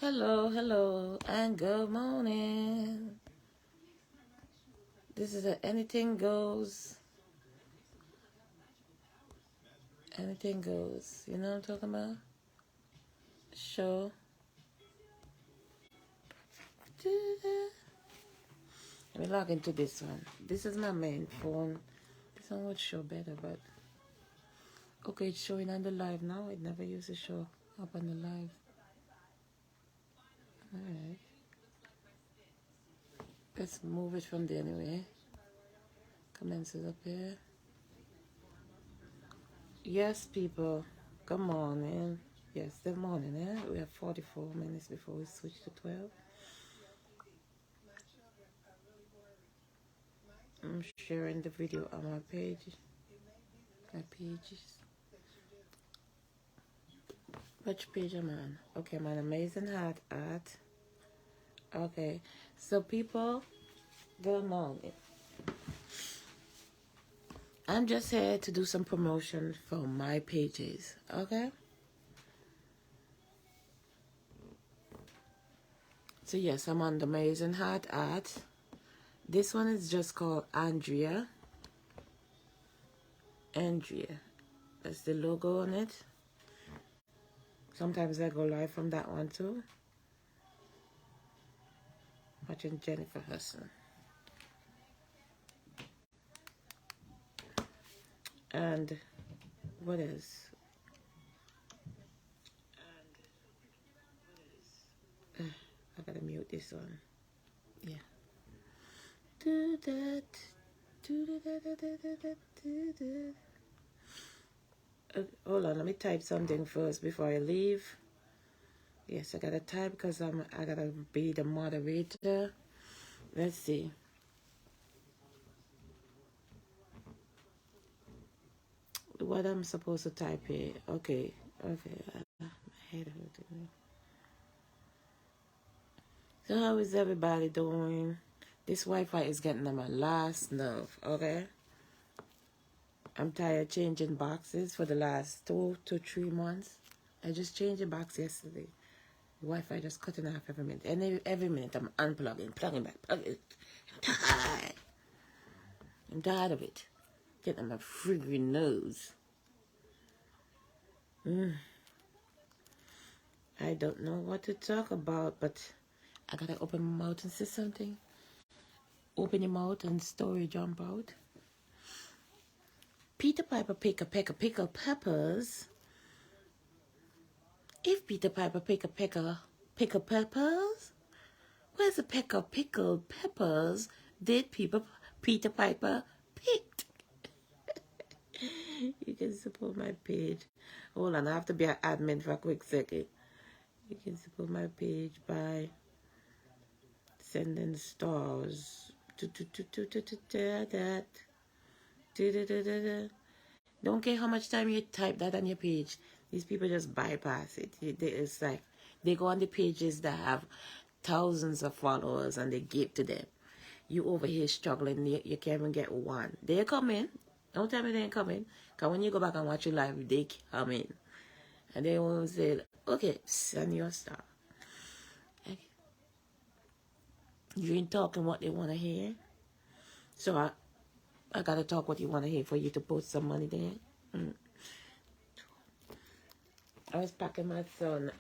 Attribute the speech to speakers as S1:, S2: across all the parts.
S1: Hello, hello, and good morning. This is a anything goes. Anything goes. You know what I'm talking about? Show. Let me log into this one. This is my main phone. This one would show better, but okay, it's showing on the live now. It never used to show up on the live. Alright. Let's move it from there anyway. Commences up here. Yes, people. Good morning. Yes, good morning, eh? We have 44 minutes before we switch to 12. I'm sharing the video on my page. My pages. Which page am I on? Okay, I'm on Amazing Heart Art. Okay, so people, good morning. I'm just here to do some promotion for my pages, okay? So yes, I'm on the Amazing Heart Art. This one is just called Andrea. Andrea. That's the logo on it. Sometimes I go live from that one too. Watching Jennifer Hudson. And what else? I gotta mute this one. Yeah. Do that. Do that. Hold on, let me type something first before I leave. Yes, I gotta type because I gotta be the moderator. Let's see. What I'm supposed to type here? Okay. My head hurting. So how is everybody doing? This Wi-Fi is getting on my last nerve. Okay. I'm tired of changing boxes for the last 2 to 3 months. I just changed the box yesterday. The Wi-Fi just cutting off every minute. And every minute I'm unplugging, plugging back, plugging. I'm tired of it. Getting on my friggin' nose. I don't know what to talk about, but I gotta open my mouth and say something. Open your mouth and story jump out. Peter Piper pick a peck of pickled peppers. If Peter Piper pick a pick of peppers, where's the peck of pickled peppers did Peter Piper picked? You can support my page. Hold on, I have to be an admin for a quick second. You can support my page by sending stars. Don't care how much time you type that on your page. These people just bypass it. It's like they go on the pages that have thousands of followers and they give to them. You over here struggling, you can't even get one. They're coming. Don't tell me they ain't coming. Because when you go back and watch your live, they come in. And they won't say, okay, send your star. You ain't talking what they want to hear. So I got to talk what you want to hear for you to put some money there. I was packing my son,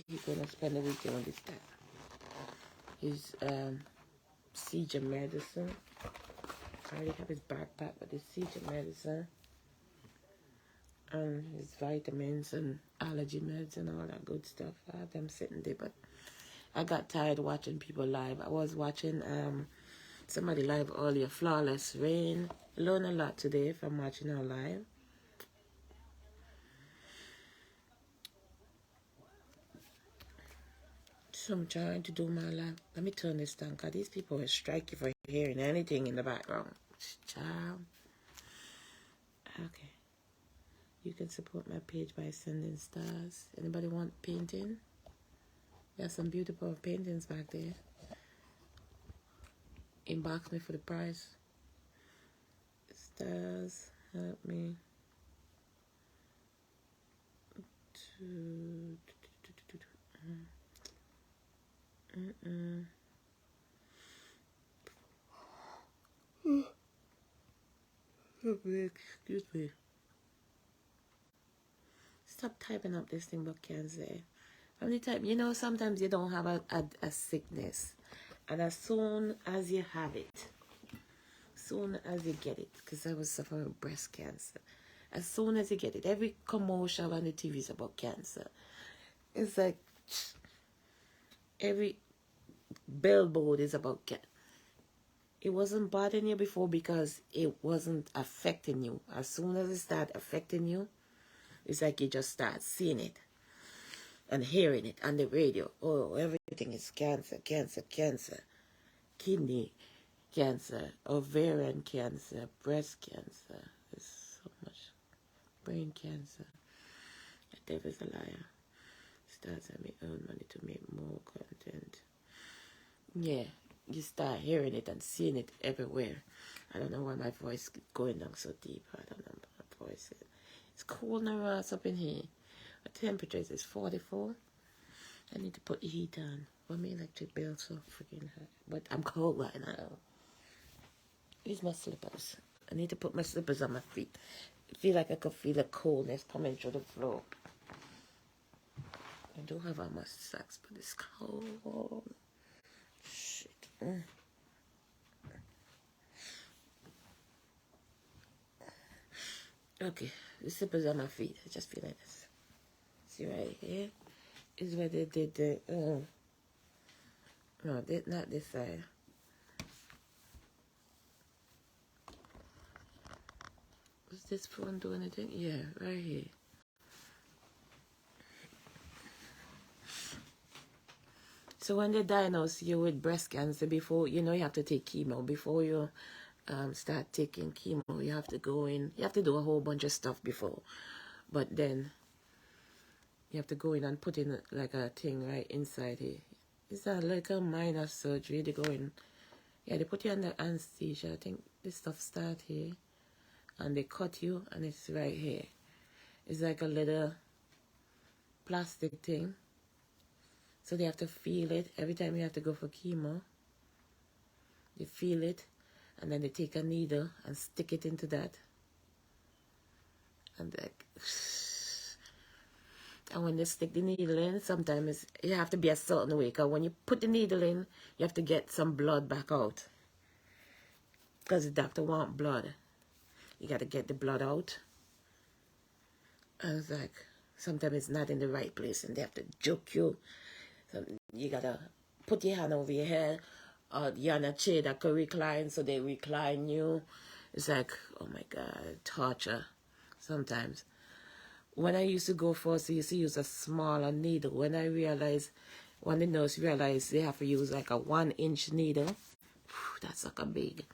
S1: he's going to spend the weekend with his dad. His siege medicine. I already have his backpack with his siege medicine. And his vitamins and allergy meds and all that good stuff. I have them sitting there, but I got tired watching people live. I was watching somebody live earlier, Flawless Rain. Learn a lot today from watching her live. So I'm trying to do my live. Let me turn this down, because these people will strike you for hearing anything in the background. Child. Okay. You can support my page by sending stars. Anybody want painting? There's some beautiful paintings back there. Inbox me for the price. Stars, help me to Excuse me. Stop typing up this thing about cancer. Only type, you know, sometimes you don't have a sickness. And as soon as you have it, soon as you get it, because I was suffering with breast cancer, as soon as you get it, every commercial on the TV is about cancer. It's like every billboard is about cancer. It wasn't bothering you before because it wasn't affecting you. As soon as it started affecting you, it's like you just start seeing it and hearing it on the radio. Oh, everything is cancer, cancer, cancer. Kidney cancer, ovarian cancer, breast cancer. There's so much. Brain cancer. The devil's a liar. Starts at me earn money to make more content. Yeah, you start hearing it and seeing it everywhere. I don't know why my voice is going down so deep. I don't know my voice. It's cold now up in here. The temperature is 44. I need to put the heat on. Well, my electric bill so freaking hot. But I'm cold right now. These my slippers. I need to put my slippers on my feet. I feel like I could feel the coldness coming through the floor. I do have on my socks, but it's cold. Shit. Okay, the slippers on my feet. I just feel like this. See right here is where they did the no, not this side. Was this phone doing anything? Yeah, right here. So when they diagnose you with breast cancer, before you know you have to take chemo. Before you start taking chemo, you have to go in. You have to do a whole bunch of stuff before, but then you have to go in and put in like a thing right inside here. Is that like a minor surgery? They go in. Yeah, they put you under anesthesia. I think this stuff starts here, and they cut you, and it's right here. It's like a little plastic thing. So they have to feel it. Every time you have to go for chemo, you feel it, and then they take a needle and stick it into that. And like, and when they stick the needle in, sometimes you have to be a certain way. Because when you put the needle in, you have to get some blood back out. Because the doctor wants blood. You got to get the blood out. And it's like, sometimes it's not in the right place, and they have to joke you. So you gotta put your hand over your head, or you're on a chair that could recline, so they recline you. It's like, oh my God, torture sometimes. When I used to go first, I used to use a smaller needle. When the nurse realized they have to use like a 1-inch needle, that's like a big.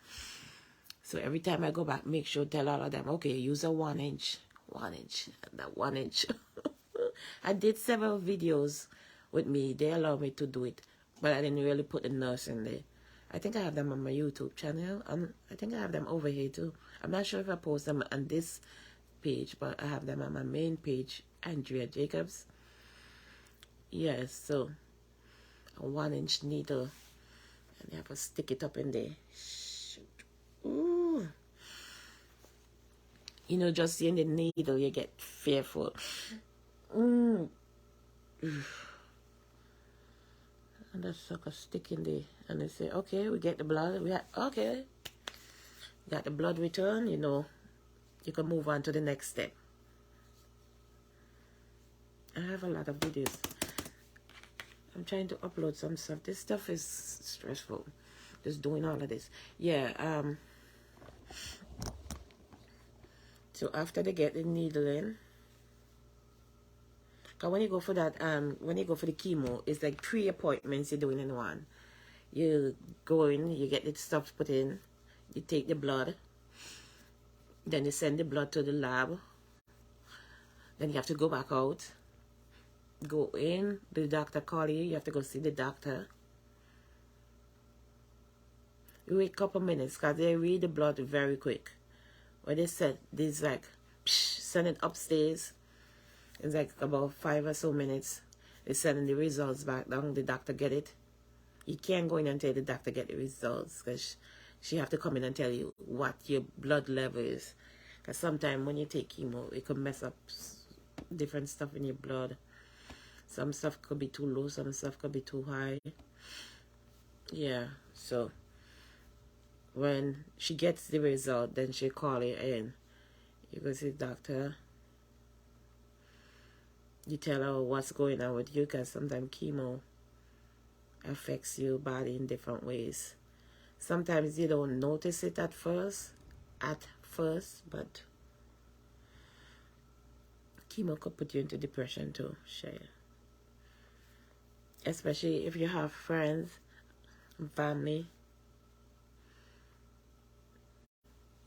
S1: So every time I go back, make sure tell all of them, okay, use a 1-inch, that 1 inch. I did several videos with me. They allowed me to do it, but I didn't really put the nurse in there. I think I have them on my YouTube channel. I think I have them over here too. I'm not sure if I post them on this page, but I have them on my main page, Andrea Jacobs. Yes, so a 1-inch needle, and you have to stick it up in there. Shoot. Ooh. You know, just seeing the needle, you get fearful. And that sucker stick in there, and they say, okay, we get the blood. Got the blood return, you know, you can move on to the next step. I have a lot of videos. I'm trying to upload some stuff. This stuff is stressful, just doing all of this. Yeah, so after they get the needle in, because when you go for that, when you go for the chemo, it's like 3 appointments you're doing in one. You go in, you get the stuff put in, you take the blood, then you send the blood to the lab, then you have to go back out, go in, the doctor call you have to go see the doctor. You wait a couple minutes, because they read the blood very quick. When they said, this like, send it upstairs. It's like about 5 or so minutes. They send the results back down. The doctor get it. You can't go in and tell the doctor get the results, because she have to come in and tell you what your blood level is. Because sometimes when you take chemo, it could mess up different stuff in your blood. Some stuff could be too low, some stuff could be too high. Yeah, so when she gets the result, then she call you in. You go see the doctor. You tell her what's going on with you, because sometimes chemo affects your body in different ways. Sometimes you don't notice it at first, but chemo could put you into depression too, Shaya. Especially if you have friends and family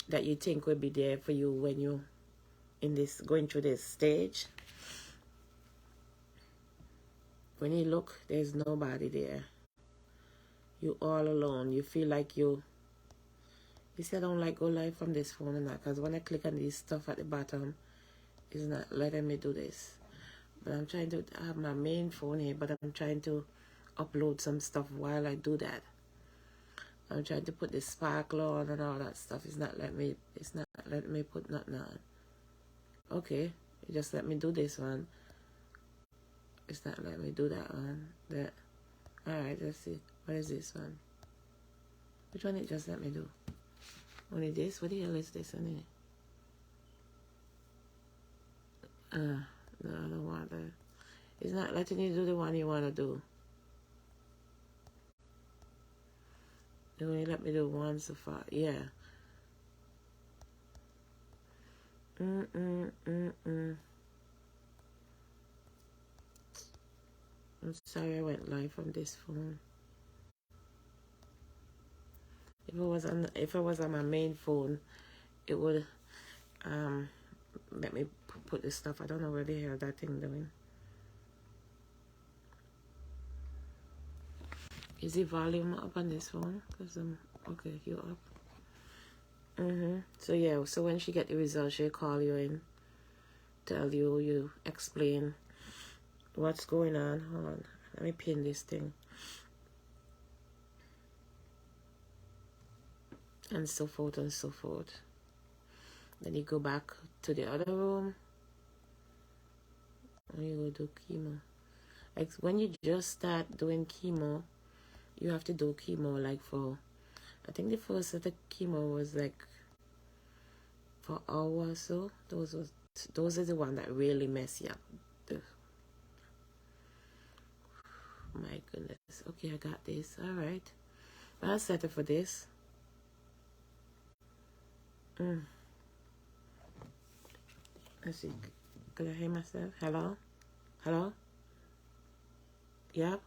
S1: that you think will be there for you when you going through this stage. When you look, there's nobody there. You all alone. You feel like you say, I don't like go live from this phone and that, because when I click on this stuff at the bottom, it's not letting me do this. But I'm trying to have my main phone here, but I'm trying to upload some stuff while I do that. I'm trying to put the sparkle on and all that stuff. It's not letting me put nothing on. Okay, you just let me do this one. It's not letting me do that one. That. Alright, let's see. What is this one? Which one it just let me do? Only this? What the hell is this on here? No, I don't want that. It's not letting you do the one you want to do. They only let me do one so far. Yeah. I'm sorry I went live from this phone. If it was on my main phone, it would let me put this stuff. I don't know where the hell that thing doing. Is the volume up on this phone? Cause okay, you're up. So yeah, so when she get the results, she'll call you in, tell you explain what's going on. Hold on, let me pin this thing. And so forth and so forth. Then you go back to the other room and you go do chemo. Like when you just start doing chemo, you have to do chemo like for, I think the first set of chemo was like for hours or so. Those are the ones that really mess you up. My goodness. Okay, I got this. Alright. I'll settle for this. Let's see. Could I hear myself? Hello? Hello? Yep.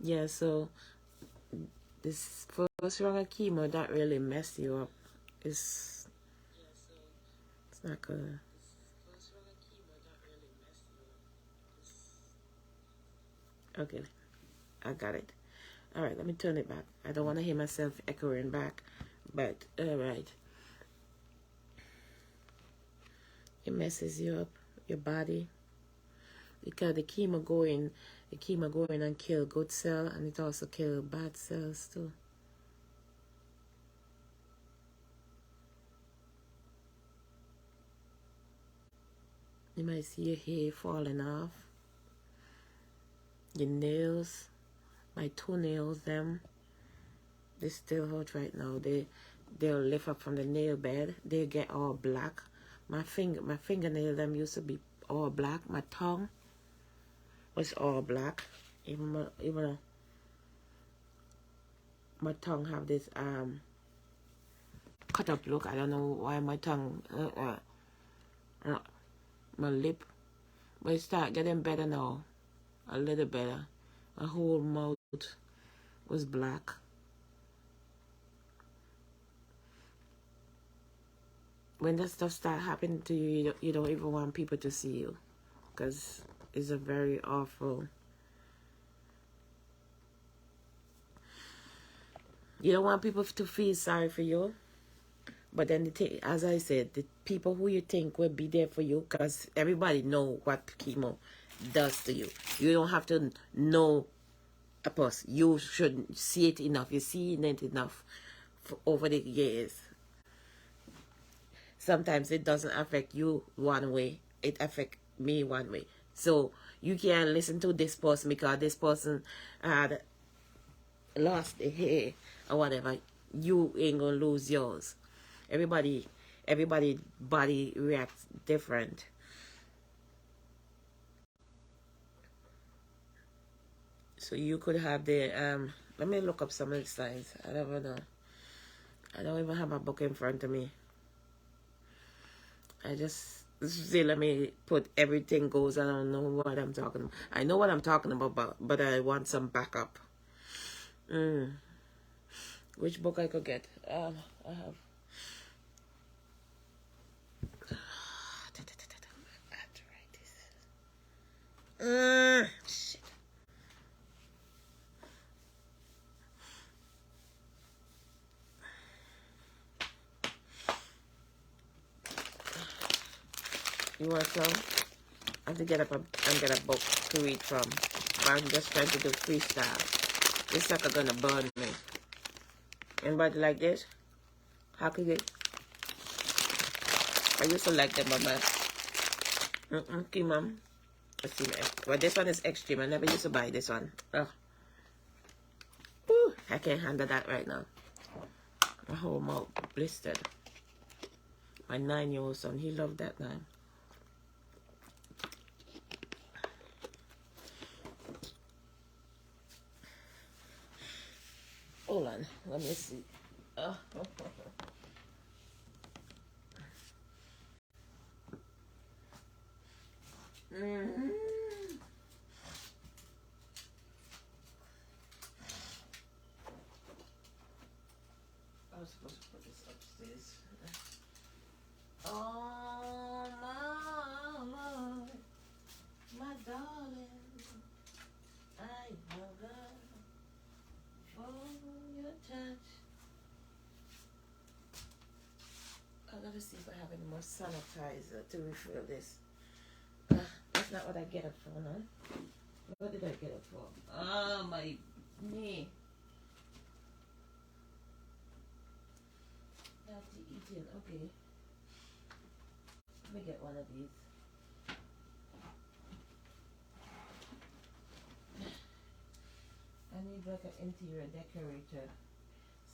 S1: Yeah, so this first round of chemo that really mess you up. It's not good. Okay, I got it. Alright, let me turn it back. I don't want to hear myself echoing back, but alright. It messes you up, your body, because the chemo going and kill good cell, and it also kill bad cells too. You might see your hair falling off, your nails, my toenails, they still hurt right now. They'll lift up from the nail bed, they get all black. My fingernail them used to be all black. My tongue was all black. Even my tongue have this cut up look. I don't know why my tongue my lip, but it start getting better now, a little better. My whole mouth was black. When that stuff start happening to you, you don't even want people to see you, because it's a very awful. You don't want people to feel sorry for you, But then the thing, as I said, the people who you think will be there for you, because everybody know what chemo does to you. You don't have to know a person. You should see it enough. You see it enough for over the years. Sometimes it doesn't affect you one way. It affect me one way. So you can't listen to this person because this person had lost a hair or whatever. You ain't gonna lose yours. Everybody body reacts different. So you could have the let me look up some of the signs. I don't know. I don't even have my book in front of me. I just say let me put everything goes. I don't know what I'm talking about. I know what I'm talking about, but I want some backup. Which book I could get? I have I have to write this. Shit. You want some? I have to get up and get a book to read from. But I'm just trying to do freestyle. This sucker gonna burn me. Anybody like this? Happy it? I used to like them, but okay, mom. Let's see, well, this one is extreme. I never used to buy this one. Ugh. Ooh, I can't handle that right now. My whole mouth blistered. My 9-year-old son, he loved that nine. Hold on, let me see. I was supposed to put this upstairs. Oh, my darling, I hunger for your touch. I gotta see if I have any more sanitizer to refill this. That's not what I get it for, no? What did I get it for? Oh, my knee. Healthy eating, okay. Let me get one of these. I need like an interior decorator.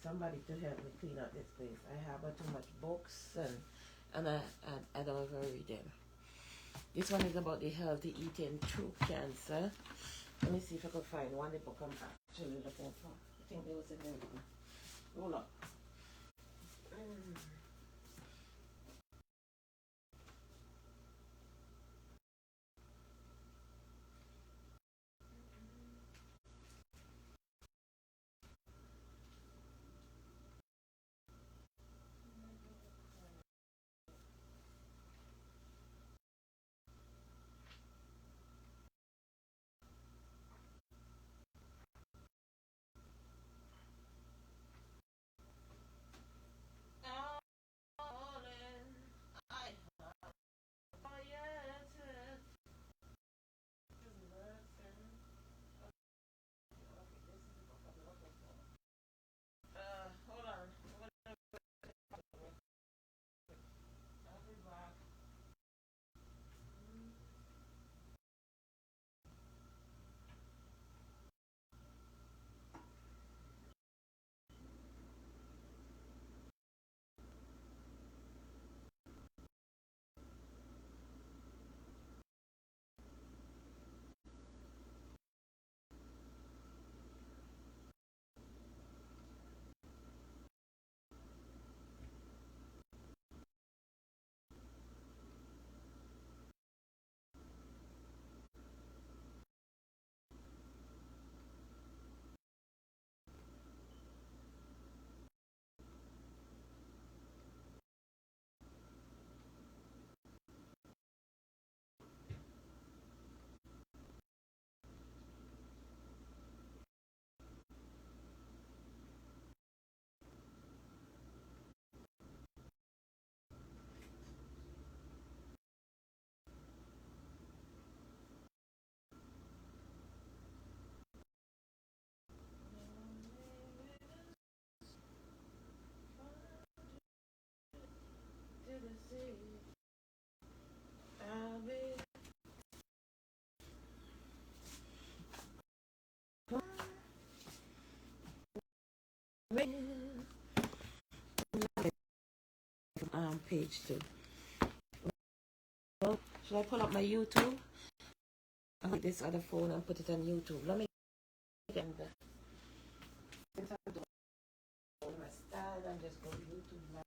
S1: Somebody to help me clean up this place. I have too much books and I don't ever read them. This one is about the healthy eating through cancer. Let me see if I can find one book I'm actually looking for. I think there was a very good. Roll up. page too. Well, should I pull up my YouTube? I'll take this other phone and put it on YouTube. Let me get the since I'm doing my style, I'm just going to YouTube live.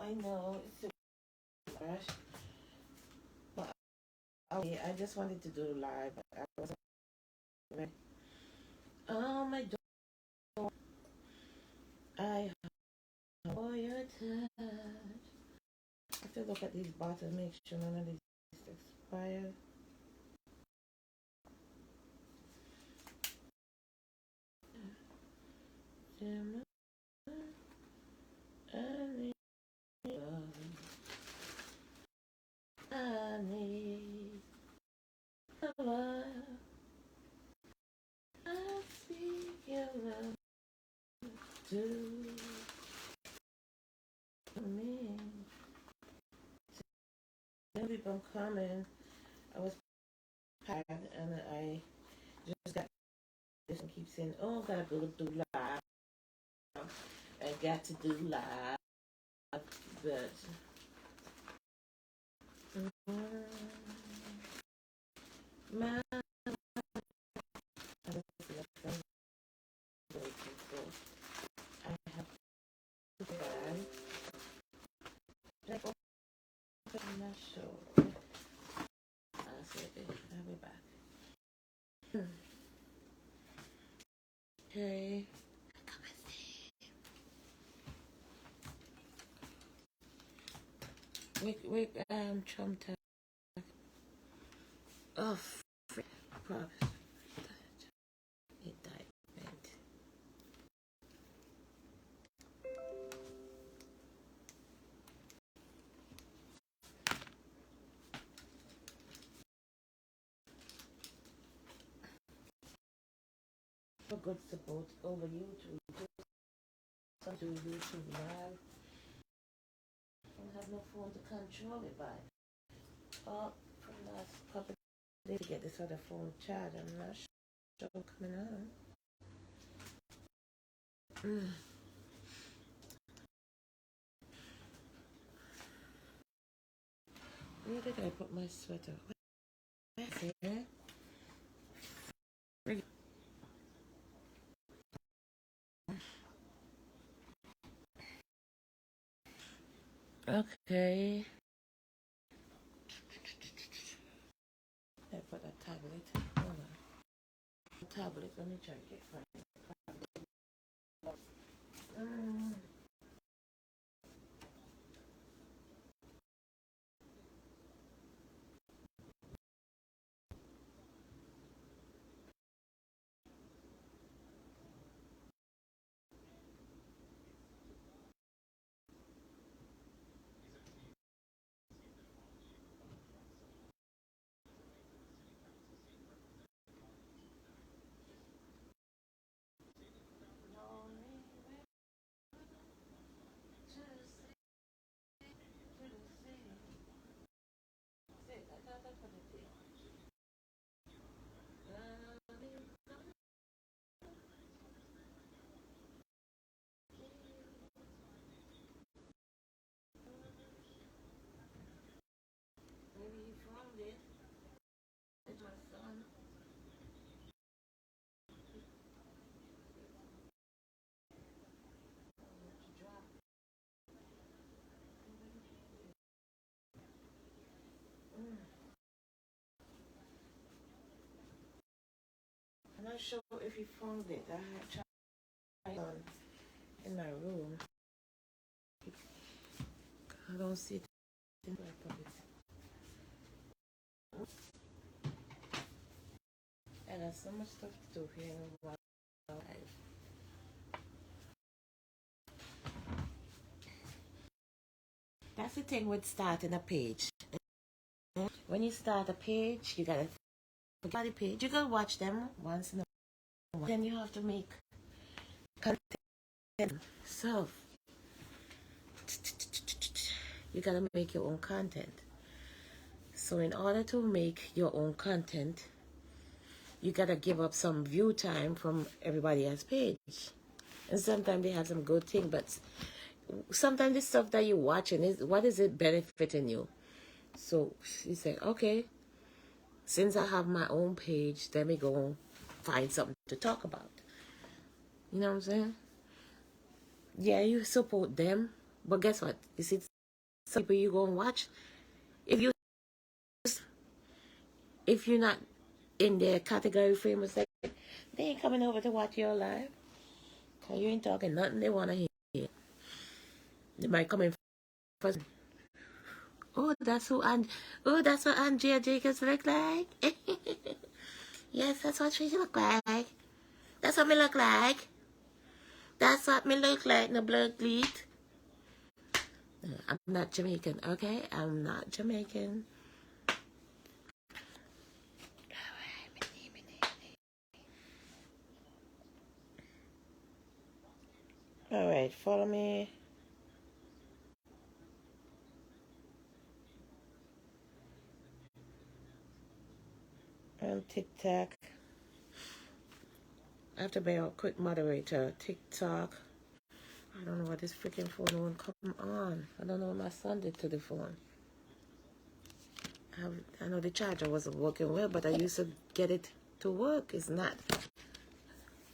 S1: I know. It's a rush. But I just wanted to do live. But I wasn't ready. Oh my God. I oh your touch. I have to look at these bottles, make sure none of these expired. I need love. I speak your love to me. Some people coming. I was tired and I just got this and keep saying, oh, I gotta go do live. I got to do live. But my I have to buy. Like, I'm not sure. I'll say it. I'll be back. Okay. Wait, Trump. Oh, frick. Props. It died. For good support over YouTube. Some do YouTube live. I don't have no phone to control it by. Oh, from last couple of days to get this other phone charged. I'm not sure what's coming on. Where did I put my sweater? Where's it? Okay. I put a tablet. Hold on. Tablet. Let me try to get find. Maybe he found it. It's my son. I'm not sure if he found it. I had tried on in my room. I don't see it in my pocket. I got so much stuff to do here in my life. That's the thing with starting a page. When you start a page, you gotta forget the page. You gotta watch them once in a then you have to make content. So you gotta make your own content. So in order to make your own content, you gotta give up some view time from everybody else's page. And sometimes they have some good thing, but sometimes the stuff that you're watching is what is it benefiting you? So you say, okay, since I have my own page, let me go find something to talk about. You know what I'm saying? Yeah, you support them, but guess what? You see, some people you go and watch. If you're not in their category frame of section, they ain't coming over to watch your live. Cause you ain't talking nothing they wanna hear. They might come in first. Oh, that's what Andrea Jacobs look like. Yes, that's what she look like. That's what me look like. That's what me look like, no blood bleed. I'm not Jamaican, okay? I'm not Jamaican. Alright, follow me. On TikTok. I have to be a quick moderator. TikTok. I don't know what this freaking phone won't come on. I don't know what my son did to the phone. I know the charger wasn't working well, but I used to get it to work. It's not.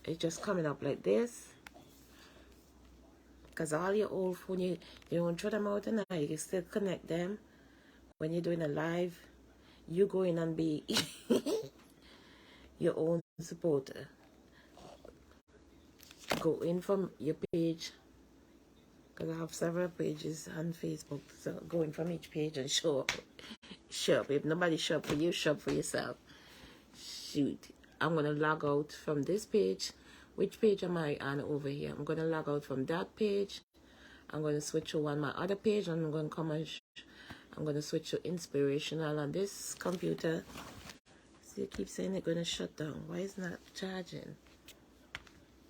S1: It's just coming up like this. Because all your old phone, you don't throw them out tonight. You can still connect them. When you're doing a live, you go in and be your own supporter. Go in from your page. Because I have several pages on Facebook. So go in from each page and show up. Show up. If nobody show up for you, show up for yourself. Shoot. I'm going to log out from this page. Which page am I on over here? I'm going to log out from that page. I'm going to switch to my other page. And I'm going to come and I'm going to switch to inspirational on this computer. See, it keeps saying it's going to shut down. Why is it not charging?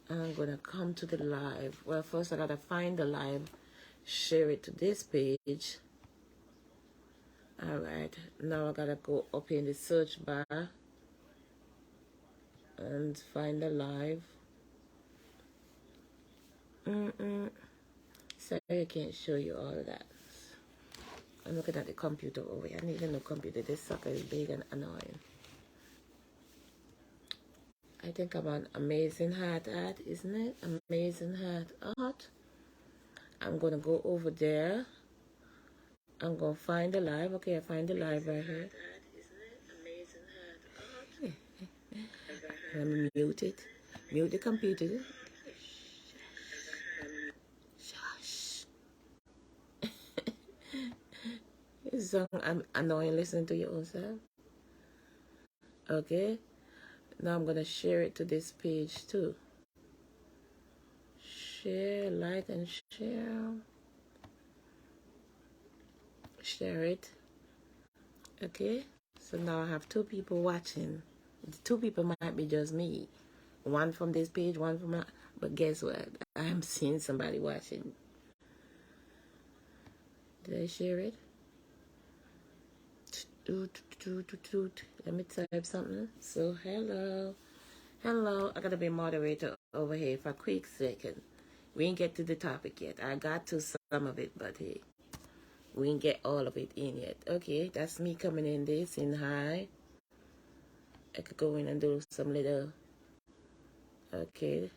S1: I'm going to come to the live. Well, first I got to find the live. Share it to this page. Alright. Now I got to go up in the search bar. And find the live. Sorry, I can't show you all of that. I'm looking at the computer over here. I need a new computer. This sucker is big and annoying. I think I'm on Amazing Heart Art, isn't it? Amazing Heart Art. I'm going to go over there. I'm going to find the live. Okay, I find the live right here. Let me mute it. Mute the computer. Shush. It's so annoying listening to your own self. Okay. Now I'm going to share it to this page too. Share, like, and share. Share it. Okay. So now I have two people watching. The two people might be just me. One from this page, one from that. But guess what? I'm seeing somebody watching. Did I share it? Let me type something. So hello. Hello. I gotta be moderator over here for a quick second. We ain't get to the topic yet. I got to some of it, but hey, we ain't get all of it in yet. Okay, that's me coming in there saying hi. I could go in and do some little, okay,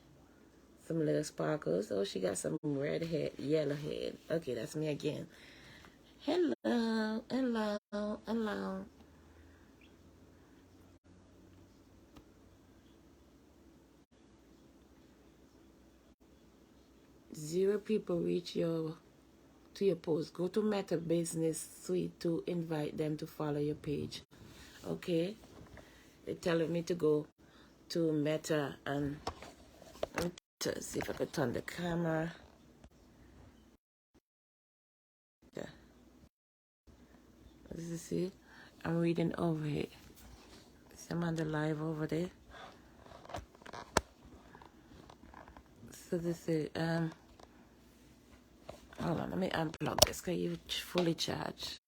S1: some little sparkles. Oh, she got some red head, yellow head. Okay, that's me again. Hello, hello, hello. Zero people reach to your post. Go to Meta Business Suite to invite them to follow your page. Okay? They're telling me to go to Meta and to see if I could turn the camera. Yeah. As you see, I'm reading over here. See, I'm on the live over there. So this is hold on, let me unplug this because you fully charged.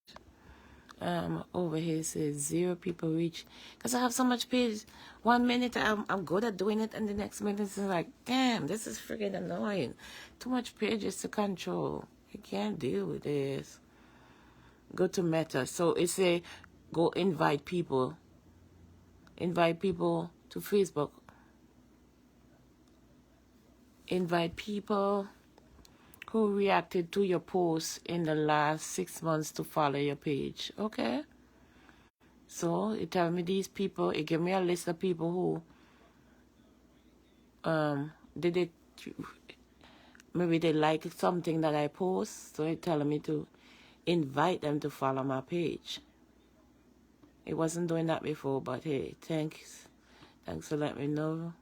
S1: Over here it says 0 people reach, because I have so much page. 1 minute I'm good at doing it, and the next minute it's like, damn, this is freaking annoying. Too much pages to control. I can't deal with this. Go to Meta. So it say go invite people to Facebook. Invite people who reacted to your post in the last 6 months to follow your page. Okay. So it tell me these people, it give me a list of people who did it, maybe they like something that I post, so it telling me to invite them to follow my page. It wasn't doing that before, but hey, thanks for letting me know.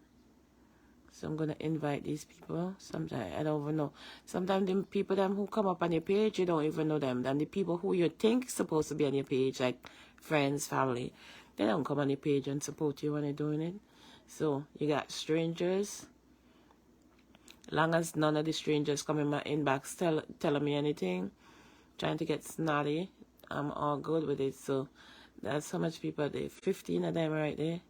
S1: So I'm gonna invite these people. Sometimes I don't even know. Sometimes the people them who come up on your page, you don't even know them. And the people who you think supposed to be on your page, like friends, family, they don't come on your page and support you when you're doing it. So you got strangers. Long as none of the strangers come in my inbox telling me anything, trying to get snotty, I'm all good with it. So that's how much people there. 15 of them right there.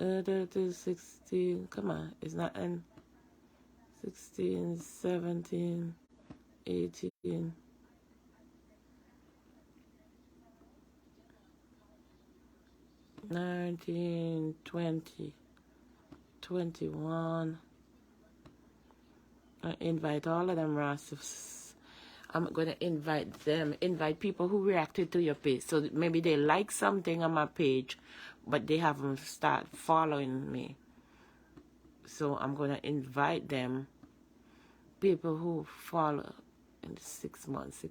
S1: 16, come on, it's not in 16, 17, 18, 19, 20, 21. I invite all of them, Ross. I'm going to invite people who reacted to your page. So maybe they like something on my page, but they haven't started following me. So I'm going to invite them, people who follow in 6 months,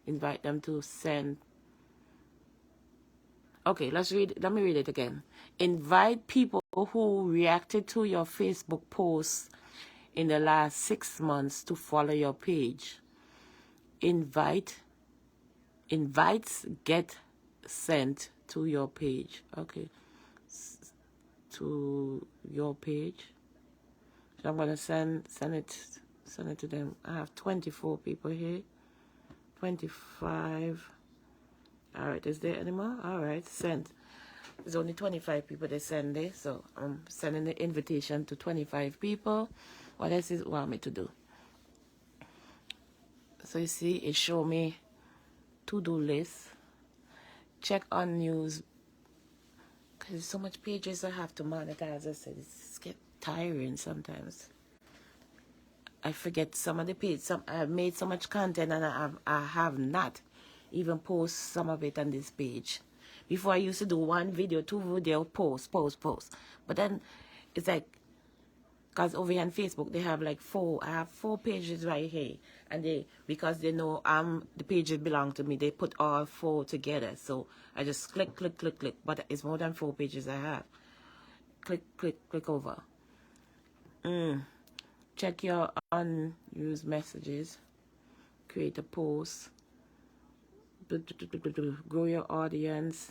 S1: invite them to send. Okay, let me read it again. Invite people who reacted to your Facebook post in the last 6 months to follow your page. Invites get sent to your page. Okay. To your page. So I'm gonna send it to them. I have 24 people here. 25. Alright, is there any more? Alright, sent. There's only 25 people they send there, so I'm sending the invitation to 25 people. What else does it want me to do? So you see, it show me to-do list. Check on news. Because there's so much pages I have to monitor. As I said, it's get tiring sometimes. I forget some of the pages. I've made so much content and I have not even post some of it on this page. Before I used to do 1 video, 2 video, post. But then it's like, because over here on Facebook they have like 4. I have 4 pages right here, and because they know the pages belong to me, they put all 4 together. So I just click. But it's more than 4 pages I have. Click over. Check your unused messages. Create a post. Grow your audience.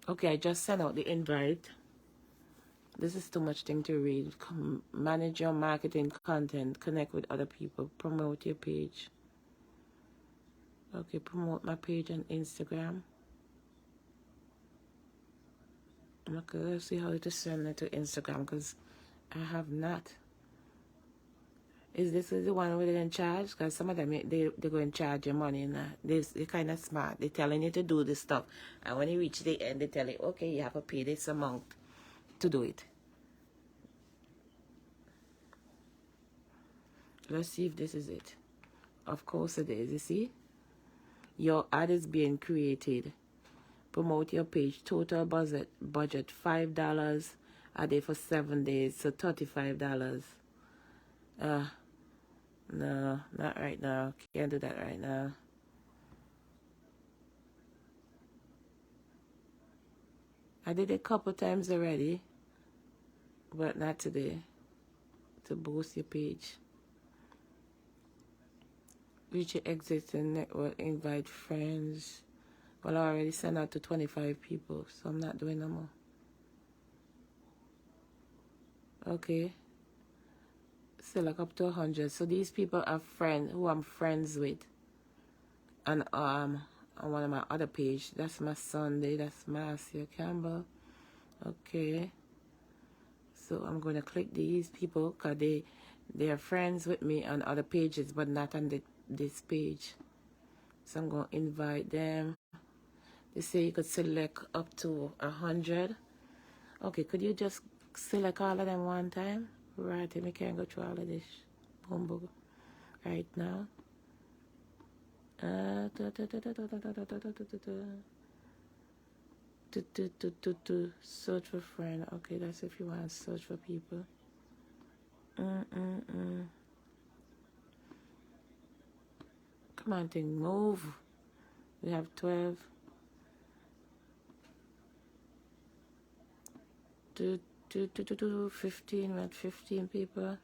S1: Okay, I just sent out the invite. This is too much thing to read. Manage your marketing content. Connect with other people. Promote your page. Okay, promote my page on Instagram. Okay, let's see how to send it to Instagram, because I have not. Is this the one where they're in charge? Because some of them, they're going to charge you money. And they're kind of smart. They're telling you to do this stuff. And when you reach the end, they tell you, okay, you have to pay this amount to do it. Let's see if this is it. Of course it is. You see? Your ad is being created. Promote your page. Total budget $5 a day for 7 days. So $35. No, not right now. Can't do that right now. I did it a couple times already, but not today. To boost your page. Reach your existing network. Invite friends. Well, I already sent out to 25 people, so I'm not doing no more. Okay. Select up to 100. So these people are friends who I'm friends with. And on one of my other page, that's my Sunday, that's Marcia Campbell. Okay. So I'm going to click these people because they are friends with me on other pages, but not on this page. So I'm going to invite them. They say you could select up to 100. Okay, could you just select all of them one time? Right, I can't go through all of this. Boom, boom. Right now. Search for friend. Okay, that's if you want to search for people. Come on, thing, move. We have 12. 15. We had 15 people.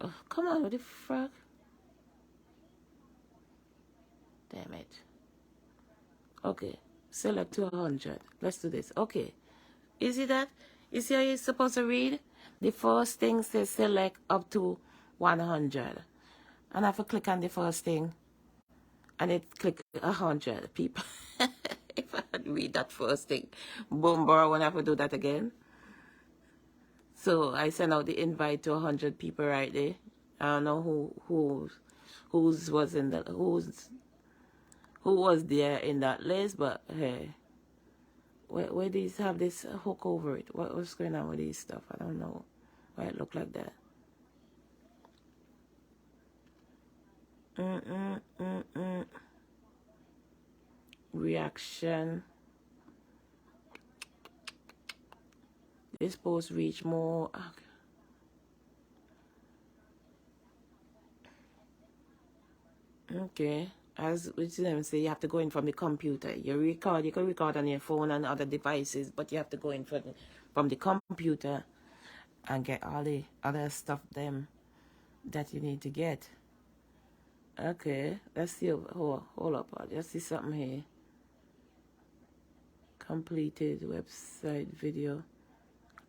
S1: Oh, come on, what the fuck? Damn it. Okay, select to 100. Let's do this. Okay. You see that? You see how you're supposed to read? The first thing says select up to 100. And I have to click on the first thing. And it click 100 people. If I had read that first thing. Boom, bro, when I have to do that again. So I sent out the invite to 100 people right there. I don't know who was there in that list, but hey, where these have this hook over it? What's going on with these stuff? I don't know why it look like that. Reaction. This post reach more. Okay. As which them say, you have to go in from the computer. You can record on your phone and other devices, but you have to go in from the computer and get all the other stuff them that you need to get. Okay, let's see. Hold up. Let's see something here. Completed website video.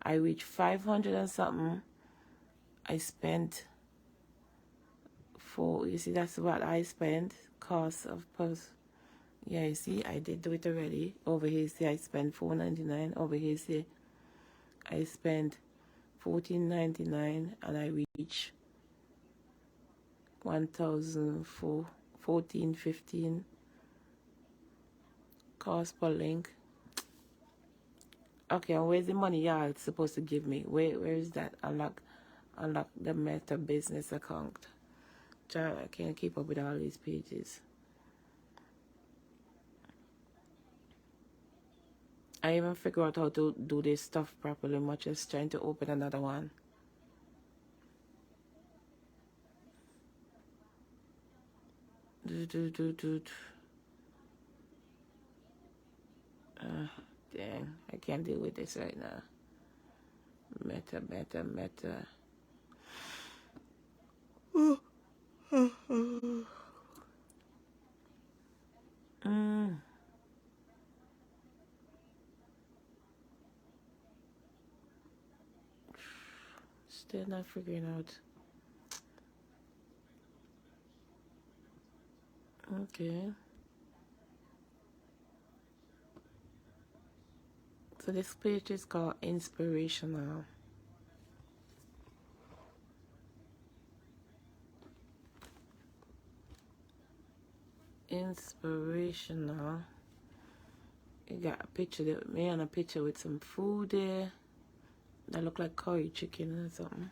S1: I reached 500 and something. I spent you see, that's what I spent. Cost of post. Yeah, you see, I did do it already. Over here, see, I spent $4.99. Over here, see, I spent $14.99 and I reached 14.15 cost per link. Okay, and where's the money y'all supposed to give me? Where is that? Unlock the Meta business account. Child, I can't keep up with all these pages. I even figure out how to do this stuff properly, much as trying to open another one. Dang, I can't deal with this right now. Meta. Still not figuring out. Okay. So this page is called Inspirational. Inspirational. You got a picture there with me and a picture with some food there. That look like curry chicken or something.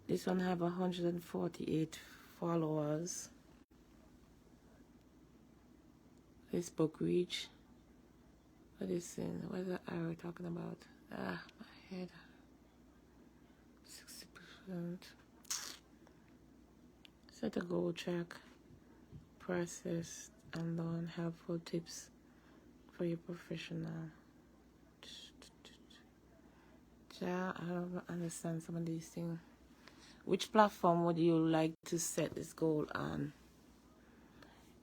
S1: This one have 148 followers. Facebook reach. What is it? What is the arrow talking about? My head. 60%. Set a goal track. Process and learn helpful tips for your professional. I don't understand some of these things. Which platform would you like to set this goal on?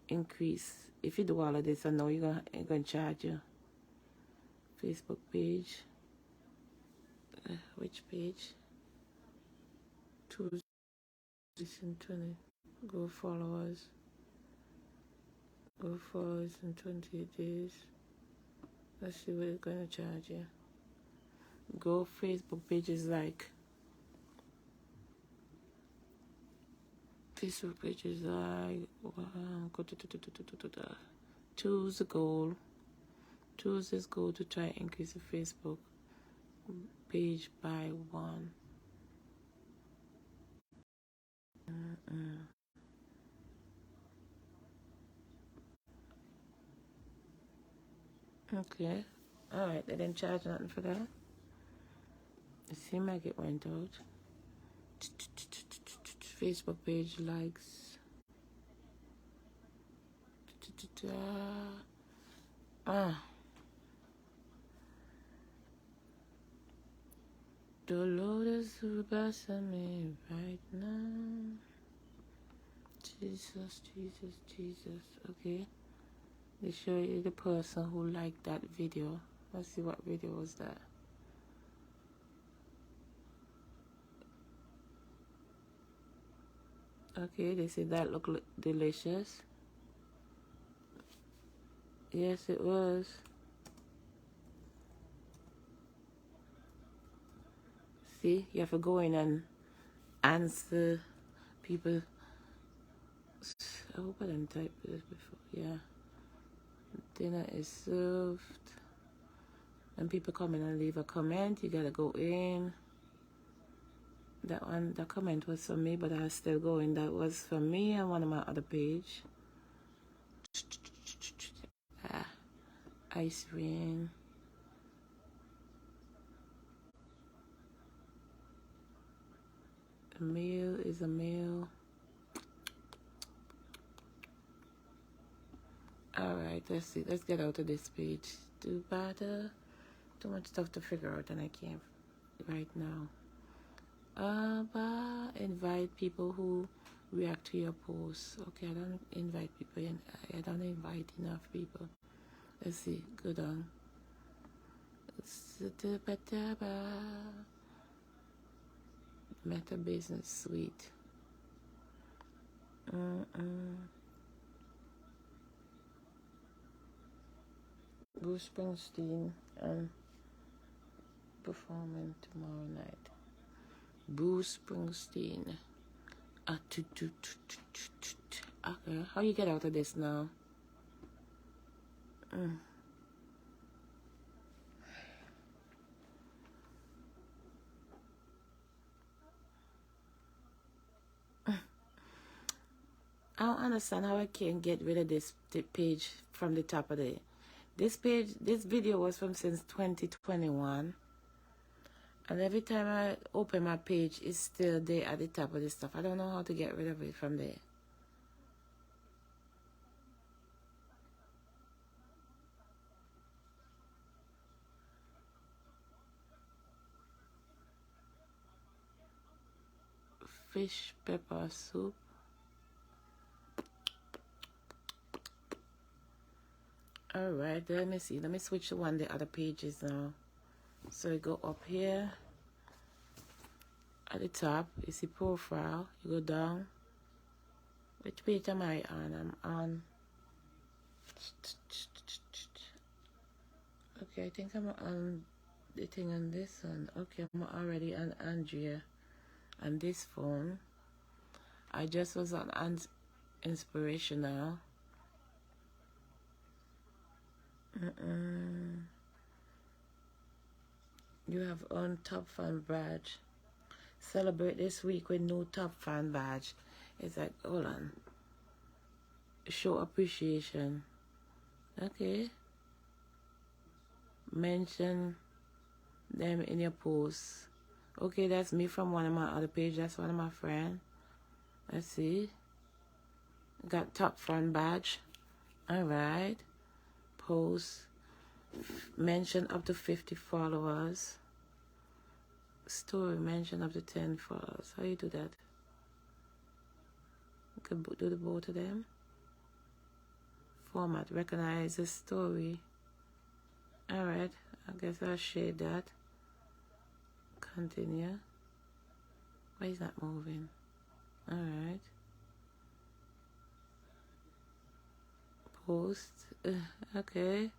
S1: Increase. If you do all of this, I know you're gonna charge you. Facebook page. Which page? 2020. Go followers. Go followers in 20 days. Let's see what it's gonna charge you. Go Facebook pages like. Facebook pages like. Choose a goal. Choose this goal to try and increase the Facebook page by 1. Okay. Alright, they didn't charge nothing for that. It seemed like it went out. Facebook page likes. Dolores who blessing me right now. Jesus, Jesus, Jesus. Okay. They show you the person who liked that video. Let's see what video was that. Okay, they say that looked delicious. Yes, it was. See, you have to go in and answer people. I hope I didn't type this before. Yeah. Dinner is served. When people come in and leave a comment, you gotta go in. That one, the comment was for me, but I still going. That was for me on one of my other page. Ice rain. A meal is a meal. Alright, let's see. Let's get out of this page. Do better. Too much stuff to figure out and I can't right now. Invite people who react to your posts. Okay, I don't invite people in. I don't invite enough people. Let's see. Go down. Meta Business Suite. Bruce Springsteen performing tomorrow night. Bruce Springsteen. Okay, how you get out of this now? I don't understand how I can get rid of this page from the top of this page. This video was from since 2021. And every time I open my page, it's still there at the top of this stuff. I don't know how to get rid of it from there. Fish pepper soup. Alright, let me see. Let me switch to one of the other pages now. So you go up here. At the top, you see profile. You go down. Which page am I on? I'm on. Okay, I think I'm on the thing on this one. Okay, I'm already on Andrea on this phone. I just was on Inspirational. You have on Top Fan badge. Celebrate this week with new Top Fan badge. It's like, hold on. Show appreciation. Okay. Mention them in your posts. Okay, that's me from one of my other pages. That's one of my friends. Let's see. Got Top Fan badge. Alright. Post. Mention up to 50 followers. Story. Mention up to 10 followers. How you do that? You can do the both of them. Format. Recognize the story. Alright. I guess I'll shade that. Continue. Why is that moving? Alright. Post. Okay.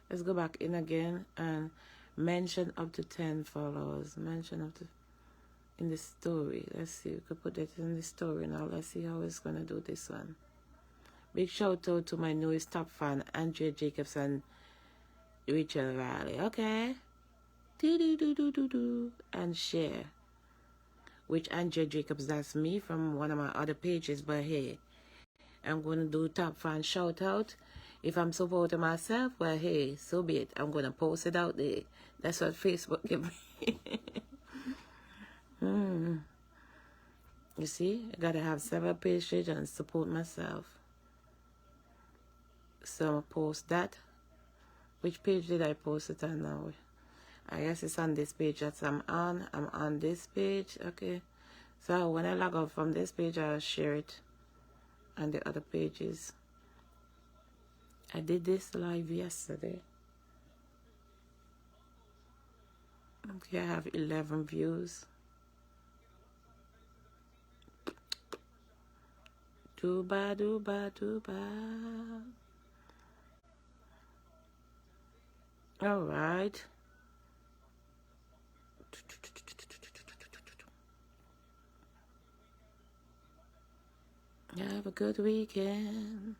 S1: Let's go back in again and mention up to 10 followers. Mention up to in the story. Let's see. We could put that in the story now. Let's see how it's gonna do this one. Big shout out to my newest top fan, Andrea Jacobs and Rachel Riley. Okay. Do. And share. Which Andrea Jacobs, that's me from one of my other pages. But hey, I'm going to do top fan shout out. If I'm supporting myself, well, hey, so be it. I'm going to post it out there. That's what Facebook give me. You see, I got to have several pages and support myself. So I'll post that. Which page did I post it on now? I guess it's on this page that I'm on. I'm on this page. Okay. So when I log out from this page, I'll share it on the other pages. I did this live yesterday. Okay, I have 11 views. Dooba. All right. Have a good weekend.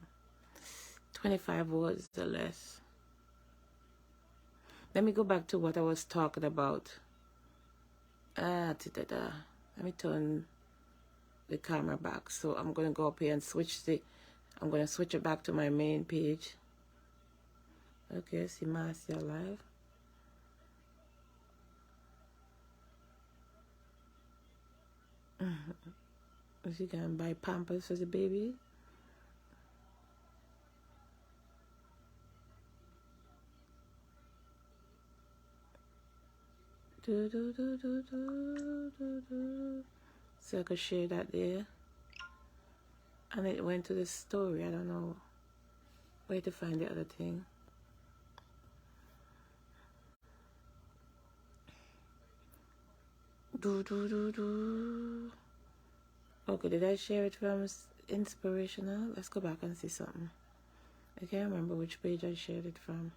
S1: 25 words or less. Let me go back to what I was talking about. Let me turn the camera back. So I'm going to go up here and I'm going to switch it back to my main page. Okay, see Marcia live. Is you can buy Pampers for the baby? So I could share that there. And it went to the story. I don't know where to find the other thing. Okay, did I share it from Inspirational? Let's go back and see something. I can't remember which page I shared it from.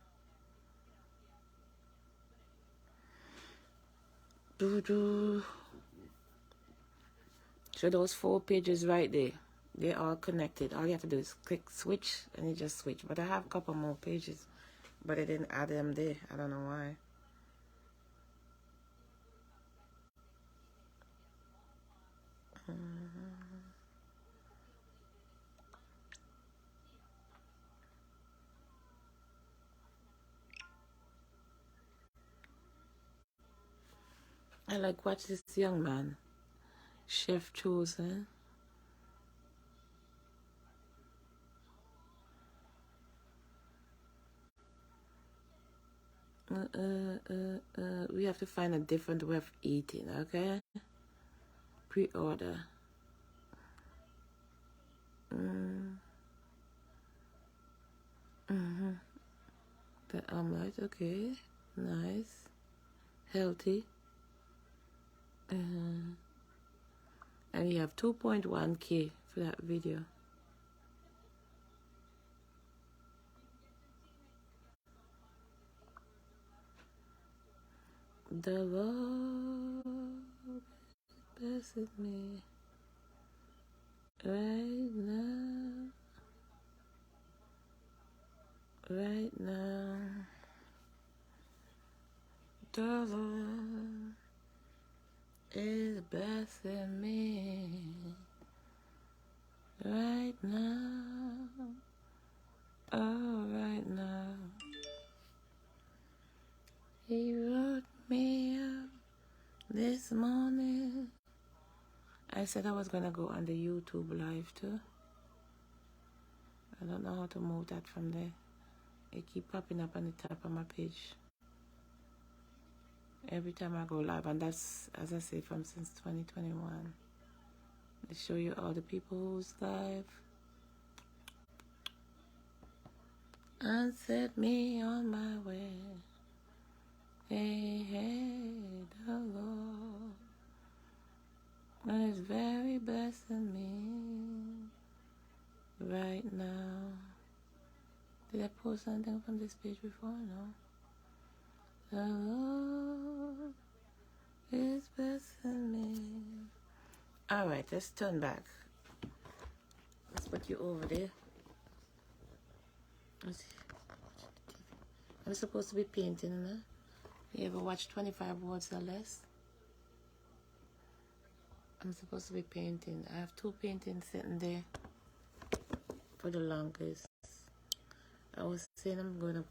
S1: So those 4 pages right there, they're all connected. All you have to do is click switch and you just switch. But I have a couple more pages, but I didn't add them there. I don't know why. I like watch this young man, Chef Chosen. We have to find a different way of eating, okay? Pre-order. The omelette, okay. Nice. Healthy. And you have 2.1K for that video. The Lord blesses me right now. Right now. The Lord is blessing me right now. Oh, right now. He woke me up this morning. I said I was gonna go on the YouTube live too. I don't know how to move that from there. It keep popping up on the top of my page every time I go live, and that's, as I say, from since 2021. They show you all the people who's live and set me on my way. Hey, the Lord It's very blessing me right now. Did I post something from this page before? No. The Lord is blessing me. Alright, let's turn back. Let's put you over there. Let's see. I'm supposed to be painting, huh? You ever watch 25 Words or Less? I'm supposed to be painting. I have 2 paintings sitting there for the longest. I was saying I'm gonna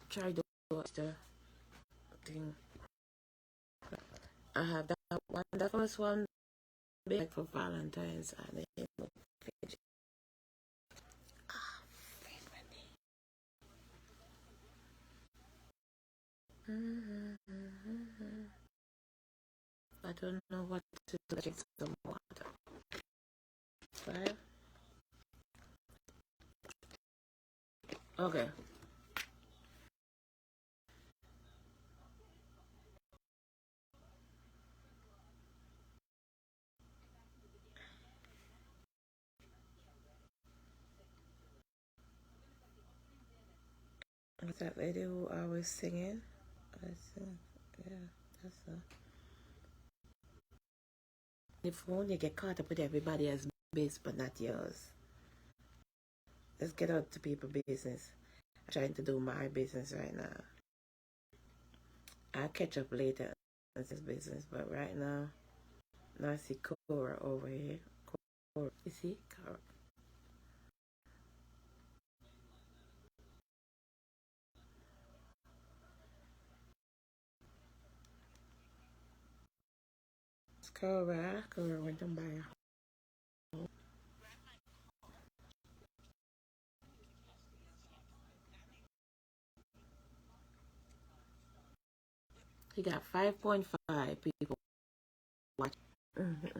S1: try to watch the thing. I have that one, the first one, big for Valentine's, and then page. I don't know what to do. Drink some water. 5. Okay. What's that lady who always singing? Yeah, that's her. The phone, you get caught up with everybody else's business, but not yours. Let's get out to people's business. I'm trying to do my business right now. I'll catch up later on this business, but right now, I see Cora over here. Cora, you see? Cora. Cora went to buy a home. He got 5.5 people watching. Mm-hmm.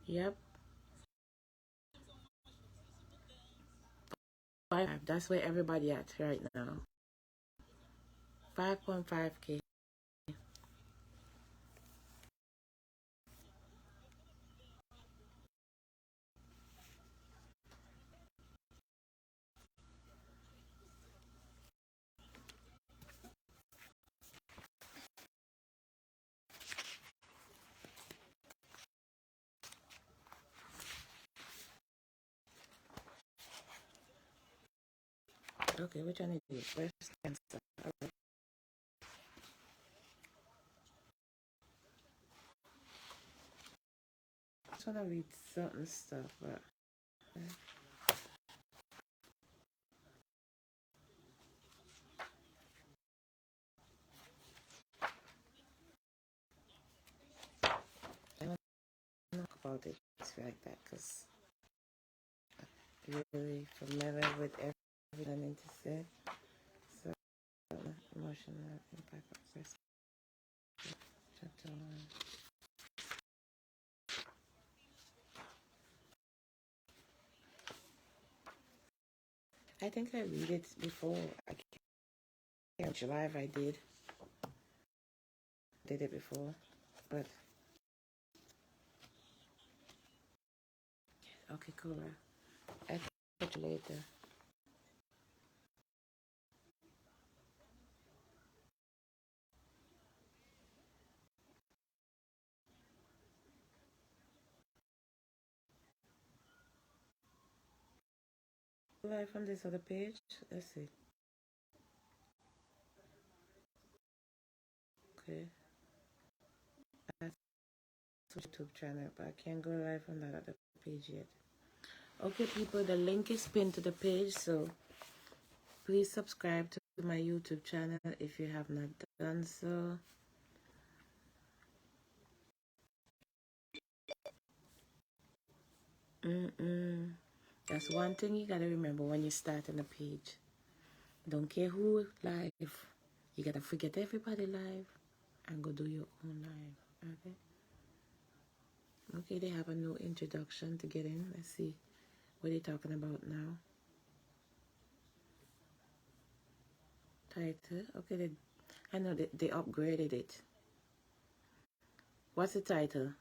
S1: Yep. 5. That's where everybody at right now. 5.5K. Okay, which one is it? Breast cancer. I just want to read certain stuff, but I don't talk about it like that because I'm really familiar with everything I need to say. So, emotional impact of breast chapter 1. I think I read it before. I can't which live I did it before, but okay, cool. I'll catch you later. Live from this other page. Let's see. Okay, that's YouTube channel, but I can't go live on that other page yet. Okay, people, the link is pinned to the page, so Please subscribe to my YouTube channel if you have not done so. That's one thing you gotta remember when you start on a page. Don't care who live. You gotta forget everybody live and go do your own live. Okay? Okay, they have a new introduction to get in. Let's see what they're talking about now. Title. Okay, I know they upgraded it. What's the title?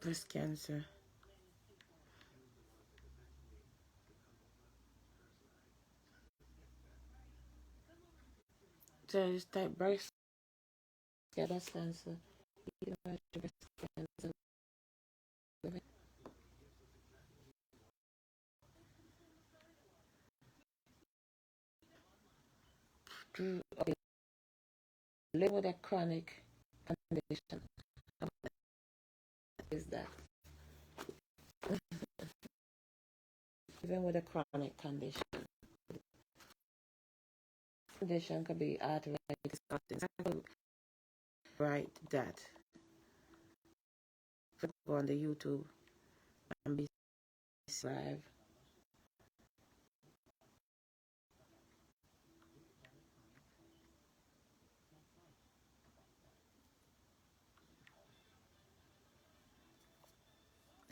S1: Breast cancer. So just type breast cancer. You know, breast cancer. Okay, live with a chronic condition. What is that? Even with a chronic condition. Condition could be arthritis, write that. Go on the YouTube and be live.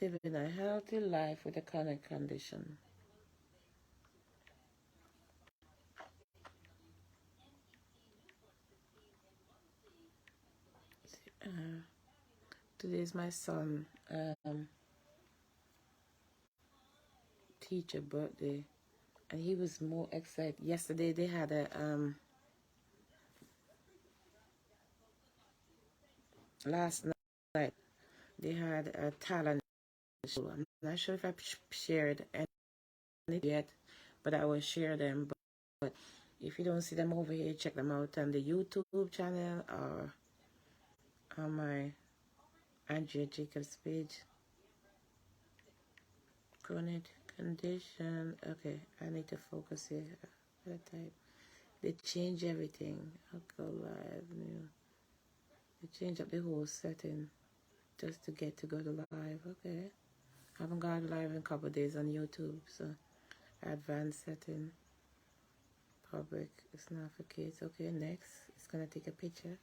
S1: Living a healthy life with a chronic condition. Today is my son teacher birthday, and he was more excited. Yesterday they had a last night they had a talent show. I'm not sure if I shared any yet, but I will share them. But if you don't see them over here, check them out on the YouTube channel or on my Andrea Jacobs page. Chronic condition. Okay, I need to focus here. Type. They change everything. I'll go live new. They change up the whole setting just to get to go to live. Okay. I haven't gone live in a couple of days on YouTube, so advanced setting. Public. It's not for kids. Okay, next. It's gonna take a picture.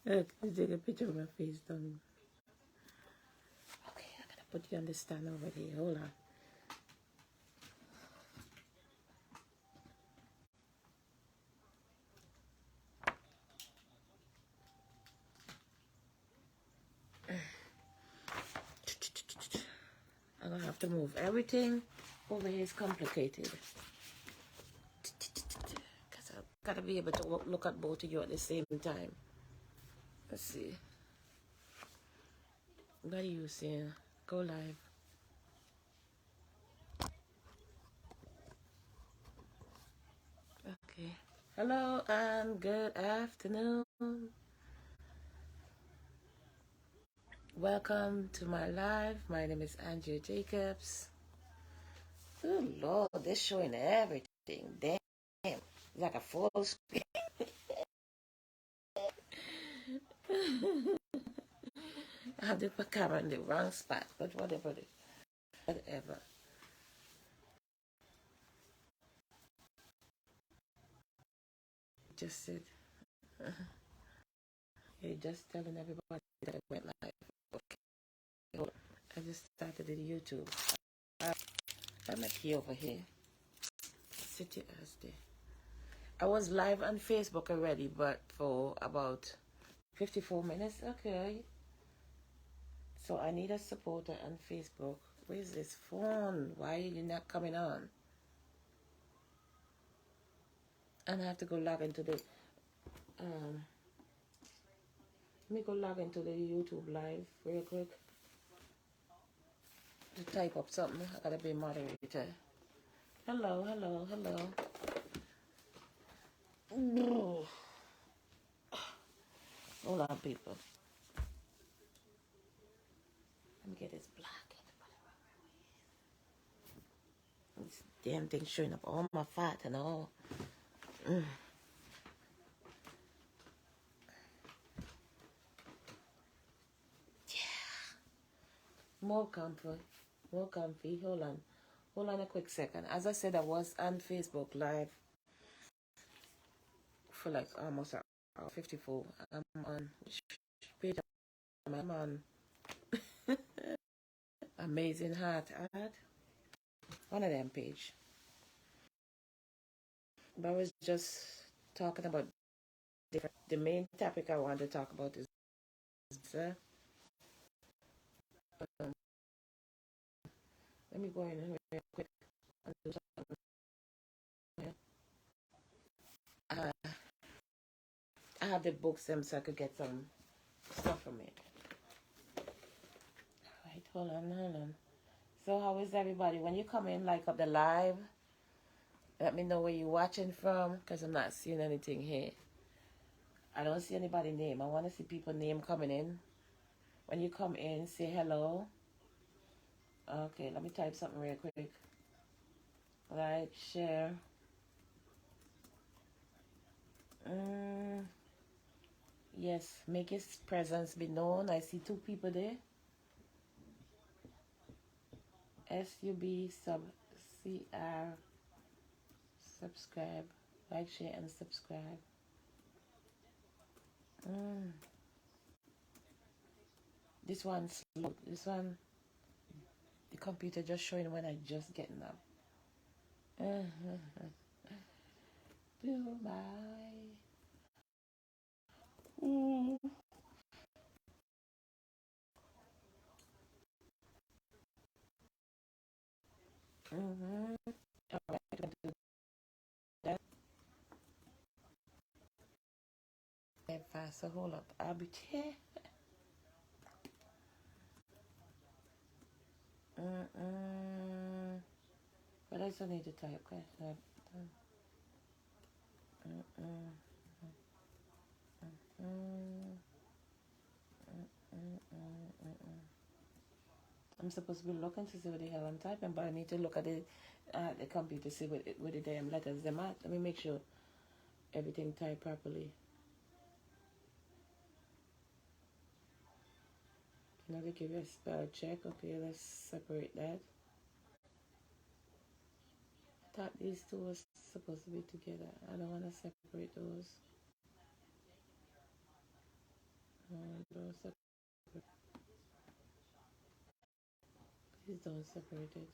S1: Okay, take a picture of my face done. Okay, I'm gonna put you on the stand over here. Hold on. I'm gonna have to move everything over here is complicated. Because I've got to be able to look at both of you at the same time. Let's see. What are you saying? Go live. Okay. Hello and good afternoon. Welcome to my live. My name is Andrea Jacobs. Oh Lord, they're showing everything. Damn. It's like a full screen. I have the camera in the wrong spot, but whatever. Whatever. Just said. You're just telling everybody that it went live. Okay. I just started the YouTube. I'm a key over here. Sit your ass there. I was live on Facebook already, but for about 54 minutes. Okay. So I need a supporter on Facebook. Where's this phone? Why are you not coming on? And I have to go log into the let me go log into the YouTube live real quick. to type up something. I gotta be moderator. Hello, hello, hello. Hold on, people. Let me get this black. This damn thing showing up all my fat and all. More comfy. More comfy. Hold on. Hold on a quick second. As I said, I was on Facebook Live for like almost an hour 54. I'm on which page I'm on. Amazing Heart ad. One of them page. But I was just talking about different. The main topic I want to talk about is let me go in real quick. I have the books them so I could get some stuff from it. Alright, hold on. So how is everybody? When you come in, like up the live, let me know where you're watching from, because I'm not seeing anything here. I don't see anybody's name. I want to see people's name coming in. When you come in, say hello. Okay, let me type something real quick. Like, share. Yes, make his presence be known. I see 2 people there. SUB sub CR subscribe. Like, share, and subscribe. This one's slow. This one, the computer just showing when I just getting up. Goodbye. All right, I'm gonna do that fast. So hold up. I'll be here. But I still need to type. Okay. I'm supposed to be looking to see what the hell I'm typing, but I need to look at the computer to see what the damn letters them at. Let me make sure everything typed properly. You know, they give you a spell check. Okay, let's separate that. I thought these 2 was supposed to be together. I don't want to separate those. Don't separate. Please don't separate it.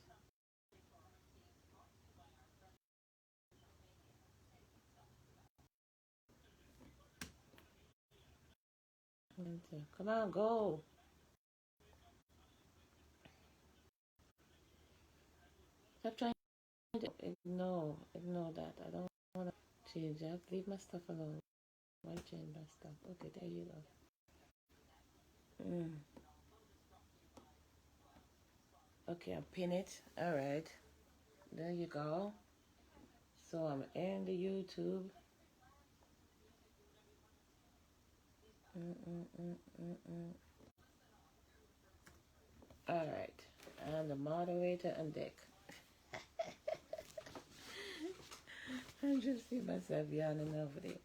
S1: Come on, go. Stop trying to ignore that. I don't want to change that. Leave my stuff alone. Why change my stuff? Okay, there you go. Okay, I'll pin it. All right. There you go. So I'm in the YouTube. All right. And the moderator on deck. I just see myself yawning over there.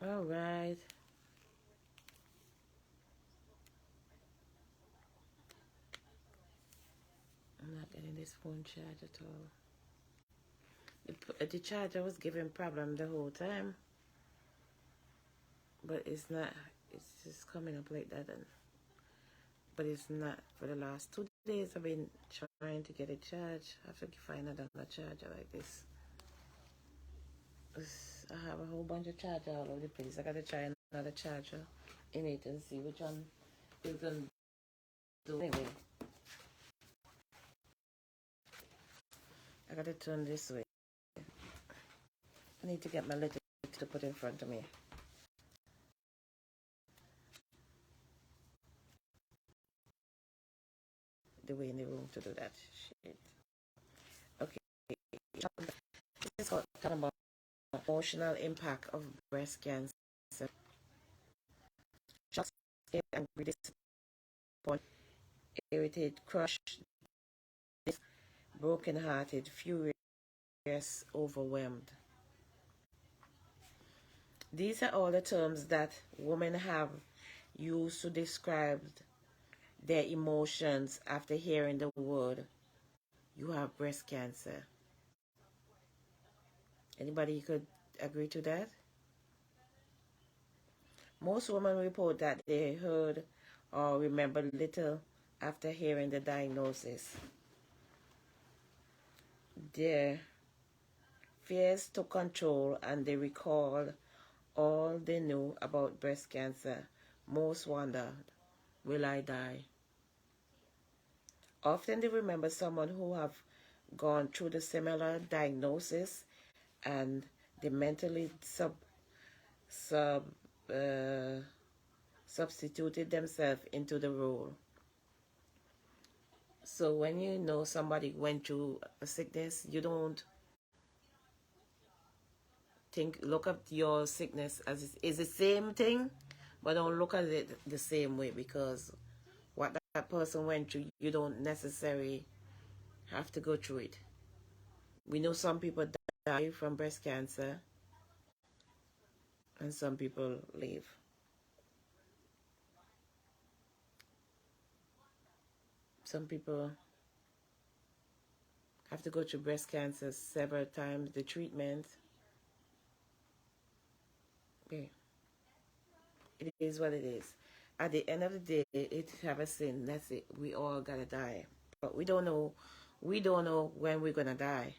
S1: All right. I'm not getting this phone charged at all. The charger was giving problem the whole time, but it's not. It's just coming up like that, but it's not. For the last 2 days, I've been trying to get it charged. I have to find another charger like this. I have a whole bunch of charger all over the place. I gotta try another charger in it and see which one is gonna do anyway. I gotta turn this way. I need to get my letter to put in front of me. The way in the room to do that shit. Okay. This is talking about emotional impact of breast cancer. Shock, scared, angry, disappointed, irritated, crushed, broken-hearted, furious, overwhelmed. These are all the terms that women have used to describe their emotions after hearing the word, you have breast cancer. Anybody could agree to that? Most women report that they heard or remember little after hearing the diagnosis. Their fears took control and they recalled all they knew about breast cancer. Most wondered, will I die? Often they remember someone who have gone through the similar diagnosis and they mentally substituted themselves into the role. So when you know somebody went through a sickness, you don't look at your sickness as is the same thing, but don't look at it the same way, because what that person went through, you don't necessarily have to go through it. We know some people die from breast cancer and some people live. Some people have to go through breast cancer several times, the treatment. Okay. It is what it is. At the end of the day, it have a sin. That's it. We all gotta die. But we don't know when we're gonna die.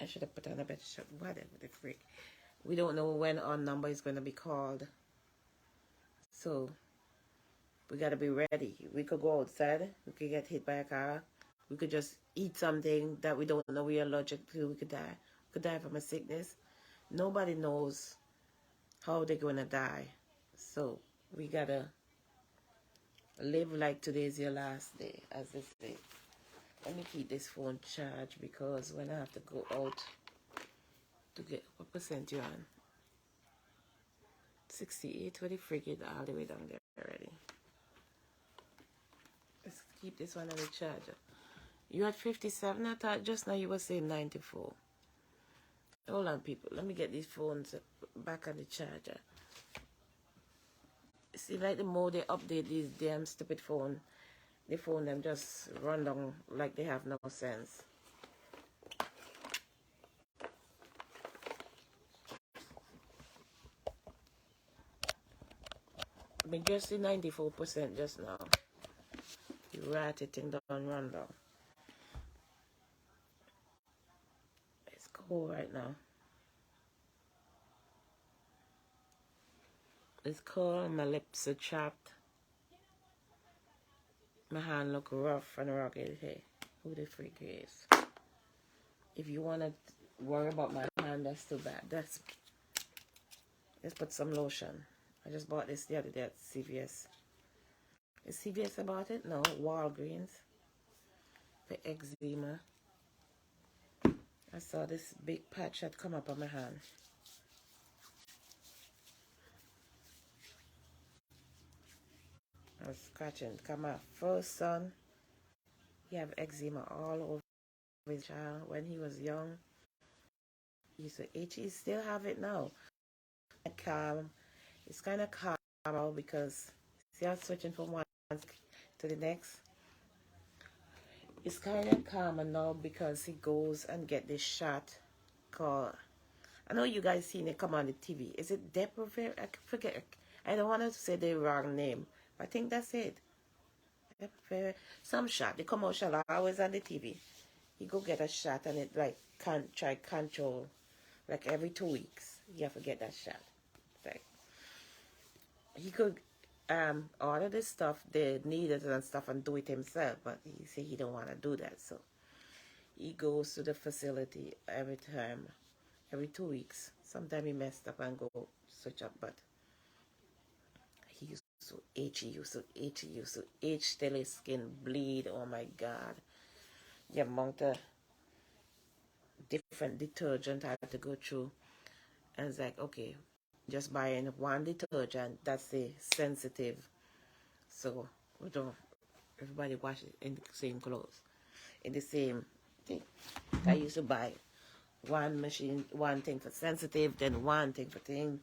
S1: I should have put on a better shot. Whatever the freak. We don't know when our number is gonna be called. So we gotta be ready. We could go outside, we could get hit by a car, we could just eat something that we don't know we're allergic to, we could die. We could die from a sickness. Nobody knows how they're gonna die. So we gotta live like today's your last day, as they say. Let me keep this phone charged because when I have to go out to get, what percent you on? 68. What the freak it all the way down there already. Let's keep this one on the charger. You at 57? I thought just now you were saying 94. Hold on, people. Let me get these phones back on the charger. See, like the more they update these damn stupid phone, the phone them just run down like they have no sense. I mean, just the 94% just now. You write it in down, run down. It's cold right now. It's cold, my lips are chapped. My hand look rough and rugged. Hey, who the freak is? If you want to worry about my hand, that's too bad. Let's put some lotion. I just bought this the other day at CVS. Is CVS about it? No, Walgreens. For eczema. I saw this big patch that come up on my hand. I was scratching. Come my first son, he have eczema all over his child. When he was young, he used to itch. He still have it now. And calm. It's kind of calm now because see I'm switching from one to the next. It's kind of calmer now because he goes and get this shot called, I know you guys seen it come on the TV. Is it Depo-Provera? I forget. I don't want to say the wrong name. I think that's it. Depo-Provera. Some shot. The commercial always on the TV. You go get a shot and it like can't try control. Like every 2 weeks, you have to get that shot. Like he could order this stuff, the needles and stuff, and do it himself, but he said he don't want to do that. So He goes to the facility every time, every 2 weeks. Sometimes he messed up and go switch up, but he used to itch, he used to itch, he used to itch till his skin bleed. Oh my God. The amount of different detergent I had to go through. And it's like, okay, just buying one detergent, that's the sensitive. So we don't, everybody wash it in the same clothes, in the same thing. I used to buy one machine, one thing for sensitive, then one thing for thing.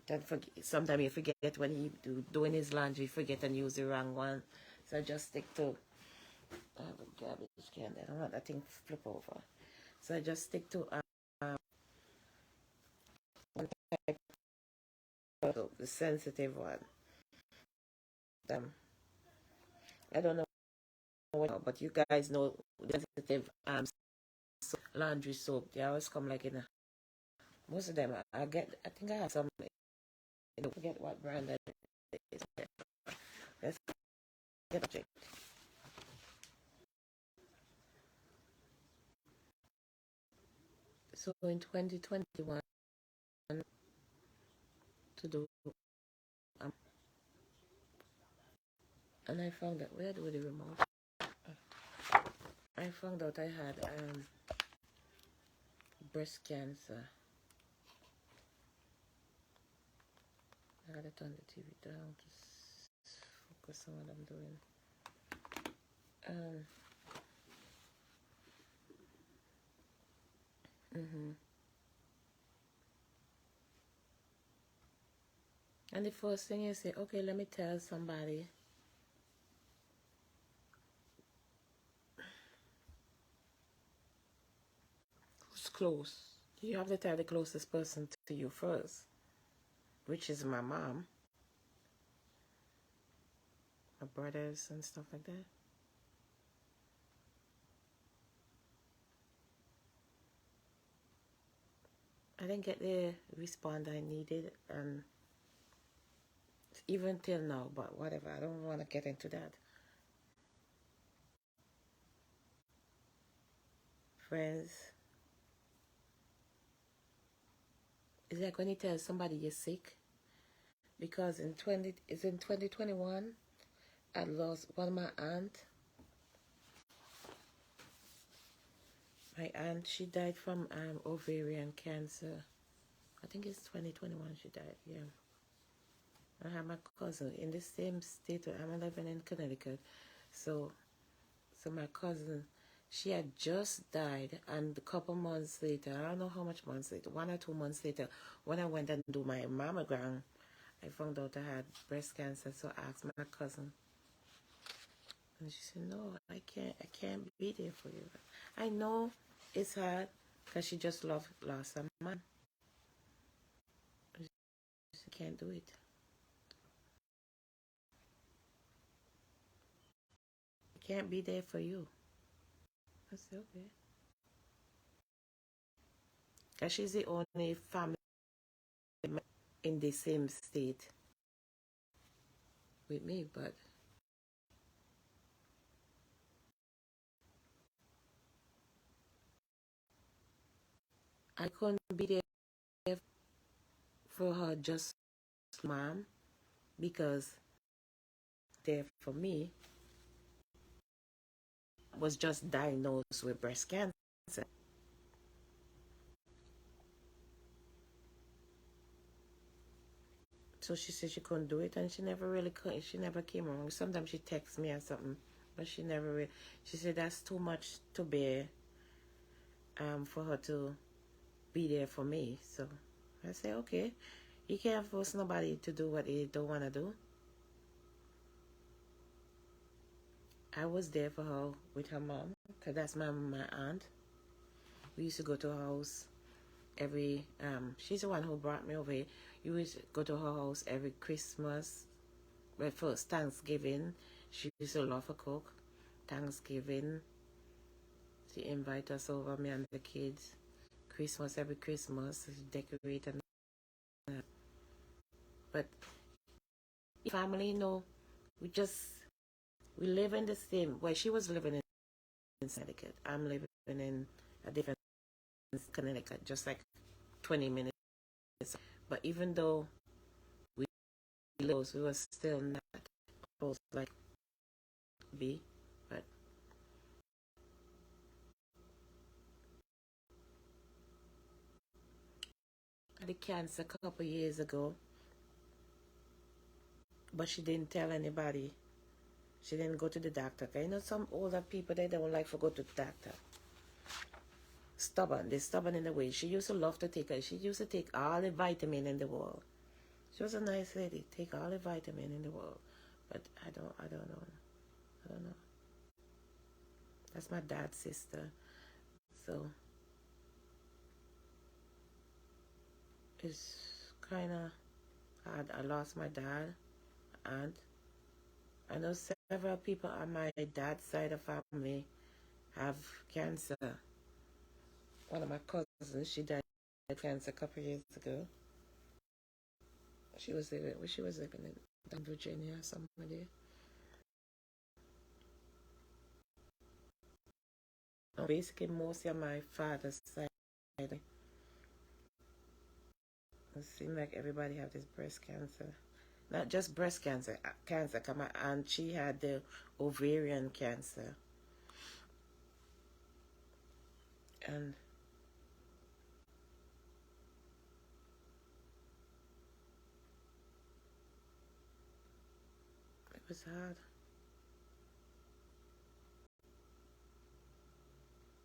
S1: Then sometimes you forget when he doing his laundry, forget and use the wrong one. So I just stick to, I have a garbage can. I don't want that thing flip over. So I just stick to one type of soap, the sensitive one. I don't know what, but you guys know the sensitive laundry soap. They always come like in a, most of them. I think I have some. I don't forget what brand that is. Let's get a check. So in 2021, to do, um, and I found that where do the remote? I found out I had breast cancer. I gotta turn the TV down to focus on what I'm doing. And the first thing you say, okay, let me tell somebody. Who's close? You have to tell the closest person to you first, which is my mom, my brothers, and stuff like that. I didn't get the response I needed, and even till now, but whatever, I don't want to get into that. Friends, it's like when you tell somebody you're sick, because in 2021, I lost one of my aunt. My aunt, she died from ovarian cancer. I think it's 2021 she died, yeah. I have my cousin in the same state. I'm living in Connecticut. So my cousin, she had just died, and a couple months later, I don't know how much months later, 1 or 2 months later, when I went and do my mammogram, I found out I had breast cancer. So I asked my cousin, and she said, "No, I can't be there for you. I know it's hard because she just lost her man. She can't do it. I can't be there for you." I said, "Okay." Because she's the only family in the same state with me, but I couldn't be there for her just mom, because there for me was just diagnosed with breast cancer. So she said she couldn't do it, and she never really could. She never came around. Sometimes she texts me or something, but she never really. She said that's too much to bear for her to be there for me. So I say, okay, you can't force nobody to do what they don't want to do. I was there for her with her mom, because that's my aunt. We used to go to her house every, she's the one who brought me over here. You used to go to her house every Christmas. Well, first Thanksgiving, she used to love to cook. Thanksgiving, she invite us over, me and the kids. Christmas, every Christmas, she decorate and but family, no, we live in the same, well, she was living in Connecticut. I'm living in a different Connecticut, just like 20 minutes. But even though we close, we were still not close like B. But I had cancer a couple years ago, but she didn't tell anybody. She didn't go to the doctor. You know, some older people, they don't like to go to the doctor. Stubborn. They're stubborn in the way. She used to love to take her. She used to take all the vitamin in the world. She was a nice lady. Take all the vitamin in the world. But I don't know. I don't know. That's my dad's sister. So it's kind of hard. I lost my dad, and I know several people on my dad's side of family have cancer. One of my cousins, she died of cancer a couple of years ago. She was living in Virginia, somewhere. Basically, most of my father's side, it seems like everybody have this breast cancer. Not just breast cancer, cancer. Come on, and she had the ovarian cancer, and it was hard.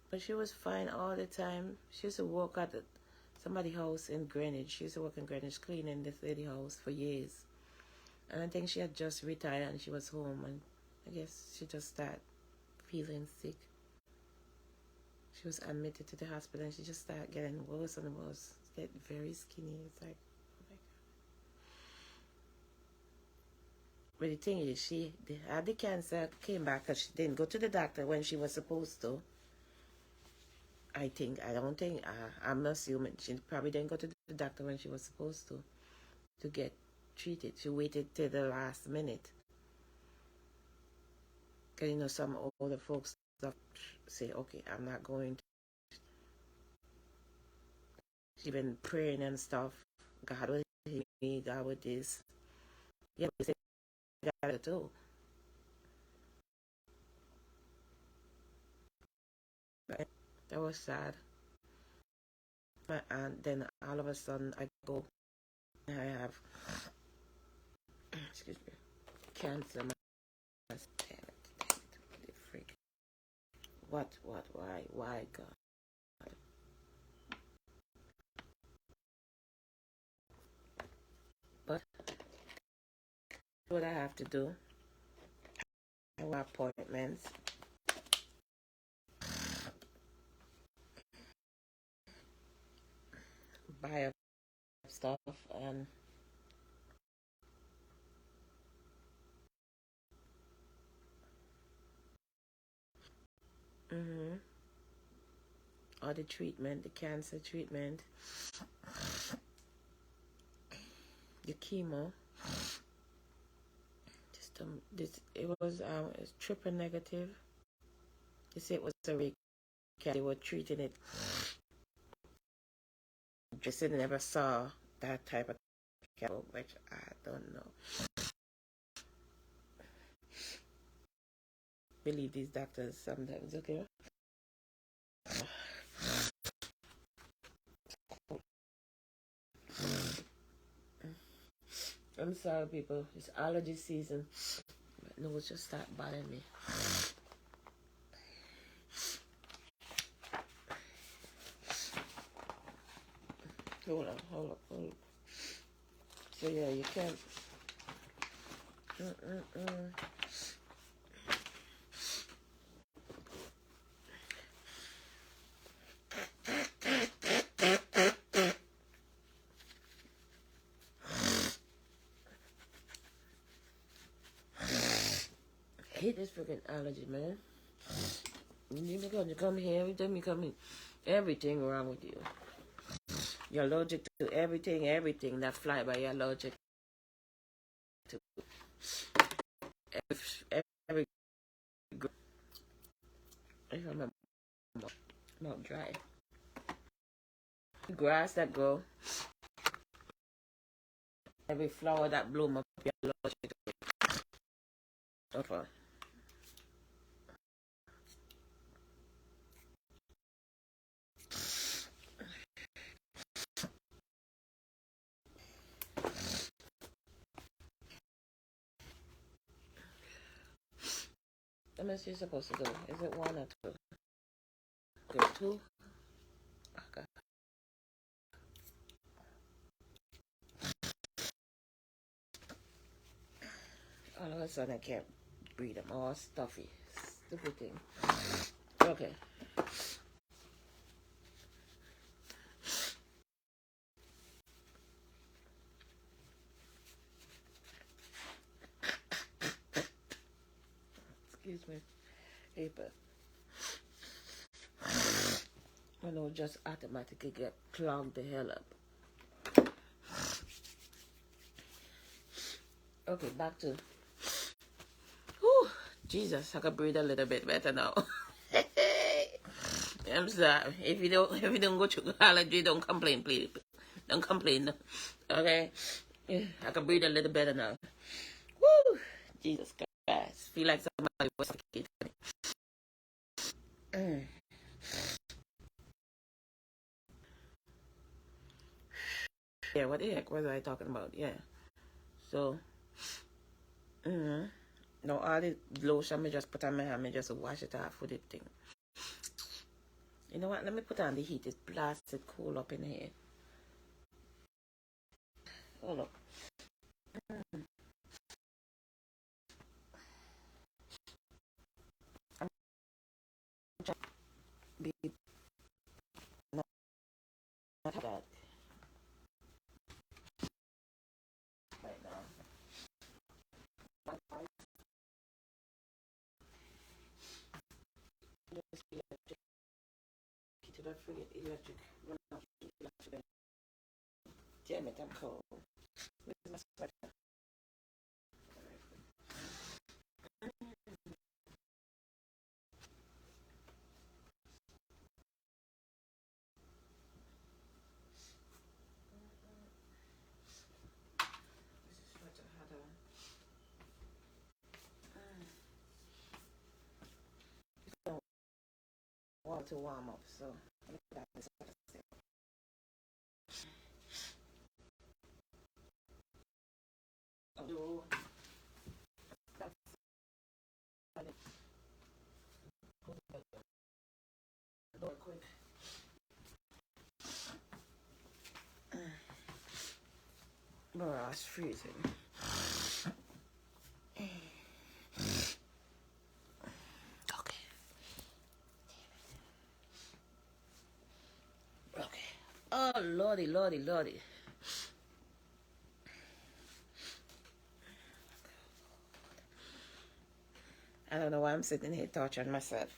S1: But she was fine all the time. She used to work at somebody's house in Greenwich. She used to work in Greenwich cleaning this lady house for years. And I think she had just retired and she was home, and I guess she just started feeling sick. She was admitted to the hospital and she just started getting worse and worse. Get very skinny. It's like, oh my God. But the thing is, she had the cancer, came back because she didn't go to the doctor when she was supposed to. I'm assuming she probably didn't go to the doctor when she was supposed to get treated. She waited till the last minute. Because, you know, some older folks say, okay, I'm not going to. She's been praying and stuff. God will heal me, God with this. Yeah, we say God too. But that was sad. And then all of a sudden I go, I have, excuse me, cancer. Damn it, freak. What, why, God? But what I have to do, I want appointments. Buy up stuff and or the treatment, the cancer treatment, the chemo. It was it's triple negative. They say it was a rare cancer. They were treating it. Just never saw that type of cancer, which I don't know. Believe these doctors sometimes, okay? I'm sorry, people. It's allergy season. My nose just start bothering me. Hold on. So yeah, you can't. I hate this freaking allergy, man. You come here every time you come in, everything wrong with you. You're allergic to everything that fly by. You're allergic to every if I'm not dry. Grass that grow, every flower that bloom up your allergic to. How much you supposed to do? Is it one or two? Okay, two. Okay. All of a sudden I can't breathe. I'm all stuffy. Stupid thing. Okay. Excuse me. Paper. I know, just automatically get clogged the hell up. Okay, back to. Whew, Jesus, I can breathe a little bit better now. I'm sorry. If you don't go to allergy, don't complain, please. Don't complain. Okay? I can breathe a little better now. Woo! Jesus Christ. Feel like somebody was suffocating me. Yeah, what the heck was I talking about? Yeah. So, now all the lotion I just put on my hand, I just wash it off with the thing. You know what? Let me put on the heat. It's blasted cool up in here. Hold up. I'm trying to be not that right now. Just electric. Did I forget electric? Electric. Damn it, I'm cold. Where's my sweater? This sweater had on. Water to warm up, so let me put on this sweater. I'll do that. Door quick. Bro, it's freezing. Okay. Okay. Oh, lordy, lordy, lordy. I don't know why I'm sitting here torturing myself.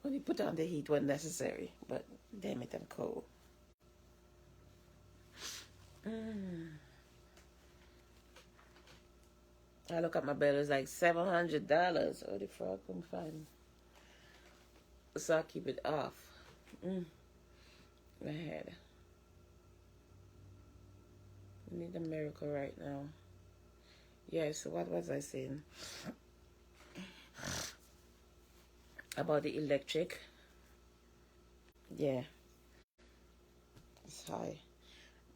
S1: When you put on the heat when necessary, but damn it, I'm cold. I look at my bill, it's like $700. Oh, the frog couldn't find. So I keep it off. My head. We need a miracle right now. Yeah, so what was I saying? About the electric. Yeah. It's high.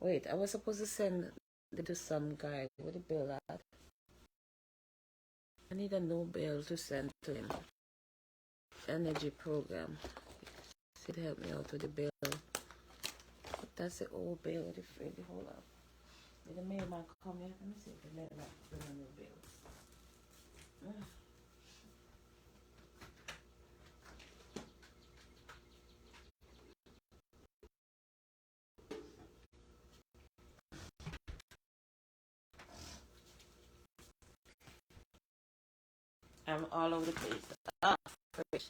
S1: Wait, I was supposed to send it to some guy. What the bill at? I need a new bill to send to him. Energy program. It help me out with the bill. But that's the old bill. Hold up. Did the mailman come yet? Let me see if the mailman bring a new bill. I'm all over the place. Fresh.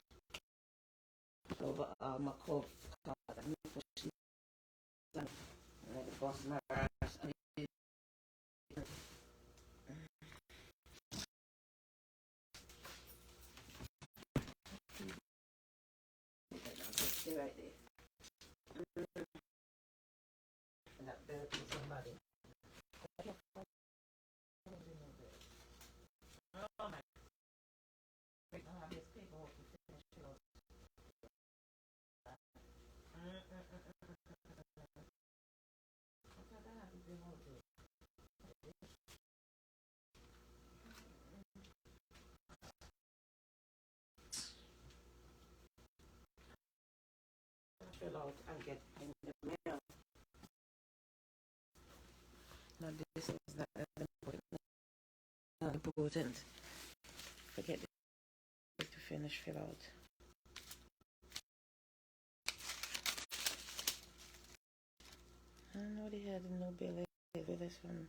S1: Over my coat. I bust my ass. Friday. That bill to somebody. Oh my. I don't have this paperwork to finish it out. I thought I had to bring out the fill out and get in the mail. Now this is not important. Forget this to finish fill out. I know they had no bill for this one.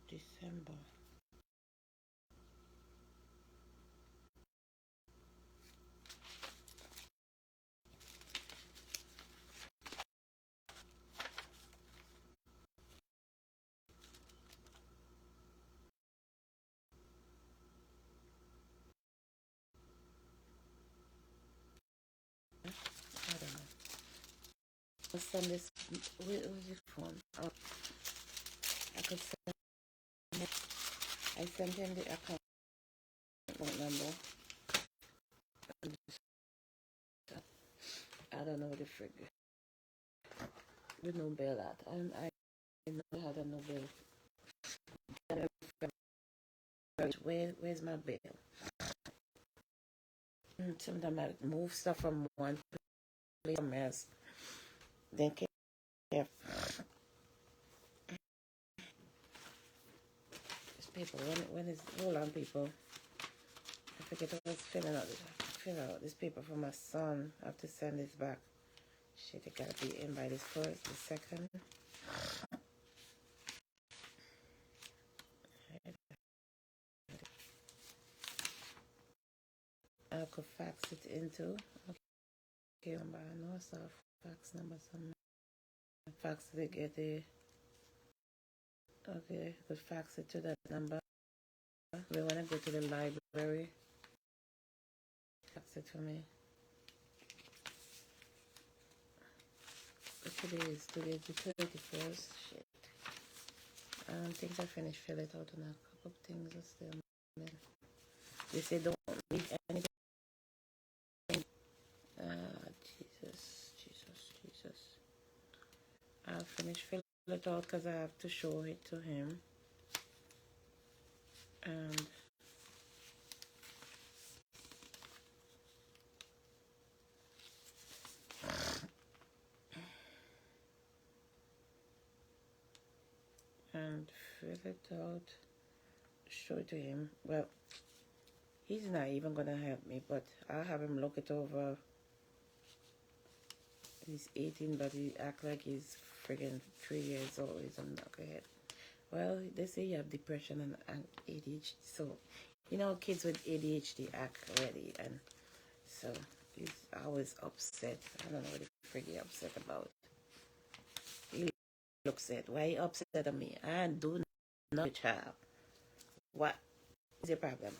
S1: December. I don't know. I'll send this. Where was your phone? Oh, I could send it. I sent him the account number. I don't know the frig. The no bill at. I know I had a no bill. Where's my bill? Sometimes I move stuff from one place to else. Then care. This paper. When is hold on people? I forget I was filling out this paper for my son. I have to send this back. Shit, it gotta be in by this first, the second. I could fax it into. Okay, but I know I saw a fax number somewhere. Fax it, get the. Okay, I could fax it to that number. We want to go to the library. Fax it for me. Today is the 31st. Shit. I don't think I finished filling it out on a couple of things are still in. They say don't leave anything. Jesus. I'll finish filling it out because I have to show it to him. And fill it out, show it to him. Well, he's not even gonna help me, but I'll have him look it over. He's 18, but he act like he's friggin' 3 years old. He's a knucklehead. Well, they say you have depression and ADHD, so you know kids with ADHD act already, and so he's always upset. I don't know what he's friggin' upset about. He looks at why he upset at me. I do not child. What is your problem?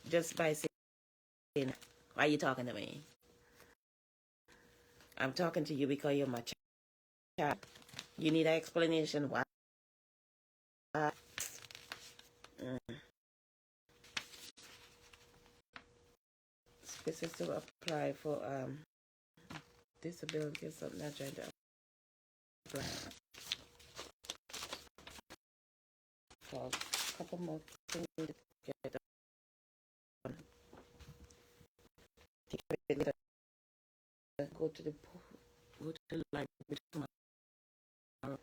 S1: Just by saying, why are you talking to me? I'm talking to you because you're my child. You need an explanation why. This is to apply for disability or something. I'm trying to apply for a couple more things to get done. Go to the library tomorrow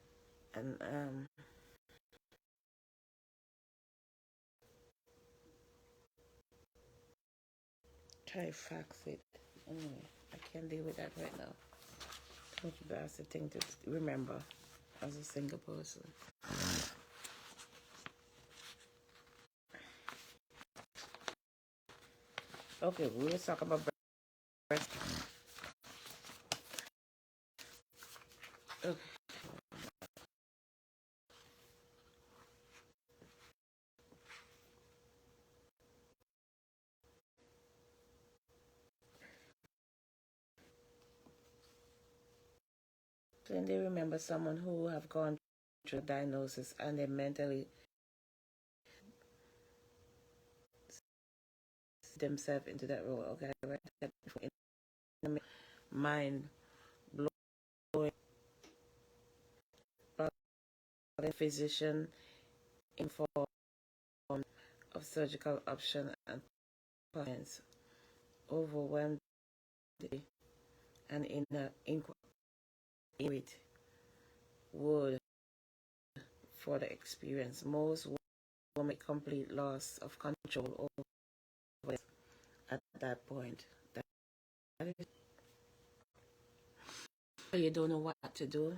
S1: and try fax it. Anyway, I can't deal with that right now. Too much bastard thing to remember as a single person. Okay, we'll talk about breast. Okay. When they remember someone who have gone through a diagnosis and they mentally themselves into that role. Okay, right? That mind blowing. The physician informed of surgical option and plans overwhelmed and in inquiry would for the experience. Most women complete loss of control over it at that point. That is, you don't know what to do.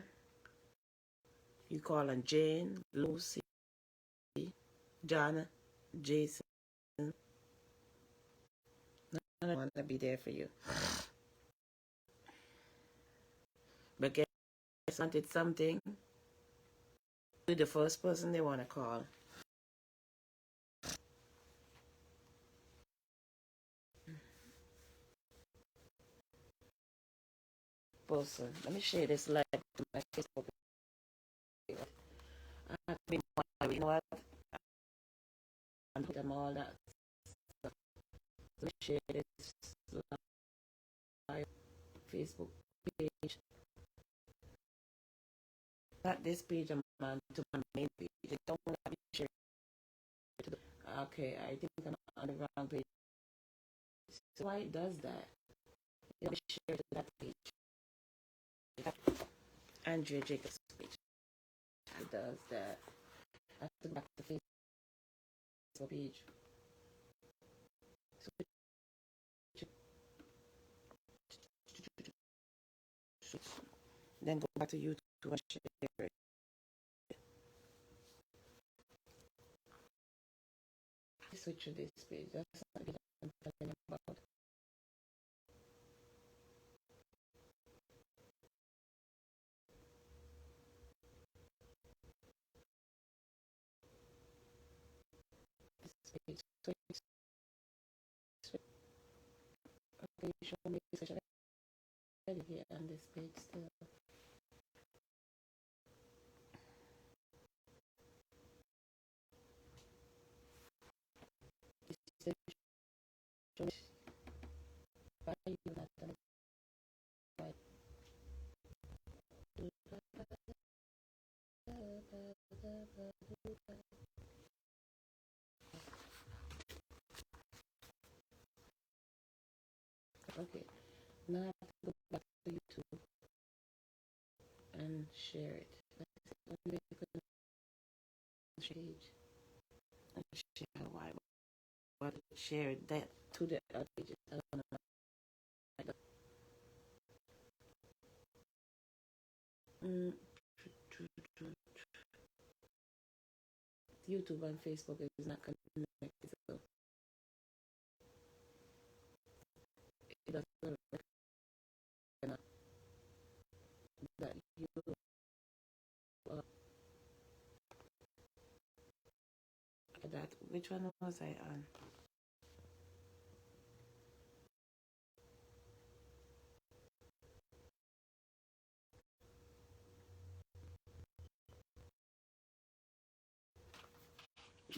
S1: You call on Jane, Lucy, John, Jason. None of them want to be there for you. But guess wanted something. You're the first person they want to call. Person. Let me share this live to my Facebook. I've been, you know what? I'm put them all that stuff. Let me share this live Facebook page. Not this page, I'm on to my main page. They don't want to be shared. Okay, I think I'm on the wrong page. So why it does that? Let me share to that page. Andrea Jacobs page. It does that. I have to go back to the Facebook page. So, then go back to YouTube and share it. I switch to this page. That's not what I'm talking about. This page. Okay, you show me this here on this page still. Why are you not done? Okay, now I have to go back to YouTube and share it. That's the page. And share why. But share that to the other pages. I don't know. YouTube and Facebook is not connected, so it doesn't recognize that you that. Which one was I on?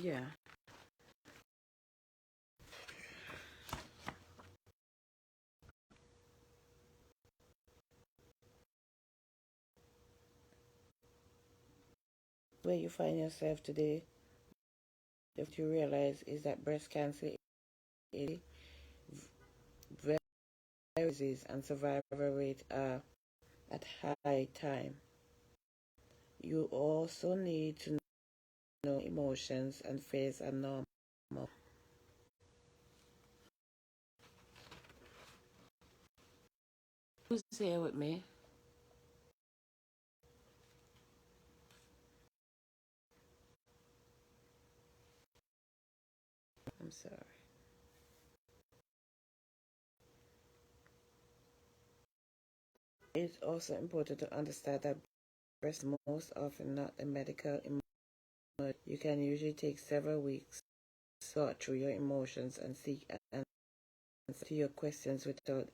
S1: Yeah. Where you find yourself today, if you realize is that breast cancer is very disease and survival rate are at high time. You also need to know emotions and fears are normal. Who's here with me? I'm sorry. It's also important to understand that breast most often not a medical emergency. You can usually take several weeks to sort through your emotions and seek answers to your questions without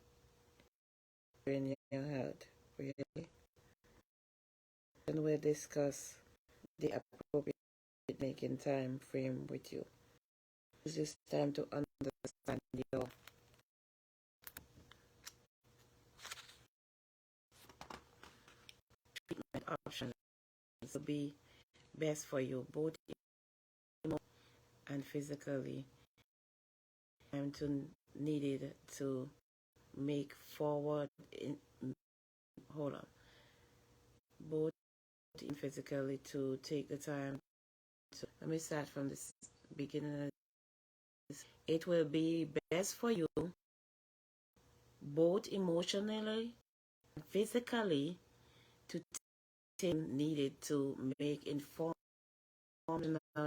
S1: in your health. Really? will discuss the appropriate making time frame with you. Use this time to understand your treatment options to be best for you, both emotionally and physically. I'm to needed to make forward in hold on. Both physically to take the time to let me start from the beginning. It will be best for you both emotionally and physically to take needed to make informed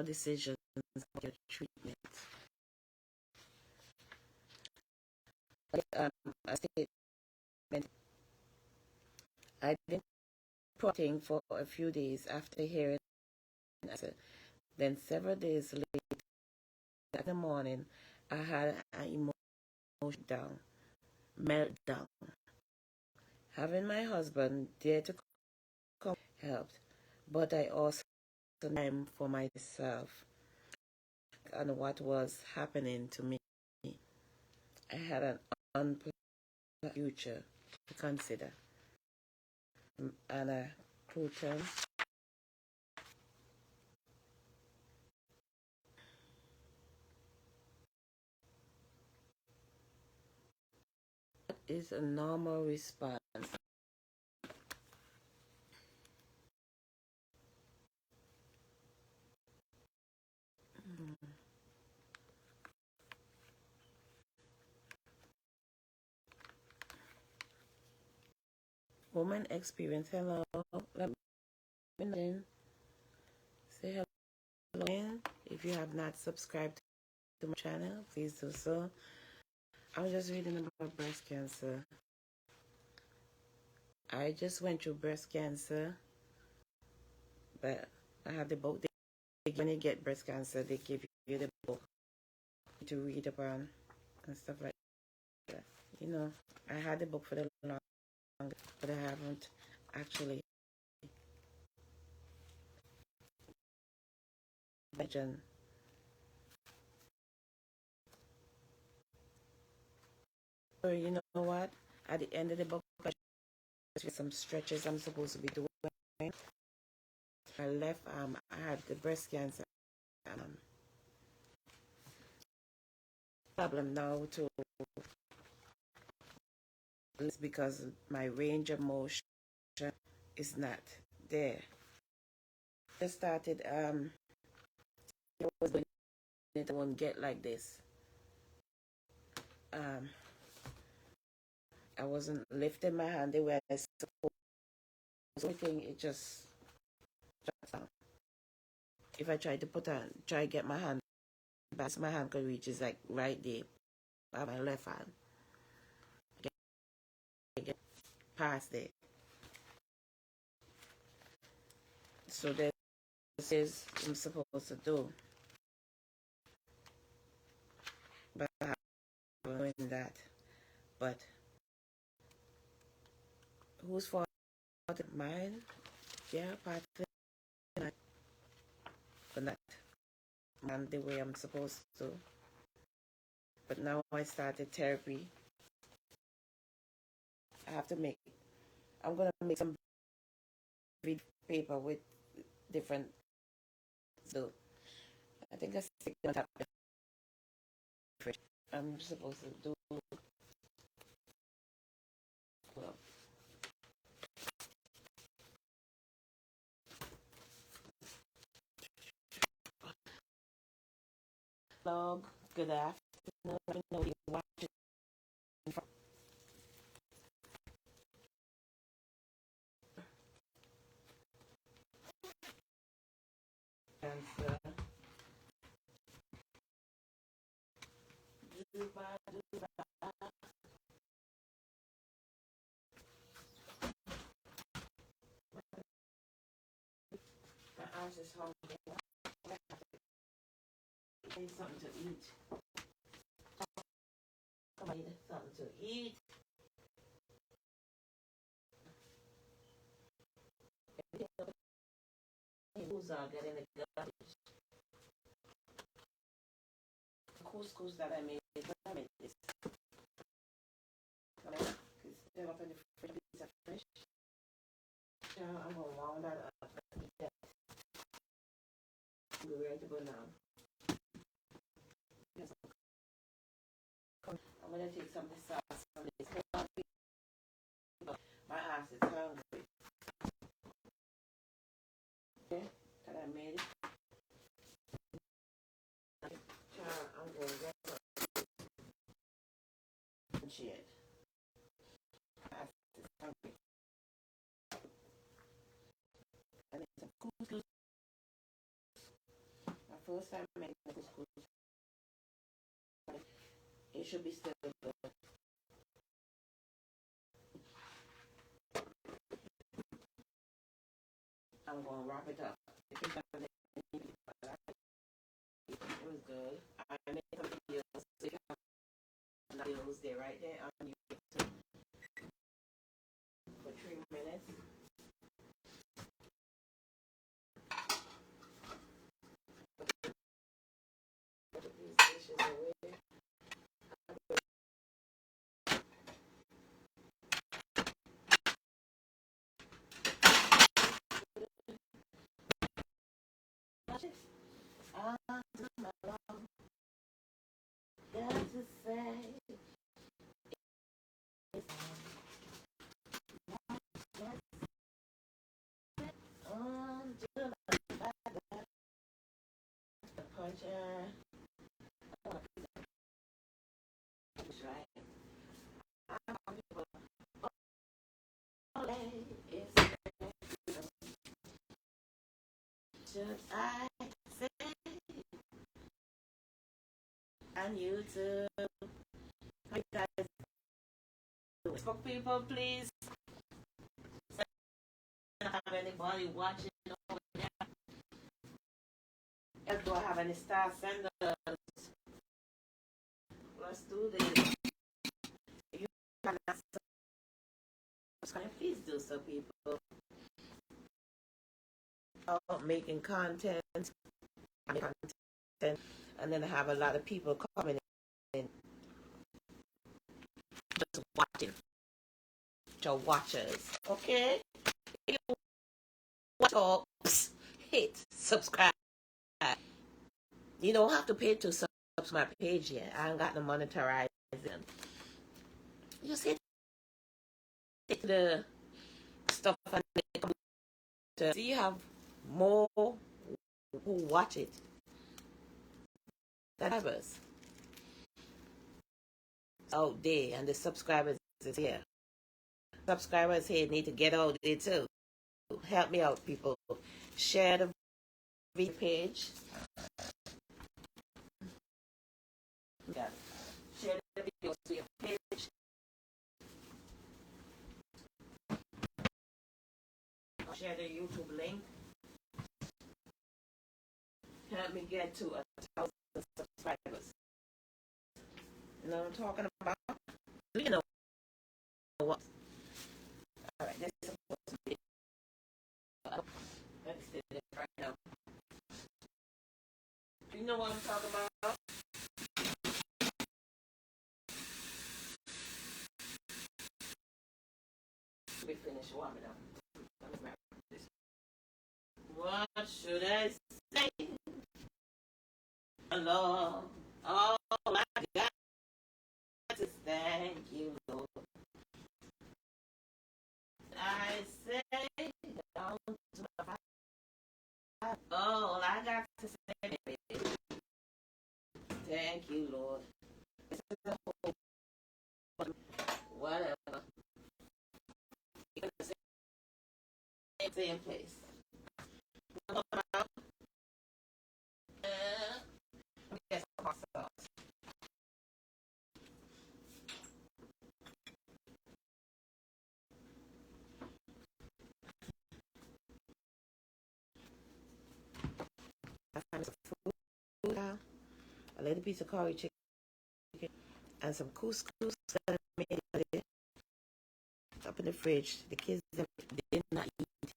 S1: decisions about your treatment. A statement. I didn't prodding for a few days after hearing it. Then several days later in the morning, I had an emotion meltdown. Having my husband there to come helped, but I also had time for myself and what was happening to me. I had an unpleasant future to consider. Anna Cruton. What is a normal response? Woman experience. Hello. Let me know. Say hello. If you have not subscribed to my channel, please do so. I'm just reading about breast cancer. I just went through breast cancer, but I have the book. When you get breast cancer, they give you the book to read upon and stuff like that. You know, I had the book for the long, but I haven't actually mentioned. So you know what? At the end of the book, some stretches I'm supposed to be doing. I left. I had the breast cancer. Problem now to it's because my range of motion is not there. Just started. I was doing it. I won't get like this. I wasn't lifting my hand the way I supposed. Everything it just drops down. If I try to try get my hand back, my hand could reach is like right there. I have my left hand. Get past it. So this is what I'm supposed to do. But I haven't doing that. But whose fault? Mine? Yeah, part of it. But not man the way I'm supposed to. But now I started therapy. I have to I'm gonna make some paper with different. So I think I stick on top of it. I'm supposed to do. Well, hello, good afternoon. I know you're watching from cancer. My eyes is hungry. I need something to eat. I need something to eat. couscous are getting the garbage. The couscous that I made this. Because they're up in the fridge, these are fresh. So I'm going to warm that up and eat that. We're ready to go now. Yes. I'm going to take some of the sauce from this coffee. My ass is hungry. Okay, that I made it. I'm going to get some shit. My ass is hungry. I need some couscous. My first time making couscous. It should be still good. I'm going to wrap it up. It was good. I made some videos. If you have videos, they're right there on YouTube for 3 minutes. Put these dishes away. My love, got to say, it's on July the puncher. That's right. I'm people. Should I say on YouTube? How you guys do? Facebook people, please. I don't have anybody watching over there. Do I have any star senders? Let's do this. If you cannot subscribe, please do so, people. Making content, and then I have a lot of people coming in, just watching, your watchers. Okay, if you watch, hit subscribe. You don't have to pay to subscribe to my page yet. I ain't got no monetizing. Just hit the stuff on the computer. So you have more who watch it than others out there, and the subscribers is here. Subscribers here need to get out there too. Help me out, people. Share the video page. Yeah. Share the video to your page. Share the YouTube link. Help me get to 1,000 subscribers. You know what I'm talking about? You know what? Alright, this is supposed to be. Let's do this right now. You know what I'm talking about? We finish warming up. What should I say? Lord, all I got to thank you, Lord. I say down to my Father. All I got to say is thank you, Lord. This is the whole whatever. You're gonna say same place. Yes, hot sauce. I found some food now, a little piece of curry chicken, and some couscous that I made up in the fridge. The kids did not eat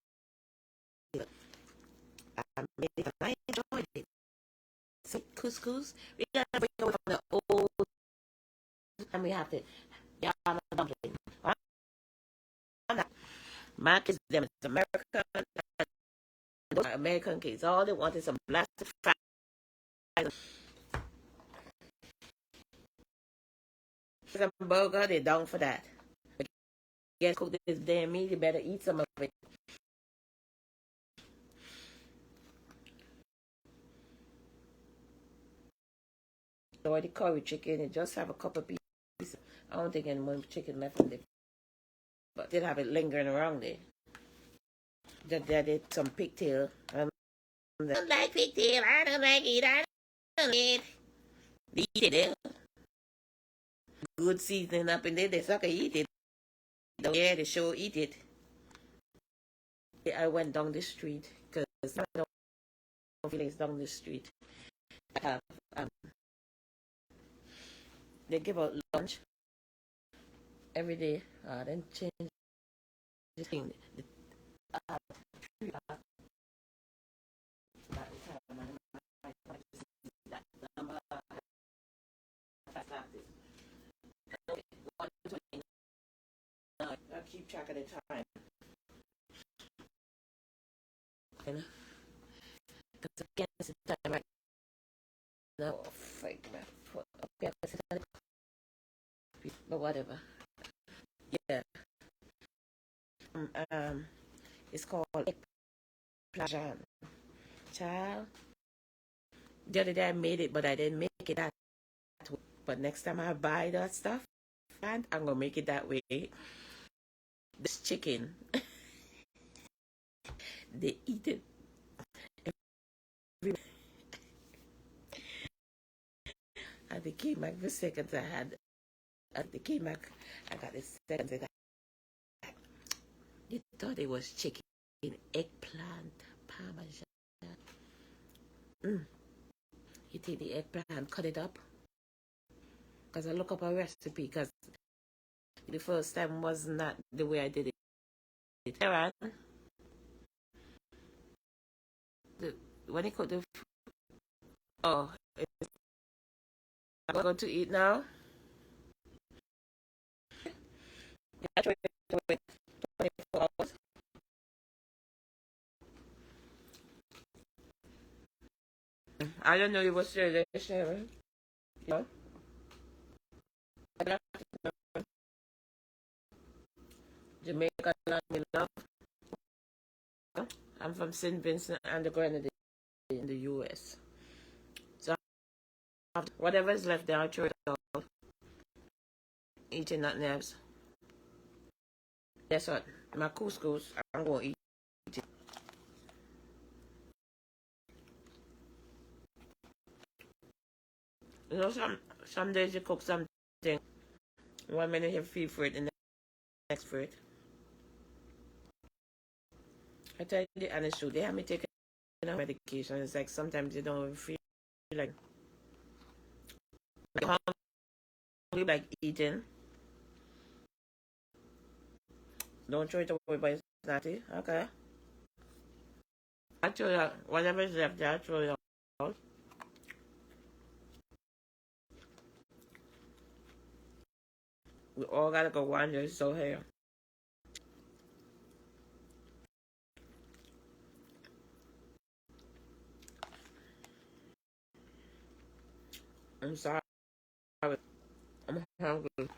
S1: it. I couscous. We gotta bring away from the old, and we have to. Yeah, I'm a dumpling. I'm not. My kids, them is American. Those are American kids. All they want is some blasted fries. Some burger, they're down for that. But get cook this damn meat, you better eat some of it. Or the curry chicken, you just have a couple pieces. I don't think any more chicken left in there. But did have it lingering around there. Just did some pigtail. I don't like pigtail. I don't like it. I don't like it. They eat it. Good seasoning up in there. They suck eat it. Yeah, they sure eat it. I went down the street because I don't feel it's down the street. Uh, um, they give out lunch every day. Then change the thing. Uh, I keep track of the time. Because again, it's the time right now. Oh, freak, man. Okay, but whatever. Yeah. Um, it's called Plajan. Child. The other day I made it, but I didn't make it that way. But next time I buy that stuff, and I'm gonna make it that way. This chicken, they eat it. Every, at the K-Mac, for seconds I had at the K-Mac, I got this seconds. They thought it was chicken, eggplant, parmesan. You take the eggplant, cut it up. Because I look up a recipe, because the first time was not the way I did it. Aaron, when you cook the oh, I'm going to eat now. Yeah, 24 hours. I don't know it was serious, Sharon. Yeah. Jamaica land me love. I'm from St. Vincent and the Grenadines in the US. So whatever's left there, I'll throw it out. Eating nothing else. Guess what? My couscous, I'm going to eat it. You know, some days you cook something, 1 minute you feel for it, and the next for it. I tell you the honest truth, they have me taking a medication. It's like sometimes you don't even feel like hungry, like eating. Don't throw it away, but it's naughty. Okay. I throw it out. Whatever's left there, I throw it out. We all gotta go wander, so here. I'm sorry. I'm hungry.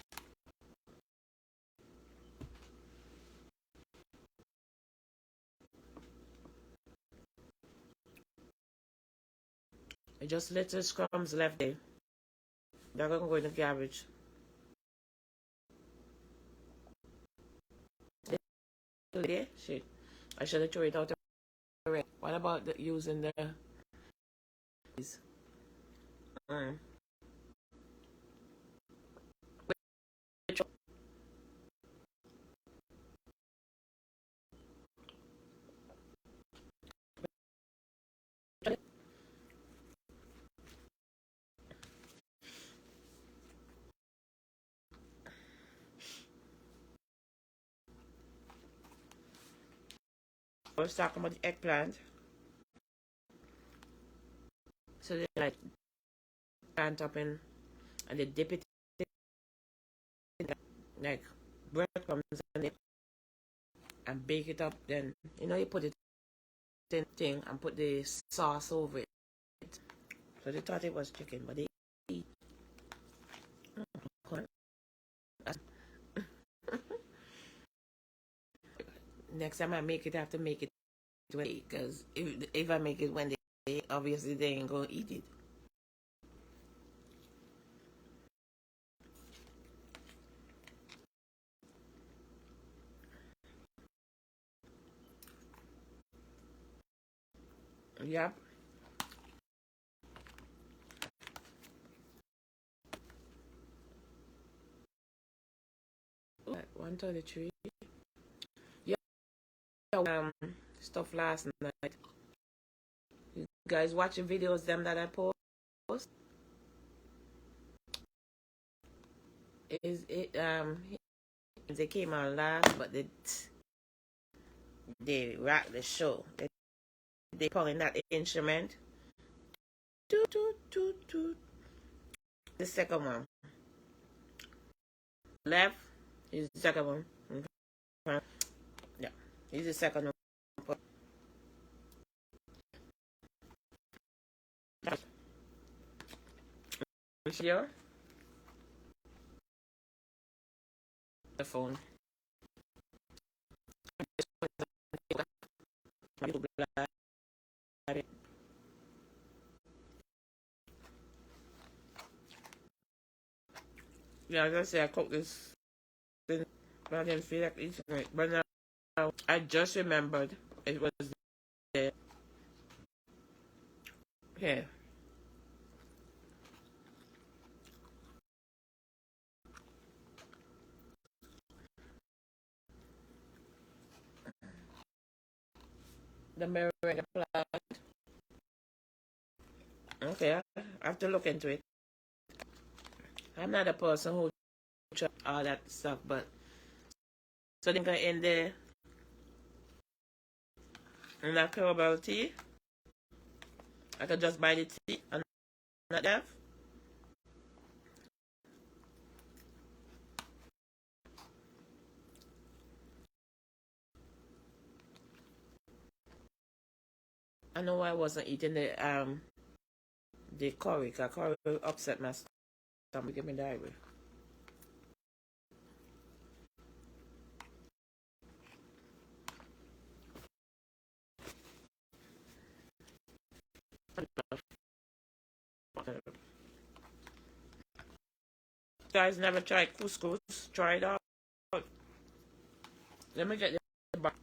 S1: Just little crumbs left there. They're gonna go in the garbage. Yeah, shit. I should have thrown it out already. What about using the mm. I was talking about the eggplant. So they like pan up in, and they dip it in like breadcrumbs and it and bake it up. Then you put it in thing and put the sauce over it. So they thought it was chicken, but they eat. Next time I make it, I have to make it because if I make it when they eat, obviously they ain't gonna eat it. Yep. 1:33. Yeah. Stuff last night. You guys watching videos them that I post? Is it they came on last, but they rock the show. They pulling that instrument. Toot toot toot toot. The second one. Left is the second one. Okay. Yeah, he's the second one. Here, the phone. Yeah, as I say, I cooked this thing, but I didn't feel like eating it. But now I just remembered it was there. Here. The meringue plant. Okay, I have to look into it. I'm not a person who try all that stuff, but so they can in there and not care about tea. I could just buy the tea and not have. I know why I wasn't eating the curry, because curry upset my stomach, give me diarrhea. Guys never tried couscous, try it out. Let me get the box.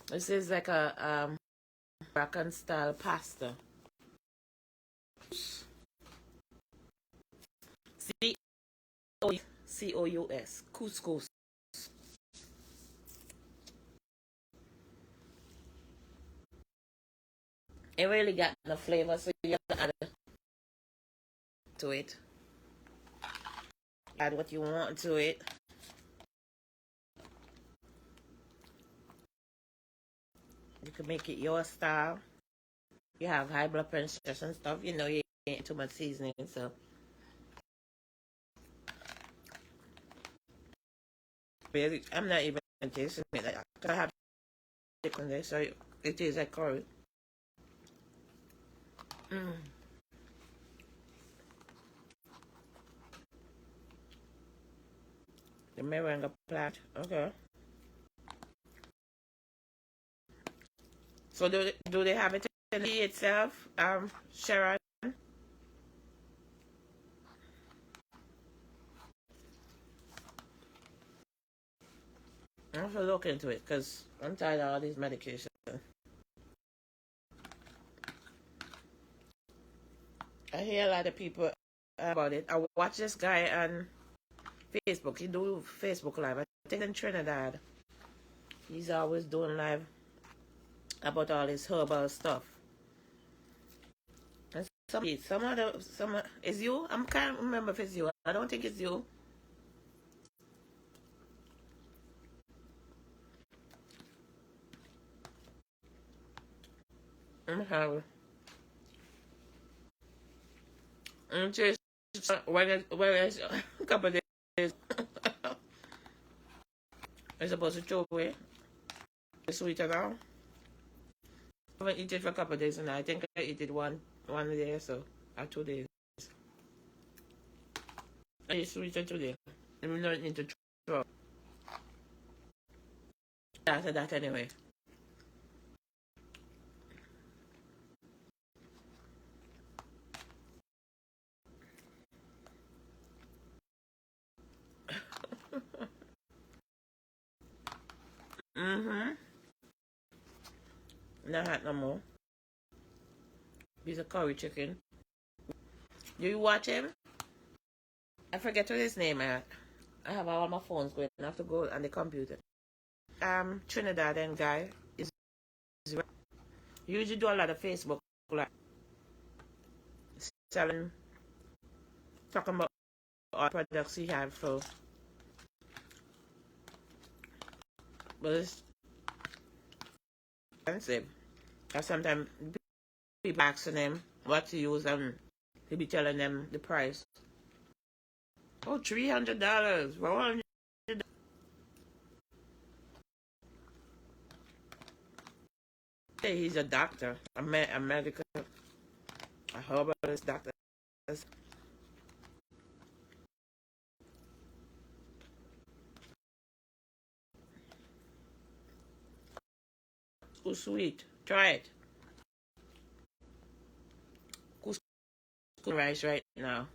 S1: This is like a Moroccan style pasta. C-O-U-S. Couscous. It really got no flavor, so you have to add to it. Add what you want to it. You can make it your style. You have high blood pressure and stuff. You ain't too much seasoning, so really, I'm not even tasting it. Like, I have chicken there, so it is like curry. Mm. The meringue plant. Okay. So do they have it in the itself, Sharon? I have to look into it because I'm tired of all these medications. I hear a lot of people about it. I watch this guy on Facebook. He do Facebook live. I think in Trinidad. He's always doing live about all his herbal stuff. And some is you? I can't remember if it's you. I don't think it's you. I'm having. I'm just when it's a couple of days. I'm supposed to throw away. It's sweeter now. I haven't eaten it for a couple of days now. I think I eat it one day or so, or 2 days. I eat sweeter today. I'm not need to throw. After that anyway. Mm-hmm. Not hot no more. Piece of curry chicken. Do you watch him? I forget what his name is. I have all my phones going. I have to go on the computer. Trinidad and guy is usually do a lot of Facebook like selling, talking about all products he have for, but it's expensive. And sometimes people asking him what to use and he be telling them the price. Oh, $300. $400. He's a doctor, a medical, a herbalist doctor. Too sweet. Try it. Couscous rice right now.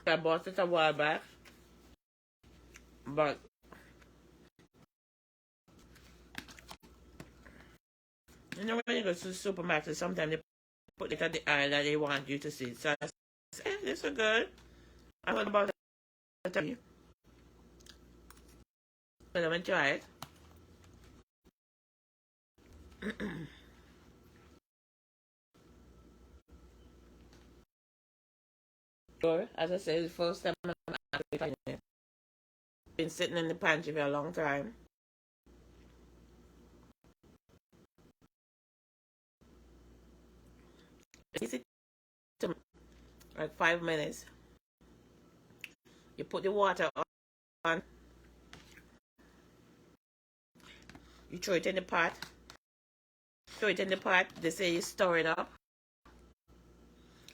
S1: I bought it a while back, but you know when you go to the supermarket, sometimes they put it at the aisle that they want you to see. So I said, this is good. I heard about it. But I'm gonna try it. Sure, as I said, the first time I'm actually trying it. Been sitting in the pantry for a long time. It's easy to like 5 minutes. You put the water on. You throw it in the pot. Throw it in the pot. They say you stir it up.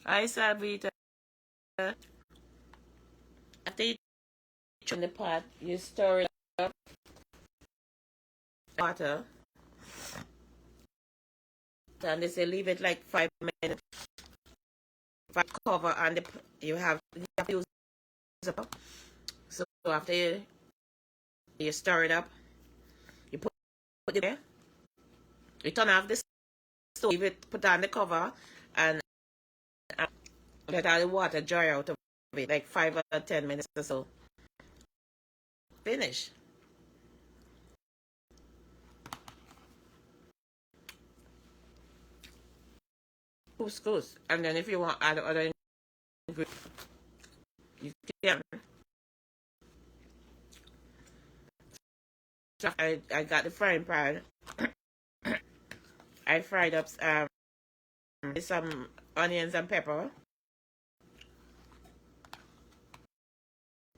S1: I Salvita. After you throw it in the pot, you stir it up. Water. And they say leave it like 5 minutes. Cover and you have to use it up. So after you stir it up, you put it there. You turn off the stove, leave it, put on the cover, and let all the water dry out of it, like 5 or 10 minutes or so. Finish. Couscous. And then if you want add other ingredients, you can. So I got the frying pan. I fried up some onions and pepper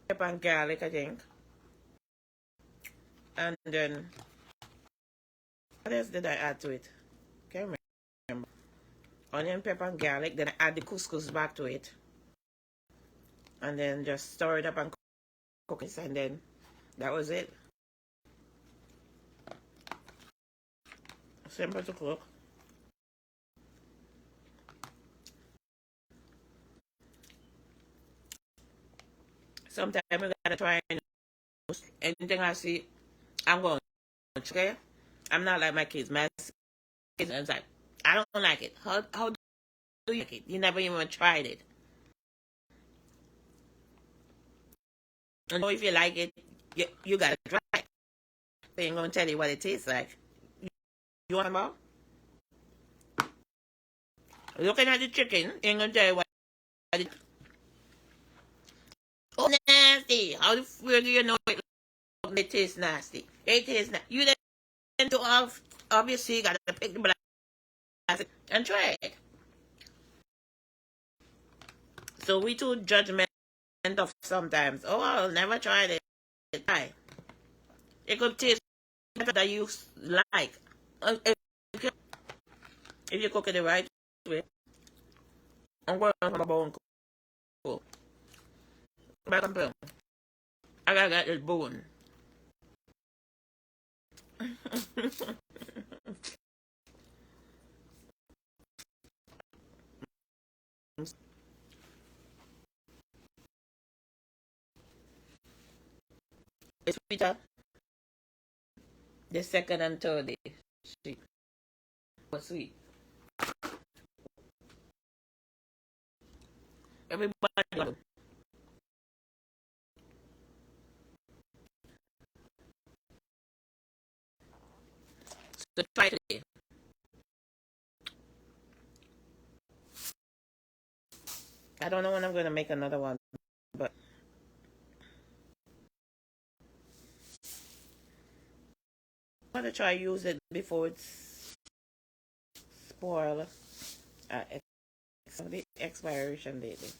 S1: and garlic, I think. And then what else did I add to it? Can't remember. Onion, pepper, and garlic. Then I add the couscous back to it, and then just stir it up and cook it. And then that was it. Simple to cook. Sometimes we gotta try anything I see. I'm going to try. I'm not like my kids. My It's like, I don't like it. How do you like it? You never even tried it. I know if you like it, you gotta try it. They ain't gonna tell you what it tastes like. You want more? Looking at the chicken, ain't gonna tell you what it. Oh, nasty! How the frick do you know it tastes nasty? It tastes nasty. You then to off. Obviously, you gotta pick the black and try it. So we too judgmental of sometimes. Oh, I'll never try it. Try. It could taste better than you like. If you cook it the right way, I'm going to my bone cook. Back and boom. I gotta get this bone. It's sweeter the second and third day. Sweet. But sweet. Everybody. So try today. I don't know when I'm gonna make another one, but I'm gonna try use it before it's spoiled. It's the expiration date.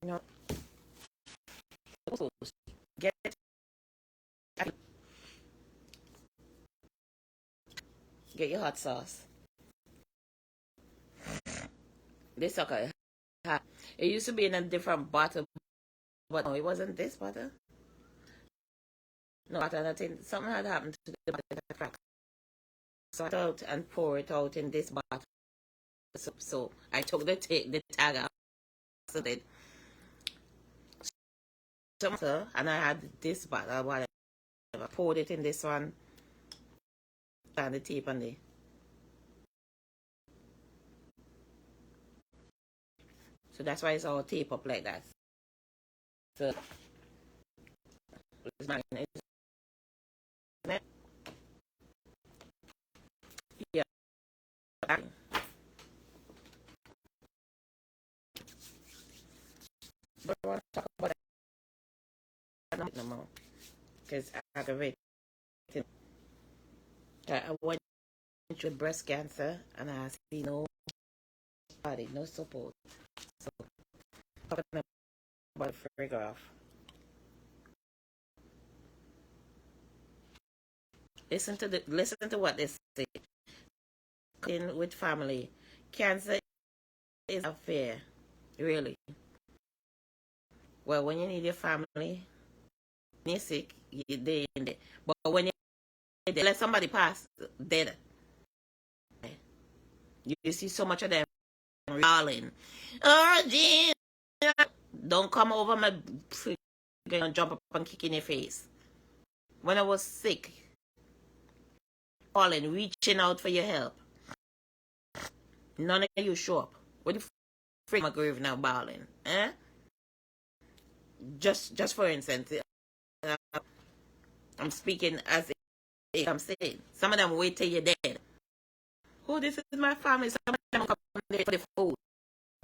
S1: You know, get get your hot sauce. This sucker. It used to be in a different bottle, but no, it wasn't this bottle. No, bottle. I think something had happened to the bottle. So I out and pour it out in this bottle. So I took the tag out. So that and I had this bottle. Whatever. I poured it in this one and the tape on there. So that's why it's all taped up like that. So it's mine, isn't it? Yeah. But I want to talk about that no more because I aggravated. I went through breast cancer and I see no body, no support. So talking about photograph. Listen to what they say. In with family, cancer is a fear, really. Well, when you need your family, when you're sick, they in there. But when you let somebody pass dead, you see so much of them rolling. Oh, Gina, don't come over my freaking jump up and kick in your face. When I was sick, calling, reaching out for your help. None of you show up. What the freak my grave now bawling? Eh? Just for instance, uh, I'm speaking as if I'm saying. Some of them wait till you're dead. Oh, this is my family. Some of them come there for the food.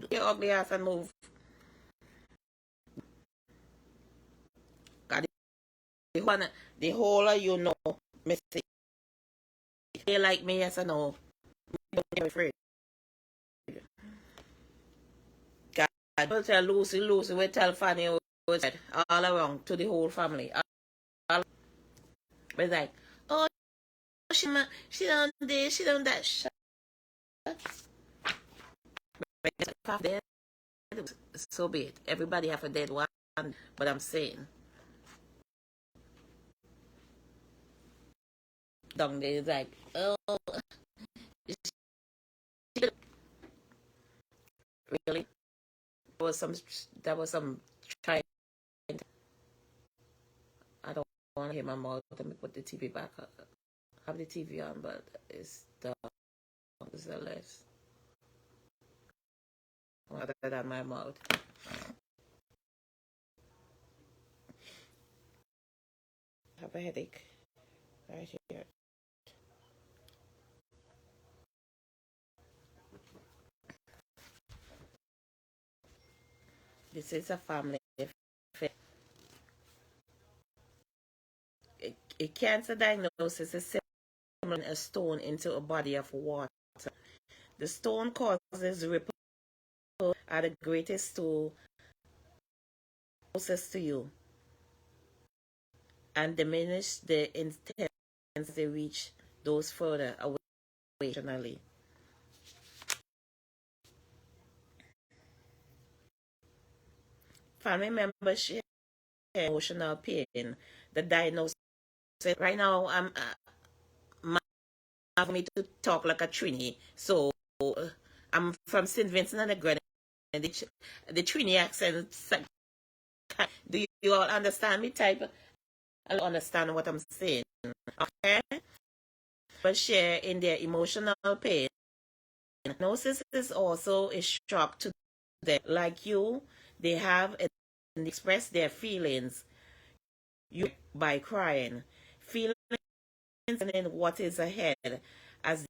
S1: Get ugly ass and move. God, the whole of you know, mistake. They like me, yes or no. Don't get afraid. God, will tell Lucy will tell Fanny all around to the whole family. All, it's like, oh, she done this, she done that. Shut up. Dead. So be it. Everybody have a dead one, but I'm saying down there. It's like, oh, really? There was some trying. I don't want to hear my mouth. Let me put the TV back up. Have the TV on, but it's the less rather than my mouth. I have a headache right here. This is a family. A cancer diagnosis is similar a stone into a body of water. The stone causes ripple at the greatest to closest to you and diminish the intensity as they reach those further away emotionally. Family members share emotional pain. The diagnosis right now, for me to talk like a Trini. So I'm from St. Vincent and the Grenadines. The Trini accent. Do you all understand me? Type. I don't understand what I'm saying. Okay, but share in their emotional pain. Diagnosis is also a shock to them. Like you, they have and express their feelings. You by crying, feelings in what is ahead as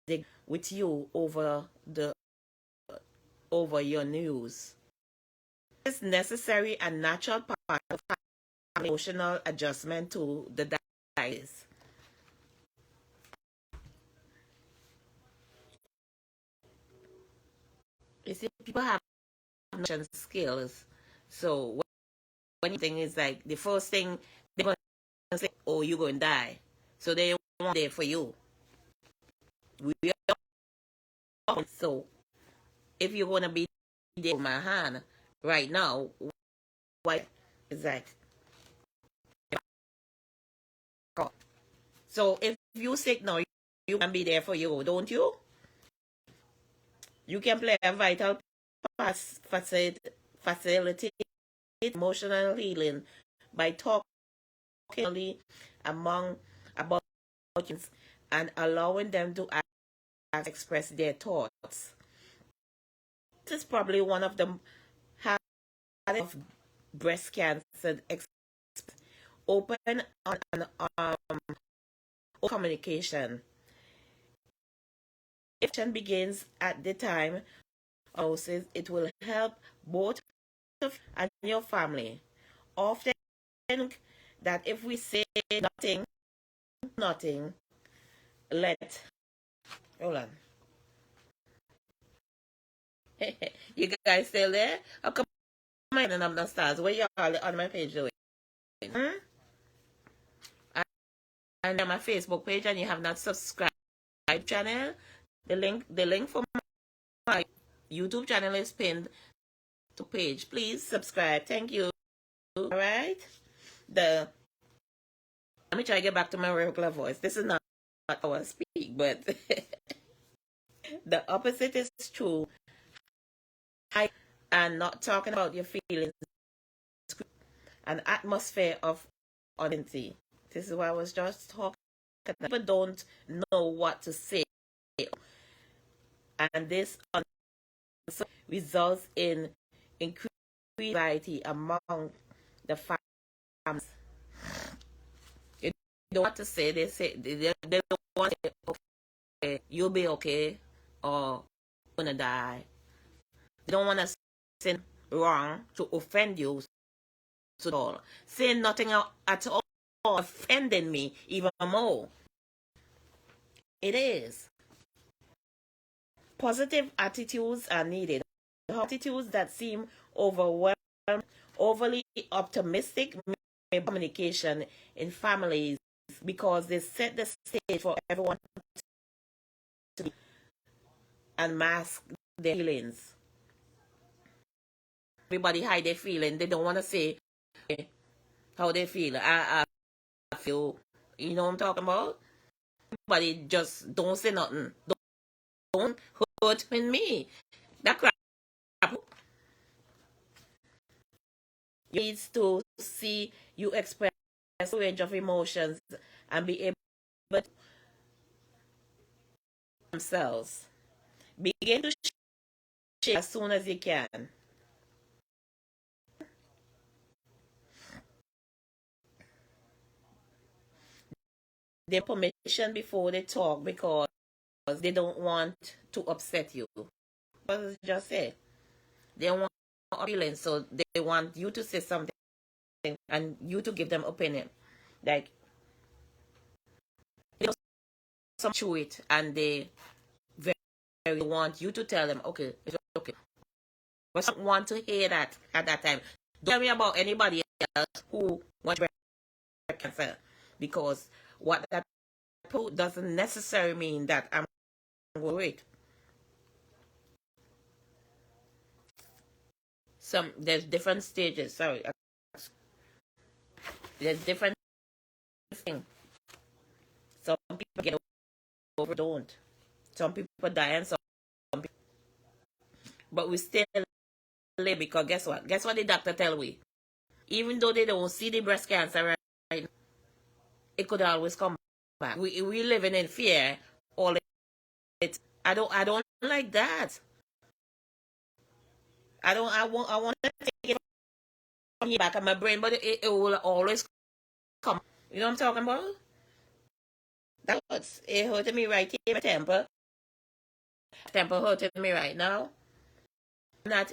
S1: they with you over your news. It's necessary and natural part of emotional adjustment to the diagnosis. You see, people have emotion skills. So when you think is like the first thing they're gonna say, "Oh, you're gonna die," so they want there for you. We are so if you're gonna be there with my hand right now, why is that? So if you sick now, you can be there for you, don't you? You can play a vital facilitate emotional healing by talking among about and allowing them to express their thoughts. This is probably one of the hardest of breast cancer open on communication. If begins at the time of it will help both of and your family. Often that if we say nothing, let hold on. You guys still there? Oh, come on, and I'm not stars. Where y'all on my page doing? Hmm? And on my Facebook page, and you have not subscribed channel. The link for my YouTube channel is pinned to page. Please subscribe. Thank you. All right. Let me try to get back to my regular voice. This is not how I speak, but the opposite is true. And not talking about your feelings, an atmosphere of honesty. This is what I was just talking. People don't know what to say, and this results in increased anxiety among the families. You don't want to say. They don't want to say, okay, you'll be okay, or you're gonna die. They don't want to say wrong to offend you. So saying nothing at all offending me even more. It is. Positive attitudes are needed. Attitudes that seem overwhelmed, overly optimistic communication in families because they set the stage for everyone to and mask their feelings. Everybody hide their feeling. They don't want to say how they feel. I feel, you know what I'm talking about? everybody just don't say nothing. Don't hurt me. That crap needs to see you express a range of emotions and be able to themselves. Begin to share as soon as you can. Their permission before they talk because they don't want to upset you. But just say they want feelings, so they want you to say something and you to give them opinion. Like they don't some chew it and they very want you to tell them, okay, it's okay. But some want to hear that at that time. Don't tell me about anybody else who wants breast cancer because what that doesn't necessarily mean that I'm worried. There's different stages. Sorry, there's different things. Some people get over, don't. Some people die, and some people. But we still live because guess what? Guess what the doctor tell we? Even though they don't see the breast cancer right, it could always come back. We living in fear all it. I don't like that. I want to take it from the back of my brain, but it will always come. You know what I'm talking about? That hurts. It hurting me right here, my temper. Temper hurting me right now. I'm not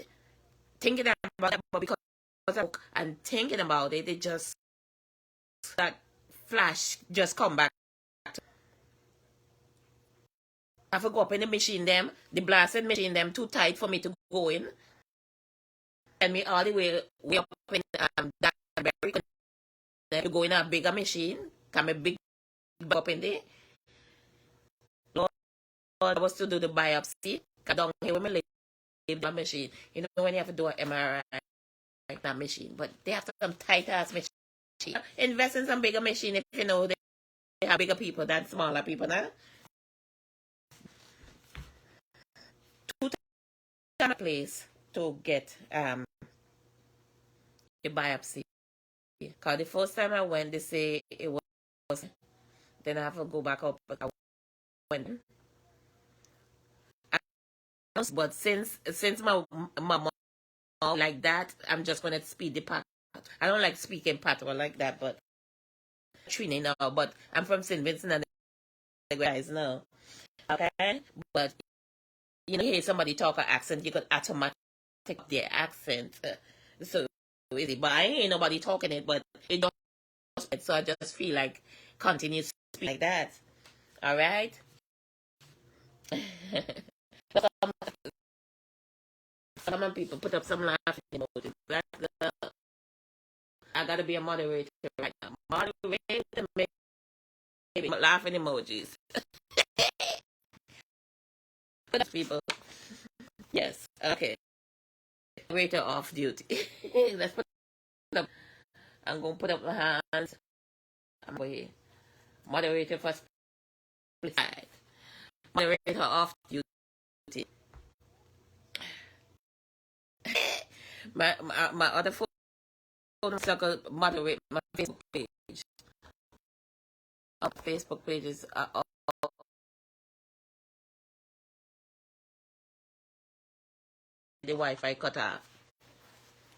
S1: thinking about it, but because I'm thinking about it, it just that flash just come back. I have to go up in the machine them, the blasted machine them too tight for me to go in. And me all the way up in that berry to go in a bigger machine. Come a big up in there. Lord, I was to do the biopsy. Come down here with my label machine. You know when you have to do an MRI like that machine. But they have some tight ass machine. Invest in some bigger machine if you know they have bigger people than smaller people now. Two times place to get a biopsy. Because the first time I went, they say it was. Then I have to go back up. I went. But since my mom like that, I'm just gonna speed the path. I don't like speaking patois like that, but Trini now. But I'm from St. Vincent and the guys know. Okay, but you know, you hear somebody talk an accent, you could automatically take their accent. So easy. But I ain't nobody talking it, but it don't. So I just feel like continue to speak like that. All right. Some people put up some laughing emojis. I gotta be a moderator right now. Moderator, maybe laughing emojis. Put up people. Yes. Okay. Moderator off duty. Let's put up. I'm gonna put up my hands. I'm going moderator for split side. Moderator off duty. my other phone circle moderate my Facebook page. Our Facebook pages are all the Wi-Fi cut off.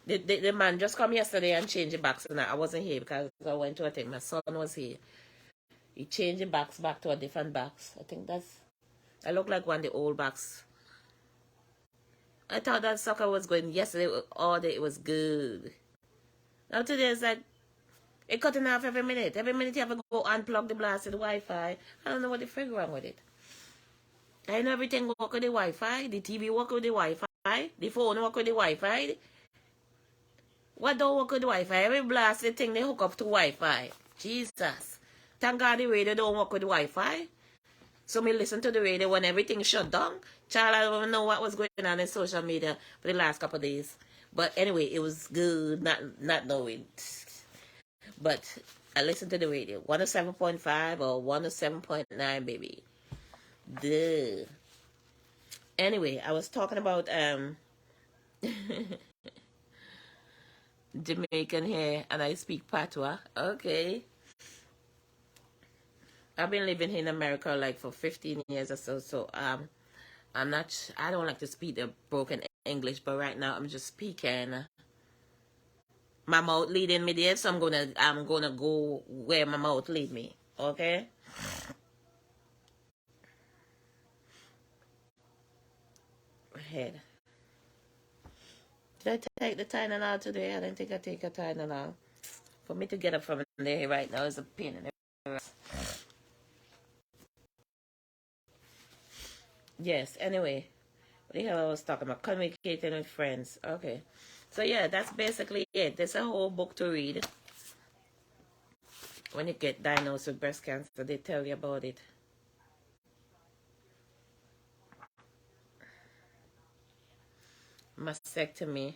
S1: The man just come yesterday and changed the box, and I wasn't here because I went to a thing. My son was here. He changed the box back to a different box. I look like one of the old box. I thought that sucker was going yesterday all day. It was good. Now today it's like it cutting off every minute. Every minute you have to go unplug the blasted Wi-Fi. I don't know what the frig wrong with it. I know everything work with the Wi-Fi. The TV work with the Wi-Fi. The phone work with the Wi-Fi. What don't work with the Wi-Fi? Every blasted thing they hook up to Wi-Fi. Jesus. Thank God the radio don't work with the Wi-Fi. So me listen to the radio when everything shut down. Child, I don't even know what was going on in social media for the last couple of days. But anyway, it was good not knowing. But I listen to the radio. 107.5 or 107.9, baby. Duh. Anyway, I was talking about Jamaican here, and I speak patois. Okay. I've been living here in America like for 15 years or so. So I don't like to speak the broken English, but right now I'm just speaking. My mouth leading me there, so I'm gonna go where my mouth lead me. Okay. Head. Did I take the Tylenol today? I didn't think I take a Tylenol. For me to get up from there right now is a pain in the ass. Yes, anyway. What the hell I was talking about? Communicating with friends. Okay. So yeah, that's basically it. There's a whole book to read. When you get diagnosed with breast cancer, they tell you about it. Mastectomy.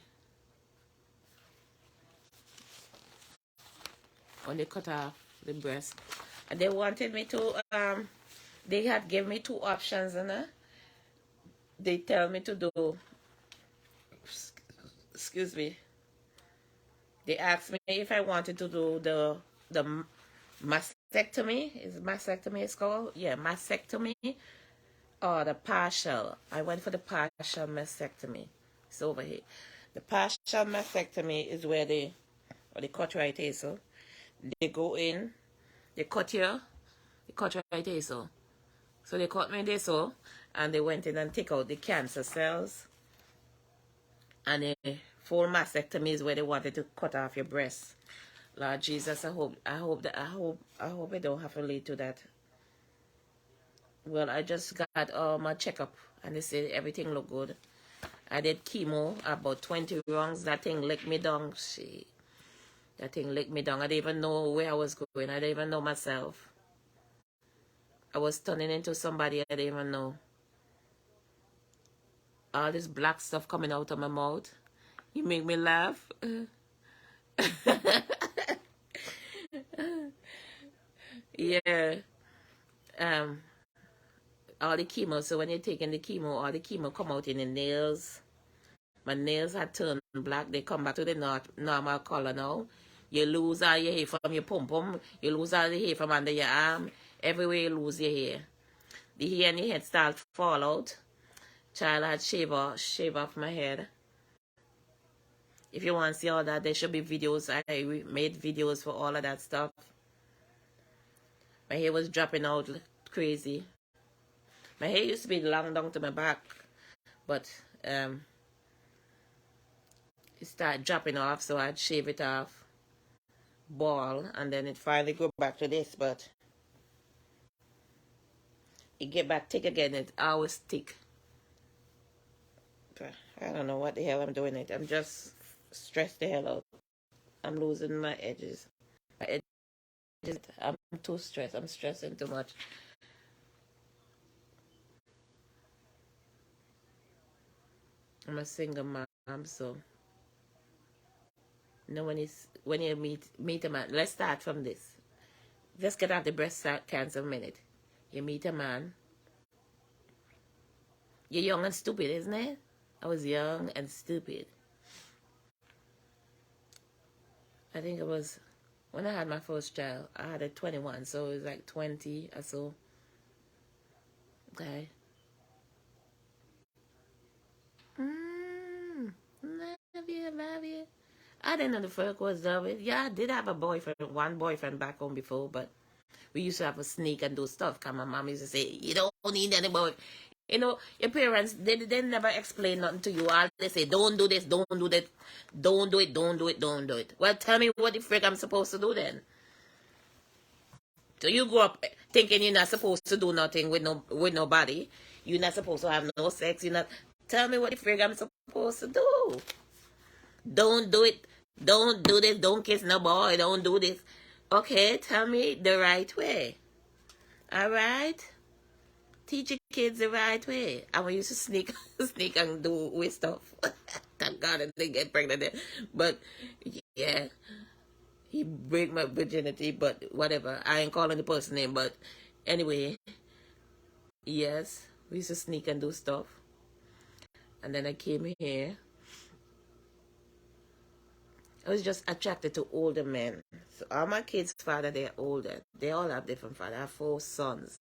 S1: When they cut off the breast. And they wanted me to they had given me two options, and they tell me to do, excuse me, they asked me if I wanted to do the mastectomy. Is mastectomy is called? Yeah, mastectomy, or the partial. I went for the partial mastectomy. It's over here. The partial mastectomy is where they cut right here. So they go in, they cut here, they cut right here. So they cut me there, so, and they went in and take out the cancer cells. And the full mastectomy is where they wanted to cut off your breast. Lord Jesus, I hope I don't have to lead to that. Well, I just got my checkup, and they said everything looked good. I did chemo, about 20 rounds. That thing licked me down. That thing licked me down. I didn't even know where I was going. I didn't even know myself. I was turning into somebody I didn't even know. All this black stuff coming out of my mouth. You make me laugh. Yeah. All the chemo. So when you're taking the chemo, all the chemo come out in the nails. My nails had turned black. They come back to the normal color now. You lose all your hair from your pum-pum. You lose all the hair from under your arm. Everywhere you lose your hair. The hair in your head start to fall out. Child had shave off my head. If you want to see all that, there should be videos. I made videos for all of that stuff. My hair was dropping out crazy. My hair used to be long down to my back, but it started dropping off, so I'd shave it off, ball, and then it finally go back to this, but it get back thick again. It always thick. I don't know what the hell I'm doing it. I'm just stressed the hell out. I'm losing my edges. My edges. I'm too stressed. I'm stressing too much. I'm a single mom, so you know, when you meet a man. Let's start from this. Let's get out the breast cancer a minute. You meet a man. You're young and stupid, isn't it? I was young and stupid. I think it was when I had my first child. I had a 21, so it was like 20 or so. Okay. Love you. I didn't know the fuck was love it. Yeah, I did have a boyfriend, one boyfriend back home before, but we used to have a sneak and do stuff. Cause my mom used to say, "You don't need any boy." You know, your parents, they never explain nothing to you. All they say, don't do this, don't do that, don't do it, don't do it, don't do it. Well, tell me what the frick I'm supposed to do then. So you grew up thinking you're not supposed to do nothing with nobody. You're not supposed to have no sex. You're not. Tell me what the frick I'm supposed to do. Don't do it. Don't do this. Don't kiss no boy. Don't do this. Okay, tell me the right way. All right. Teach your kids the right way. I want you to sneak and do with stuff. Thank God I didn't get pregnant there. But yeah, He break my virginity, but whatever. I ain't calling the person name, but anyway, yes, we used to sneak and do stuff. And then I came here. I was just attracted to older men. So all my kids' father, they're older. They all have different fathers. I have 4 sons.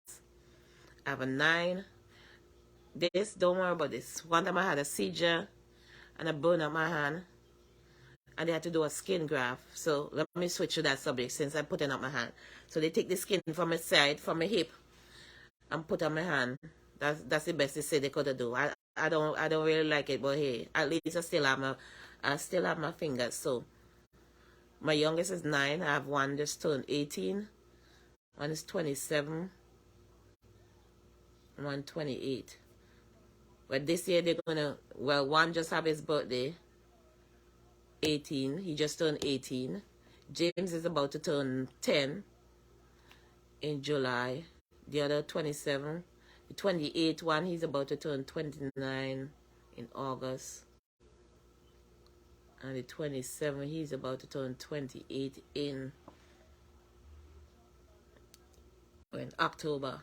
S1: I have a 9. This, don't worry about this. One time I had a seizure and I burned up my hand. And they had to do a skin graft. So let me switch to that subject since I put it on my hand. So they take the skin from my side, from my hip, and put on my hand. That's the best they say they could do. I don't really like it, but hey, at least I still have my fingers. So my youngest is 9. I have one just turned 18. One is 27. One 28. But this year they're gonna, well, one just have his birthday. 18. He just turned 18. James is about to turn 10 in July. The other 27. The 28 one, he's about to turn 29 in August. And the 27, he's about to turn 28 in October.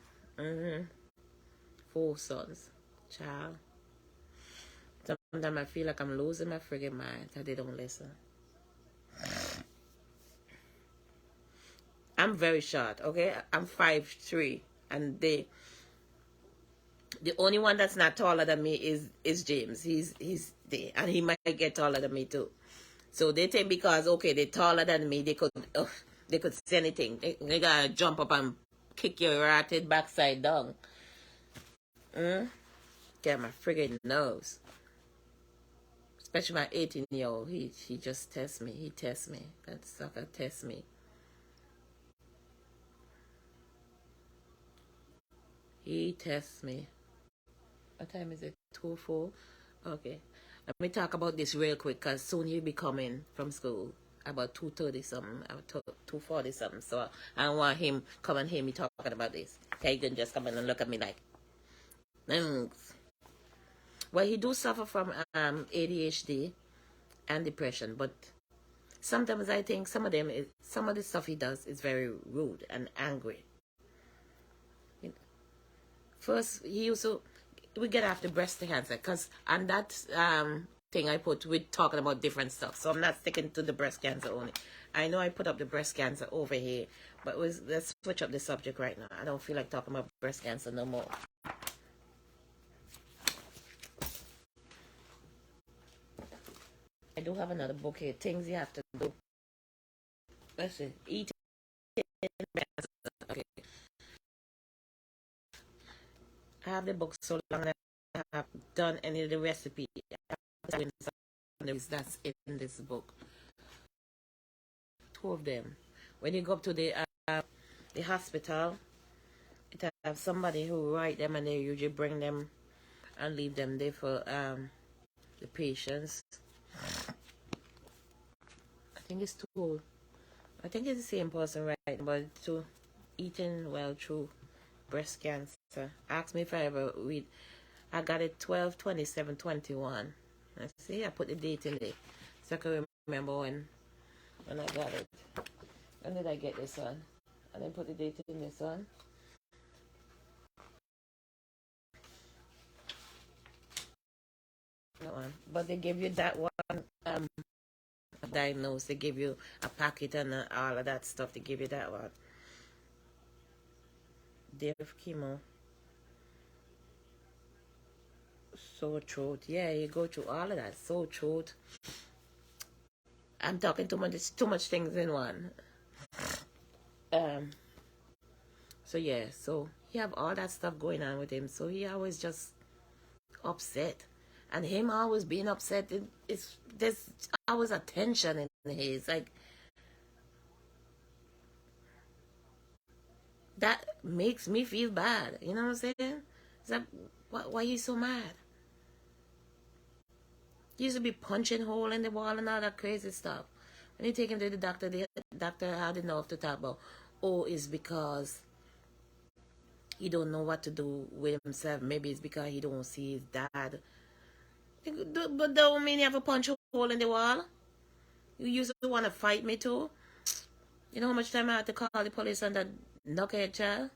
S1: 4 sons. Child. Sometimes I feel like I'm losing my friggin' mind that they don't listen. I'm very short, okay? I'm 5'3", and the only one that's not taller than me is James. He's there, and he might get taller than me too. So they think because okay they're taller than me, they could say anything. They gotta jump up and kick your ratted backside down. Get my friggin' nose. Especially my 18-year-old, he just tests me. He tests me. That sucker tests me. He tests me. What time is it? 2:04? Okay. Let me talk about this real quick because soon he'll be coming from school. About 2:30 something, 2:40 something. So I don't want him come and hear me talking about this. Okay, he can just come in and look at me like, thanks. Well, he do suffer from ADHD and depression, but sometimes I think some of the stuff he does is very rude and angry. First, we get after breast cancer, because on that thing I put, we're talking about different stuff. So I'm not sticking to the breast cancer only. I know I put up the breast cancer over here, but let's switch up the subject right now. I don't feel like talking about breast cancer no more. I do have another book here. Things you have to do. Let's see. Eating. Okay. I have the book so long that I have done any of the recipe. That's in this book. 2 of them. When you go up to the hospital, it have somebody who write them, and they usually bring them and leave them there for the patients. I think it's 2. I think it's the same person, right? But to eating well through breast cancer. Ask me if I ever read. I got it 12/27/21. Let's see, I put the date in there so I can remember when I got it. When did I get this one? And then put the date in this one. That one. But they give you that one diagnosed. They give you a packet and all of that stuff. They give you that one. Day of chemo. Sore throat. Yeah, you go through all of that. Sore throat. I'm talking too much things in one. So yeah, so he have all that stuff going on with him. So he always just upset. And him always being upset, there's always a tension in his, like, that makes me feel bad. You know what I'm saying? It's like, why are you so mad? He used to be punching hole in the wall and all that crazy stuff. When you take him to the doctor had enough to talk about, oh, it's because he don't know what to do with himself. Maybe it's because he don't see his dad. But don't mean you have a punch hole in the wall. You used to want to fight me too. You know how much time I had to call the police on that knucklehead child?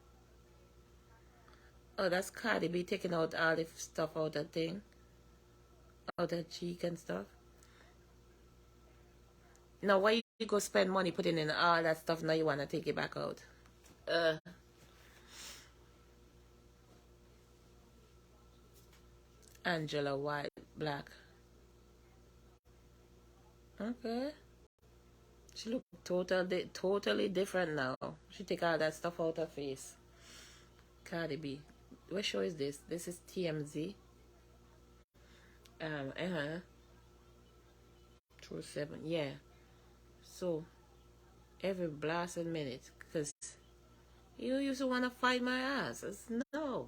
S1: Oh, that's Cardi B taking out all the stuff out that thing. Out that cheek and stuff. Now, why you go spend money putting in all that stuff, now you want to take it back out? Uh, Angela White, black. Okay. She look totally different now. She take all that stuff out her face. Cardi B. What show is this? This is TMZ. True 7. Yeah. So, every blasted minute. Because you used to want to fight my ass. No.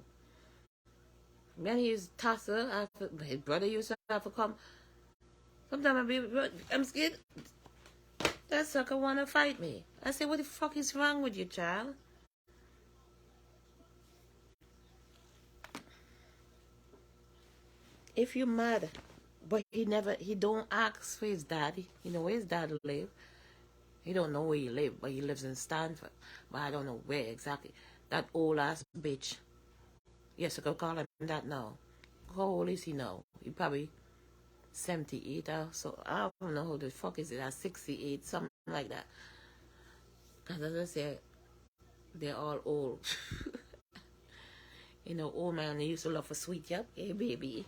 S1: Man, he's tosser. His brother used to have to come. Sometimes I'm scared. That sucker want to fight me. I say, what the fuck is wrong with you, child? If you're mad, but he don't ask for his daddy. You know where his dad live. He don't know where he live, but he lives in Stanford. But I don't know where exactly. That old ass bitch. Yes, I could call him that now. How old is he now? He probably 78 or so. I don't know who the fuck is it. At 68, something like that. Because as I said, they're all old. You know, old man, they used to love a sweet, yep. Hey, baby.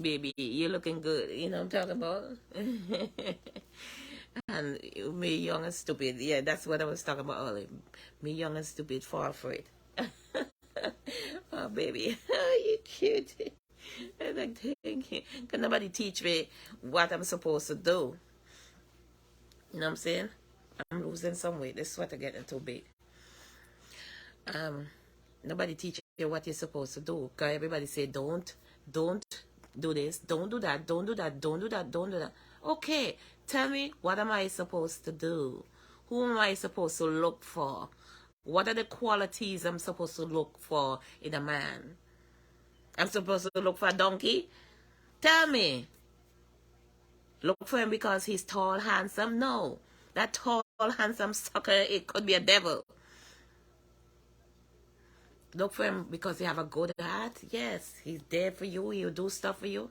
S1: Baby, you're looking good. You know what I'm talking about? And me young and stupid. Yeah, that's what I was talking about earlier. Me young and stupid fall for it. Oh, baby. Oh, you cute. I like, thank you. Can nobody teach me what I'm supposed to do? You know what I'm saying? I'm losing some weight. This sweater getting too big. Nobody teach you what you're supposed to do. Because everybody say, don't do this, don't do that, don't do that, don't do that, don't do that. Okay, tell me, what am I supposed to do? Who am I supposed to look for? What are the qualities I'm supposed to look for in a man? I'm supposed to look for a donkey? Tell me. Look for him because he's tall, handsome? No. That tall, handsome sucker, it could be a devil. Look for him because he have a good heart? Yes. He's there for you. He'll do stuff for you.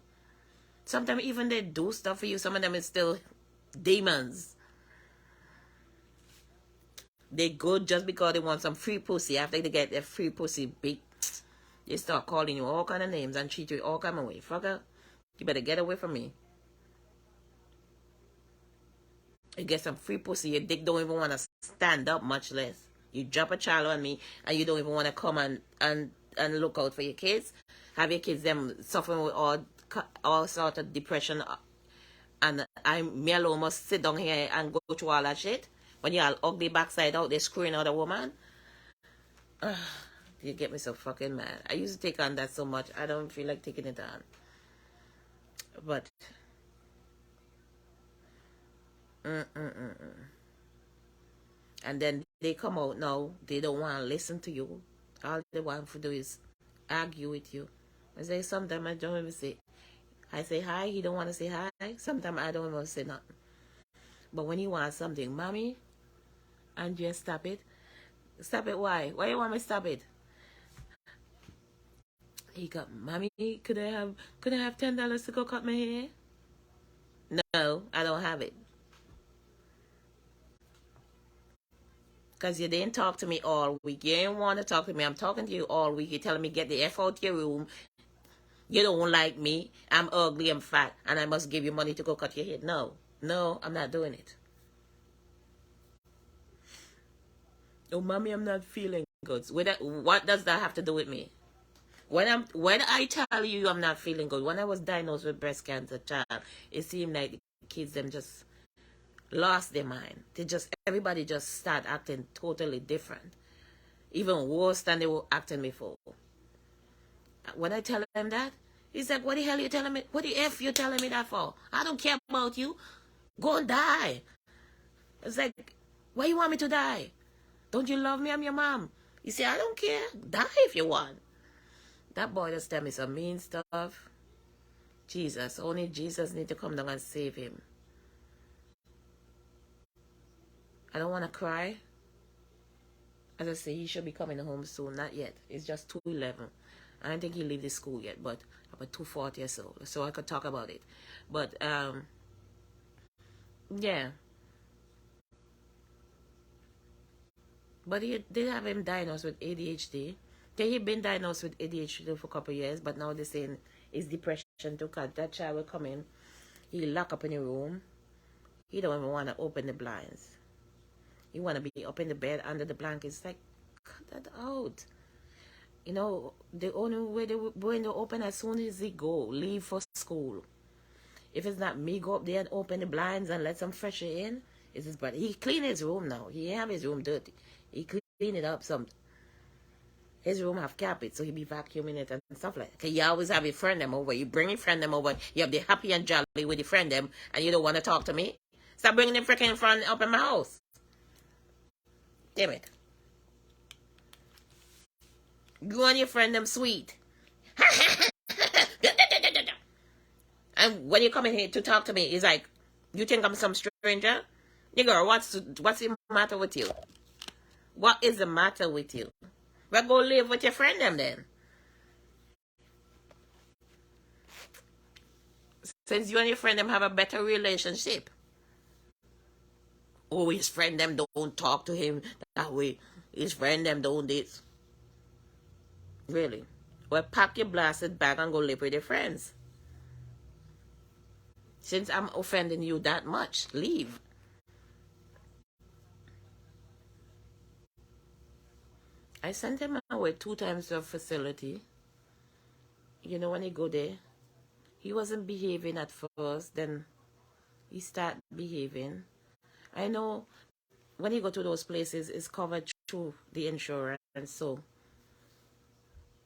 S1: Sometimes even they do stuff for you. Some of them is still demons. They good just because they want some free pussy. After they get their free pussy big, they start calling you all kind of names and treat you all kind of way. Fucker, you better get away from me. You get some free pussy, your dick don't even want to stand up, much less. You drop a child on me and you don't even want to come and look out for your kids. Have your kids them suffering with all sort of depression, and me alone must sit down here and go through all that shit. When you all ugly backside out there screwing out a woman. You get me so fucking mad. I used to take on that so much. I don't feel like taking it on. But and then they come out now. They don't want to listen to you. All they want to do is argue with you. I say sometimes I don't even say. I say hi. He don't want to say hi. Sometimes I don't even say nothing. But when you want something, mommy, and just stop it. Stop it. Why? Why you want me to stop it? He got, mommy, could I have $10 to go cut my hair? No, I don't have it. Because you didn't talk to me all week. You didn't want to talk to me. I'm talking to you all week. You're telling me get the F out your room. You don't like me. I'm ugly, I'm fat, and I must give you money to go cut your hair. No, I'm not doing it. Oh, mommy, I'm not feeling good. What does that have to do with me? When I tell you I'm not feeling good, when I was diagnosed with breast cancer, child, it seemed like the kids them just lost their mind. Everybody just start acting totally different, even worse than they were acting before. When I tell him that, he's like, "What the hell you telling me? What the f you telling me that for? I don't care about you. Go and die." It's like, why you want me to die? Don't you love me? I'm your mom. You say, I don't care. Die if you want. That boy just tell me some mean stuff. Jesus, only Jesus need to come down and save him. I don't want to cry. As I say, he should be coming home soon. Not yet. It's just 2:11. I don't think he leave the school yet, but about 2:40 or so. So I could talk about it. But yeah. But he did have him diagnosed with ADHD. Okay, he been diagnosed with ADHD for a couple of years, but now they're saying it's depression too, because that child will come in, he lock up in the room. He don't even want to open the blinds. He want to be up in the bed under the blankets. Like, cut that out. You know, the only way they will going to open as soon as he go, leave for school. If it's not me, go up there and open the blinds and let some fresh air in. It's his brother. He clean his room now. He have his room dirty. He clean it up some. His room have carpet, so he be vacuuming it and stuff like that. Cause you always have your friend them over. You bring your friend them over. You have the happy and jolly with your friend them, and you don't want to talk to me. Stop bringing the freaking friend up in my house. Damn it. You and your friend them sweet. And when you come in here to talk to me, it's like, you think I'm some stranger? Nigga, what's the matter with you? What is the matter with you? Well, go live with your friend them then. Since you and your friend them have a better relationship. Oh, his friend them don't talk to him that way. His friend them don't this. Really? Well, pack your blasted bag and go live with your friends. Since I'm offending you that much, leave. I sent him away 2 times to a facility. You know, when he go there, he wasn't behaving at first, then he start behaving. I know when you go to those places, it's covered through the insurance. So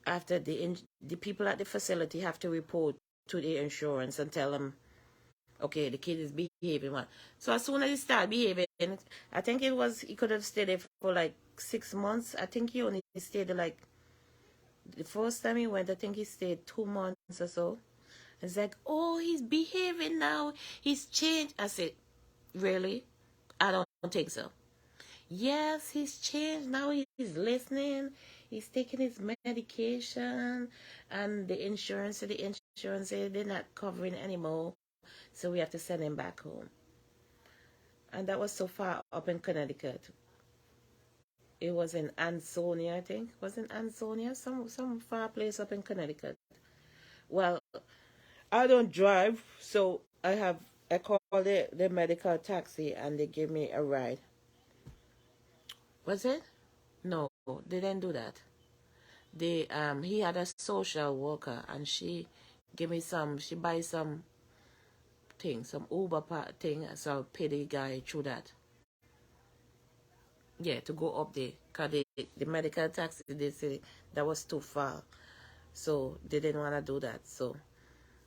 S1: after the people at the facility have to report to the insurance and tell them, okay, the kid is behaving well. So as soon as he started behaving, I think he could have stayed there for like 6 months. I think he only stayed there like, the first time he went, I think he stayed 2 months or so. It's like, oh, he's behaving now. He's changed. I said, really? I don't think so. Yes, he's changed. Now he's listening. He's taking his medication. And the insurance said they're not covering anymore. So we have to send him back home. And that was so far up in Connecticut. It was in Ansonia, I think. Wasn't Ansonia? Some far place up in Connecticut. Well, I don't drive, so I called the medical taxi and they gave me a ride. Was it? No, they didn't do that. He had a social worker and she gave me she buy some thing, some Uber thing, so I pay the guy through that. Yeah, to go up there. Cause the medical taxi, they say that was too far. So they didn't want to do that. So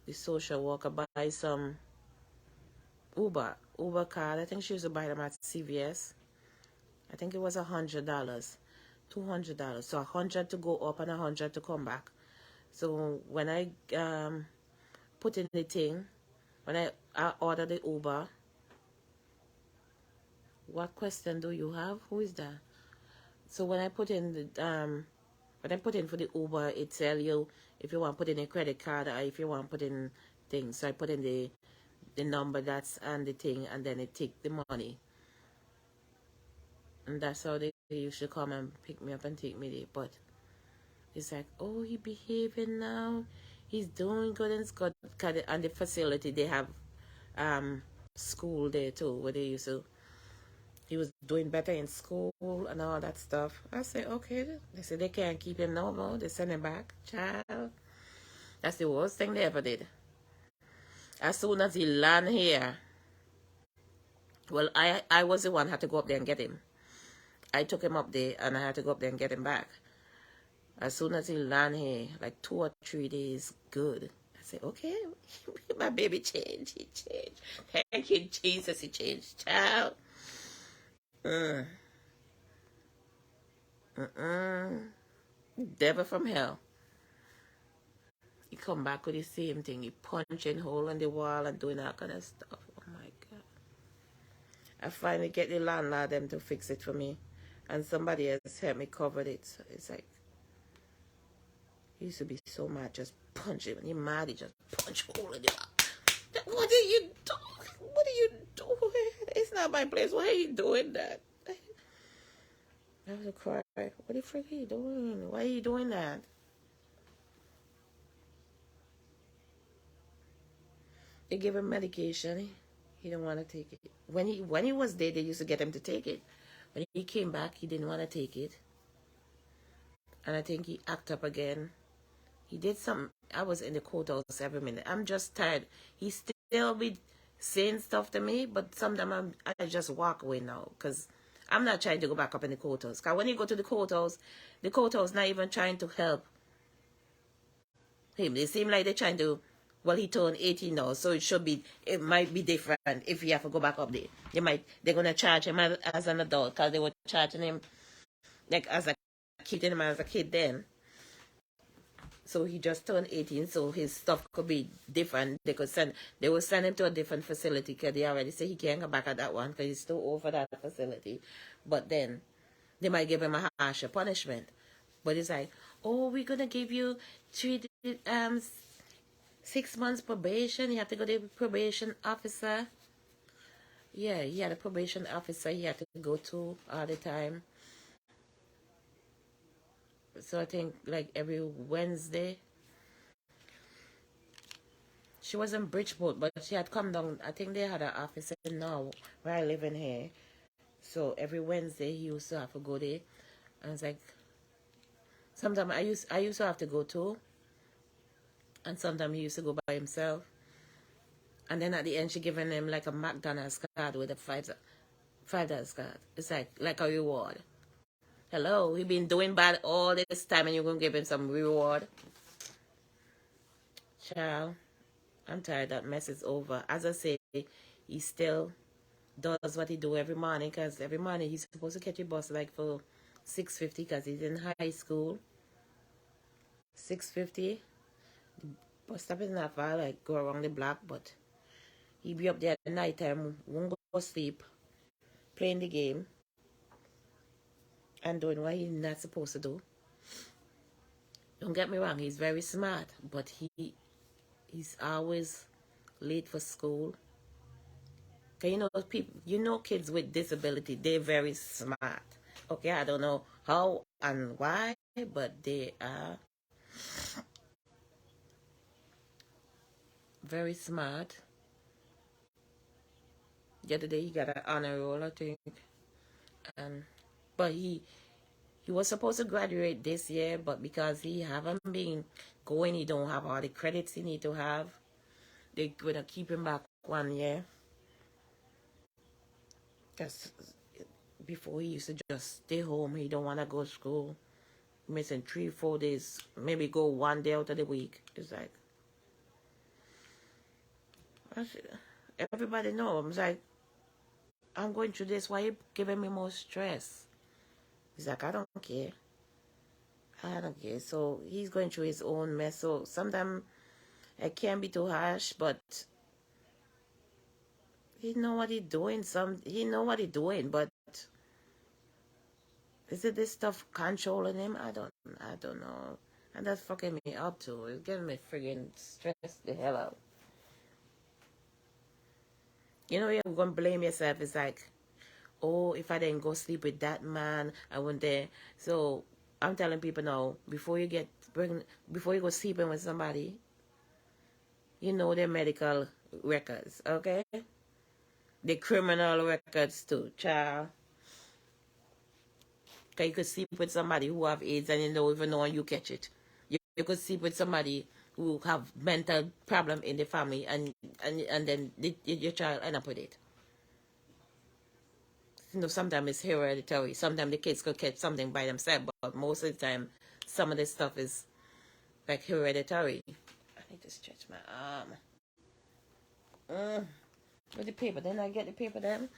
S1: the social worker buy some Uber card. I think she used to buy them at CVS. I think it was $100, $200. So 100 to go up and 100 to come back. So when I put in the thing, when I order the Uber, what question do you have? Who is that? So when I put in for the Uber, it tell you if you want to put in a credit card or if you want to put in things. So I put in the number that's on the thing and then it take the money. And that's how they used to come and pick me up and take me there. But it's like, oh, he behaving now. He's doing good and it's good. And the facility, they have school there too, where they used to, he was doing better in school and all that stuff. I said, okay. They said they can't keep him no more. They send him back. Child. That's the worst thing they ever did. As soon as he landed here, well, I was the one who had to go up there and get him. I took him up there and I had to go up there and get him back. As soon as he landed here, like 2 or 3 days, good. I said, okay, my baby changed. He changed. Thank you, Jesus, he changed. Child. Devil from hell. He come back with the same thing. He punching hole in the wall and doing that kind of stuff. Oh my God. I finally get the landlord them to fix it for me. And somebody else helped me cover it. So it's like, he used to be so mad, just punch it. When you're mad, he just punch hole in the back. What are you doing? What are you doing? It's not my place. Why are you doing that? I was cry. What the frick are you doing? Why are you doing that? They gave him medication. He didn't want to take it. When he was there, they used to get him to take it. When he came back, he didn't want to take it. And I think he act up again. He did something. I was in the courthouse every minute. I'm just tired. He still be saying stuff to me, but sometimes I just walk away now because I'm not trying to go back up in the courthouse. Because when you go to the courthouse not even trying to help him. They seem like they're trying to, well, he turned 18 now, so it might be different if he have to go back up there. They're going to charge him as an adult because they were charging him like as a keeping him as a kid then. So he just turned 18, so his stuff could be different. They will send him to a different facility because they already say he can't go back at that one because he's too old for that facility. But then they might give him a harsher punishment. But it's like, oh, we're gonna give you 6 months probation. You have to go to the probation officer. Yeah, he had a probation officer he had to go to all the time. So I think like every Wednesday. She was in Bridgeport, but she had come down. I think they had an office in now where I live in here. So every Wednesday he used to have to go there. And it's like sometimes I used to have to go too. And sometimes he used to go by himself. And then at the end she given him like a McDonald's card with a $5 card. It's like a reward. Hello, he been doing bad all this time and you're gonna give him some reward. Child, I'm tired. That mess is over. As I say, he still does what he do every morning because every morning he's supposed to catch a bus like for 6:50 because he's in high school. 6:50. The bus stop is not far, like go around the block, but he be up there at night time, won't go sleep, playing the game, and doing what he's not supposed to do. Don't get me wrong, he's very smart, but he's always late for school. Cause you know kids with disability, they're very smart. Okay, I don't know how and why, but they are very smart. The other day he got an honor roll, I think, but he was supposed to graduate this year, but because he haven't been going, he don't have all the credits he need to have. They're gonna keep him back 1 year. Because before he used to just stay home, he don't wanna go to school. Missing 3-4 days, maybe go 1 day out of the week. It's like everybody knows. I'm like, I'm going through this. Why you giving me more stress? He's like, I don't care. I don't care. So he's going through his own mess. So sometimes it can't be too harsh, but he know what he's doing. He know what he's doing, but is it this stuff controlling him? I don't know. And that's fucking me up too. It's getting me friggin' stressed the hell out. You know, you're gonna blame yourself. It's like, oh, if I didn't go sleep with that man, I wouldn't there. So I'm telling people now, before you go sleeping with somebody, you know their medical records, okay? The criminal records too, child. Because you could sleep with somebody who have AIDS and you don't even know when you catch it. You could sleep with somebody who have mental problem in the family and then your child end up with it. You know, sometimes it's hereditary. Sometimes the kids could catch something by themselves, but most of the time, some of this stuff is like hereditary. I need to stretch my arm. With the paper, then I get the paper then.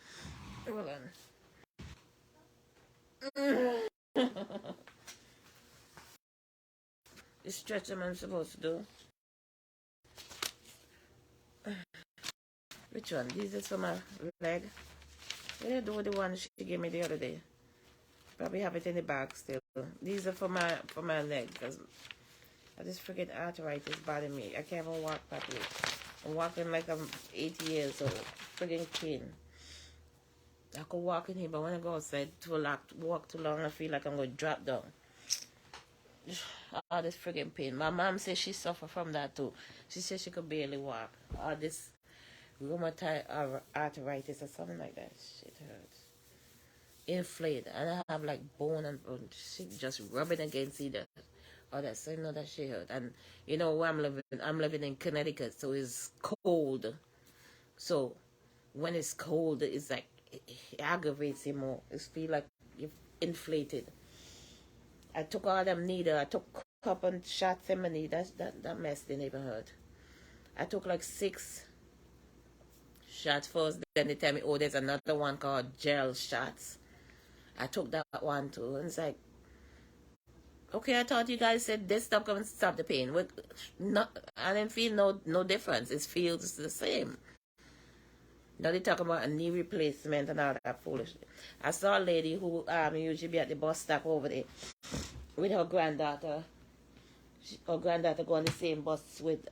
S1: Hold on. The stretching I'm supposed to do. Which one? This is for my leg. What do you do with the one she gave me the other day? Probably have it in the bag still. These are for my leg because I just freaking arthritis bothering me. I can't even walk properly. I'm walking like I'm 80 years old. Freaking pain. I could walk in here, but when I go outside walk too long, I feel like I'm going to drop down. All this freaking pain. My mom says she suffered from that too. She says she could barely walk. All this rheumatoid arthritis or something like that. Shit hurts. Inflated. And I have like bone and shit just rubbing against either. Oh, that's so you know that shit hurt. And you know where I'm living in Connecticut, so it's cold. So when it's cold, it's like it aggravates you more. It feel like you're inflated. I took all them needle. I took couple shots in my knee. That mess didn't even hurt. I took like 6 shots first. Then they tell me, oh, there's another one called gel shots. I took that one too. And it's like, okay, I thought you guys said this stuff can stop the pain. I didn't feel no difference. It feels the same. Now they talking about a knee replacement and all that foolishness. I saw a lady who usually be at the bus stop over there with her granddaughter. Her granddaughter go on the same bus with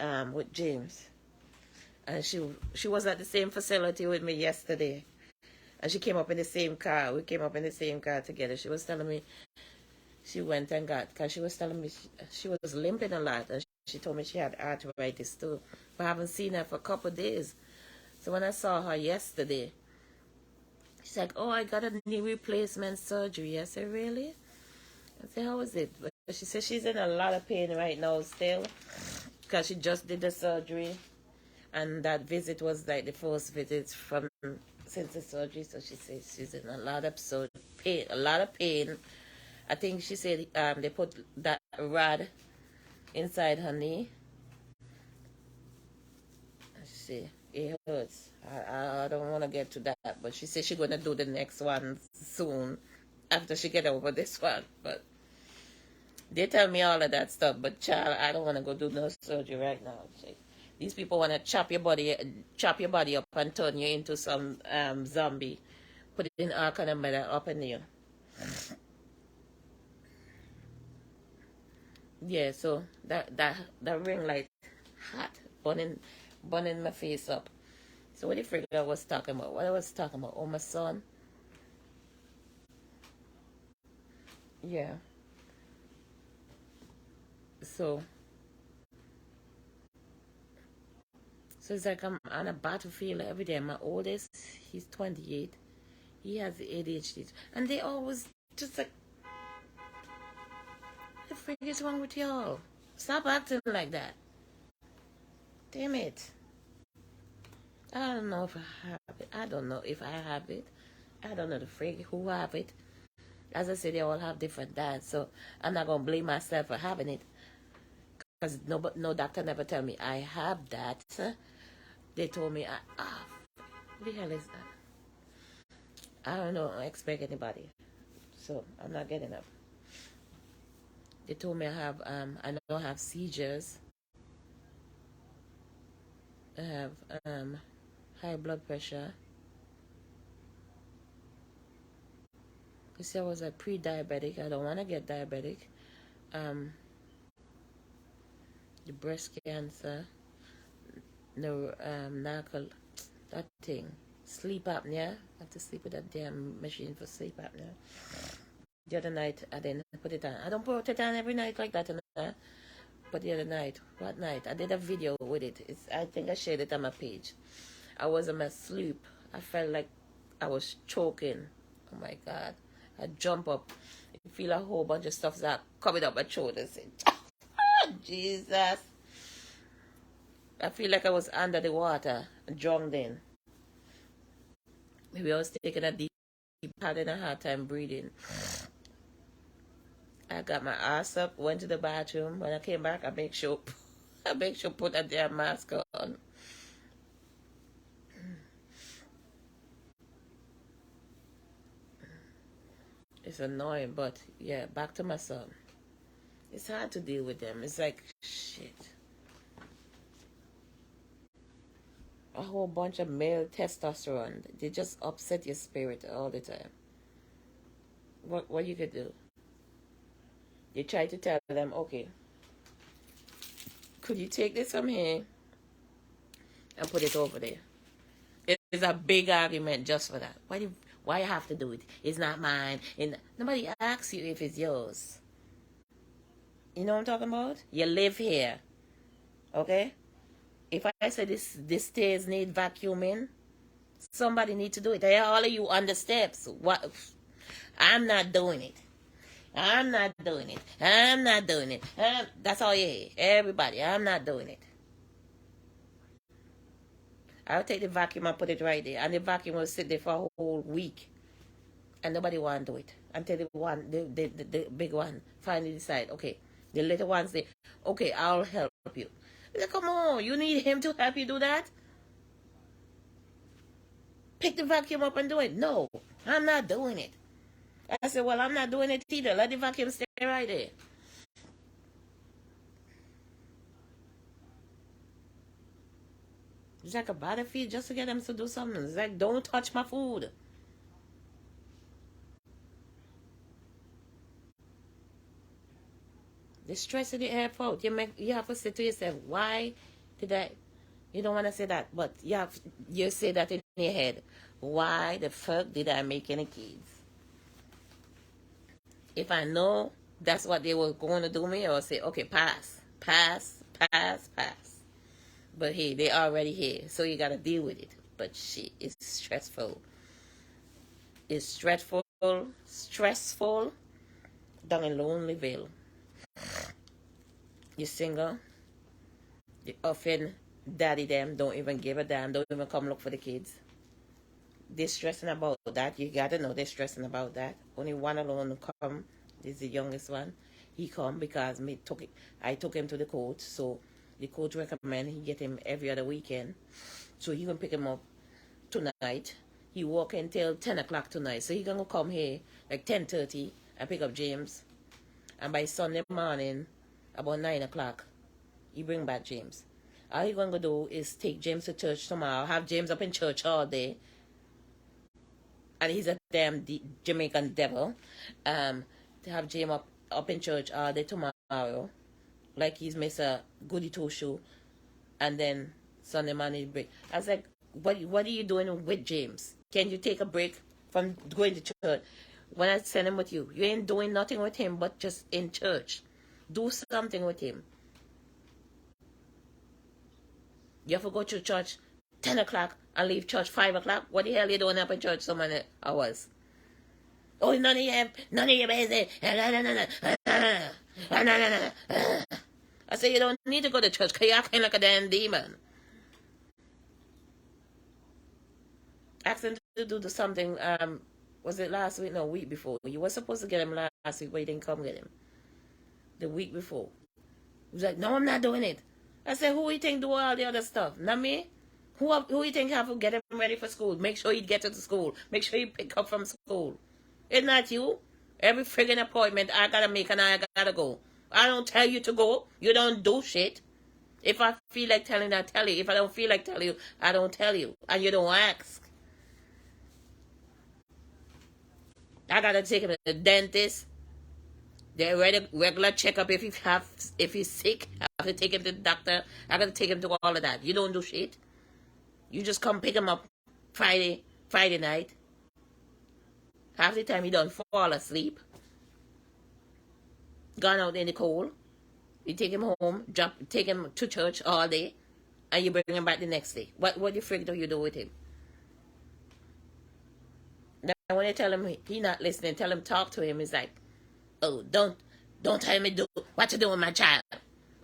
S1: James. And she was at the same facility with me yesterday. And she came up in the same car. We came up in the same car together. She was telling me she went and got, because she was telling me she was limping a lot. And she told me she had arthritis too. But I haven't seen her for a couple of days. So when I saw her yesterday, she's like, oh, I got a knee replacement surgery. I said, really? I said, how is it? But she said she's in a lot of pain right now still because she just did the surgery. And that visit was like the first visit since the surgery. So she says she's in a lot of pain. I think she said they put that rod inside her knee. She said, it hurts. I don't want to get to that, but she said she's going to do the next one soon after she get over this one. But they tell me all of that stuff, but child, I don't want to go do no surgery right now. These people want to chop your body up and turn you into some zombie, put it in all kind of matter up in you. Yeah, so that ring light hot, burning my face up. So what the frig I was talking about? What I was talking about? Oh, my son. Yeah. So it's like I'm on a battlefield every day. My oldest, he's 28. He has ADHD. And they always just like, what the frig is wrong with y'all? Stop acting like that. Damn it. I don't know if I have it. I don't know if I have it. I don't know the frig who have it. As I said, they all have different dads, so I'm not going to blame myself for having it. Because no doctor never tell me I have that. They told me, what the hell is that? I don't know, I expect anybody. So I'm not getting up. They told me I don't have seizures. I have high blood pressure. They said I was a pre-diabetic. I don't want to get diabetic. The breast cancer, the narcal, that thing, sleep apnea. I have to sleep with that damn machine for sleep apnea. The other night I didn't put it on. I don't put it on every night like that. But the other night, what night? I did a video with it. I think I shared it on my page. I was in my sleep. I felt like I was choking. Oh my God. I jump up. I feel a whole bunch of stuff that coming up my shoulders. Jesus. I feel like I was under the water, drowned in. Maybe I was taking a deep, having a hard time breathing. I got my ass up, went to the bathroom. When I came back, I make sure put a damn mask on. It's annoying, but yeah, back to my son. It's hard to deal with them. It's like, shit. I whole bunch of male testosterone. They just upset your spirit all the time. What you could do? You try to tell them, okay, could you take this from here and put it over there? It's a big argument just for that. Why you have to do it? It's not mine. And nobody asks you if it's yours. You know what I'm talking about? You live here. Okay? If I say this stairs need vacuuming, somebody need to do it. All of you on the steps. What? I'm not doing it. I'm not doing it. I'm not doing it. That's all you hear. Everybody, I'm not doing it. I'll take the vacuum and put it right there. And the vacuum will sit there for a whole week. And nobody want to do it. Until the big one finally decide, okay, the little ones say, okay, I'll help you. I said, come on, you need him to help you do that? Pick the vacuum up and do it. No, I'm not doing it. I said, well, I'm not doing it either. Let the vacuum stay right there. It's like a battlefield just to get them to do something. It's like, don't touch my food. The stress in the airport. You have to say to yourself, why did I... You don't want to say that, but you say that in your head. Why the fuck did I make any kids? If I know that's what they were going to do me, I would say, okay, pass. But hey, they already here, so you got to deal with it. But shit, it's stressful. It's stressful down in Lonelyville. You single, you often daddy them don't even give a damn, don't even come look for the kids. They're stressing about that. You gotta know they're stressing about that. Only one alone come. This is the youngest one. He come because I took him to the coach, so the coach recommend he get him every other weekend. So he can pick him up tonight. He walk until 10 o'clock tonight. So he gonna come here like 10:30 and pick up James. And by Sunday morning, about 9 o'clock, he bring back James. All he gonna do is take James to church tomorrow, have James up in church all day. And he's a damn Jamaican devil. To have James up in church all day tomorrow, like he's Mr. Goody Two Shoe, and then Sunday morning break. I was like, what are you doing with James? Can you take a break from going to church? When I send him with you, you ain't doing nothing with him but just in church. Do something with him. You have to go to church 10 o'clock and leave church 5 o'clock. What the hell you doing up in church so many hours? Oh, none of your business. I say you don't need to go to church because you're acting like a damn demon. Ask him to do something, was it last week? No, week before. You were supposed to get him last week, but you didn't come get him. The week before. He was like, no, I'm not doing it. I said, who you think do all the other stuff? Not me? Who you think have to get him ready for school? Make sure he get to the school. Make sure he pick up from school. It's not you. Every friggin' appointment I gotta make and I gotta go. I don't tell you to go. You don't do shit. If I feel like telling you, I tell you. If I don't feel like telling you, I don't tell you. And you don't ask. I gotta take him to the dentist. The regular checkup if he's sick. I have to take him to the doctor. I gotta take him to all of that. You don't do shit. You just come pick him up Friday night. Half the time he don't fall asleep. Gone out in the cold. You take him home, take him to church all day, and you bring him back the next day. What the frick do you do with him? Now when you tell him he not listening, tell him talk to him. It's like, oh, don't tell me what to do with my child.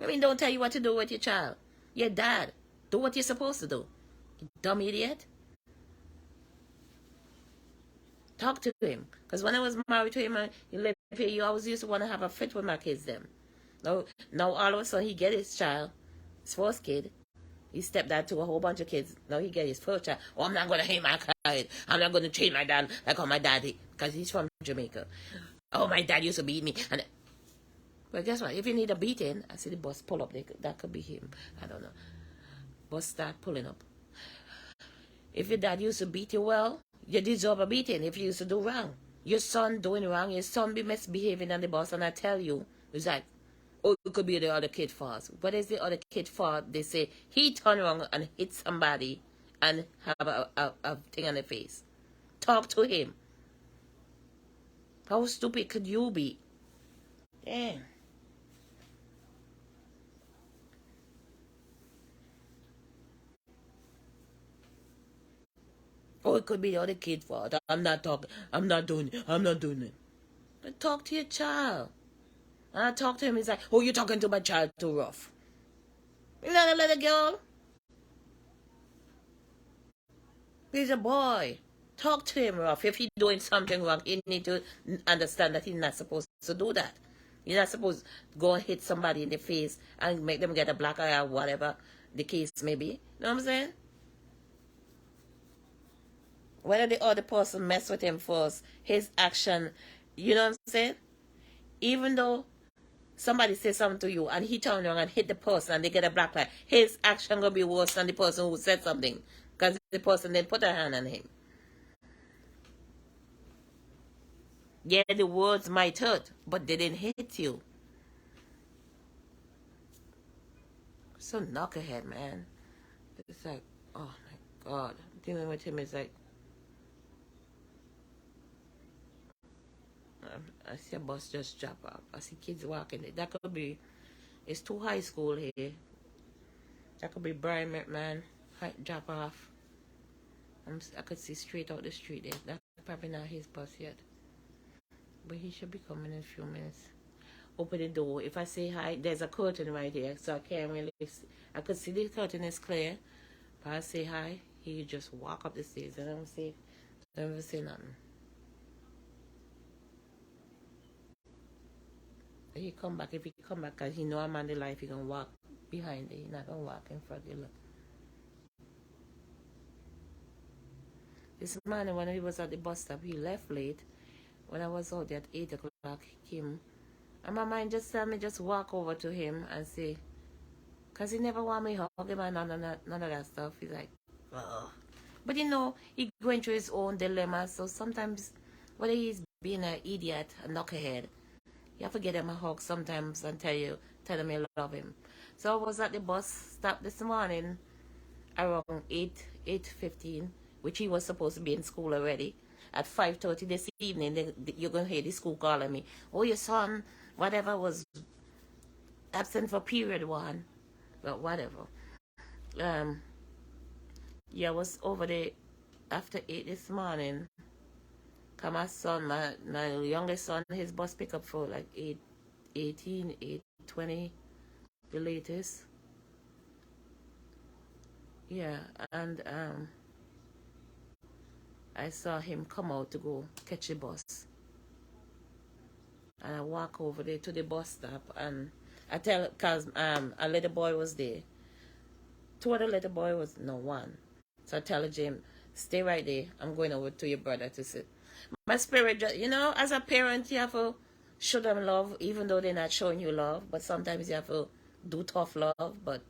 S1: I mean, don't tell you what to do with your child. Your dad. Do what you're supposed to do. You dumb idiot. Talk to him. Because when I was married to him and he lived here, you always used to want to have a fit with my kids then. Now all of a sudden he get his child, his first kid. He stepped that to a whole bunch of kids. Now he get his first child. Oh, I'm not going to hate my kid. I'm not going to treat my dad like how my dad did. Because he's from Jamaica. Oh, my dad used to beat me. But guess what? If you need a beating, I see the bus pull up. That could be him. I don't know. Bus start pulling up. If your dad used to beat you well, you deserve a beating if you used to do wrong. Your son doing wrong, your son be misbehaving on the bus, and I tell you, it's like, oh, it could be the other kid fault. What is the other kid fault? They say he turned around and hit somebody and have a thing on the face. Talk to him. How stupid could you be? Damn. Oh, it could be the other kid fault. I'm not talking. I'm not doing it. I'm not doing it. But talk to your child. And I talk to him. He's like, oh, you're talking to my child too rough. You not a little girl. He's a boy. Talk to him rough. If he's doing something wrong, he need to understand that he's not supposed to do that. You're not supposed to go and hit somebody in the face and make them get a black eye or whatever the case may be. You know what I'm saying? Whether the other person mess with him first, his action, you know what I'm saying? Even though somebody says something to you and he turn around and hit the person and they get a black eye, his action gonna be worse than the person who said something because the person then put a hand on him. Yeah, the words might hurt, but they didn't hit you. So knucklehead, man. It's like, oh my God. Dealing with him is like, I see a bus just drop off. I see kids walking. That could be, it's too high school here. That could be Brian McMahon. Drop off. I could see straight out the street there. That's probably not his bus yet. But he should be coming in a few minutes. Open the door. If I say hi, there's a curtain right here, so I can't really see. I could see the curtain is clear. But I say hi, he just walk up the stairs. I don't say nothing. He come back. If he come back, cause he know I'm on the life, he gonna walk behind it. He not gonna walk in front of you. This morning when he was at the bus stop, he left late. When I was out there at 8 o'clock, he came. And my mind just tell me just walk over to him and say, cause he never want me hug him and none of that stuff. He's like, ugh. But you know, he going through his own dilemma. So sometimes, whether he's being an idiot, a knucklehead, you have to get him a hug sometimes and tell him you love him. So I was at the bus stop this morning around 8:15, which he was supposed to be in school already. At 5:30 this evening, you're going to hear the school calling me. Oh, your son, whatever, was absent for period 1. But whatever. Yeah, I was over there after 8 this morning. Cause my son, my youngest son, his bus pick up for like 8:18, 8:20, the latest. Yeah, and I saw him come out to go catch the bus. And I walk over there to the bus stop and I tell, cause a little boy was there. 2 other little boy was, no, 1. So I tell Jim, stay right there. I'm going over to your brother to sit. My spirit, you know, as a parent, you have to show them love, even though they're not showing you love. But sometimes you have to do tough love. But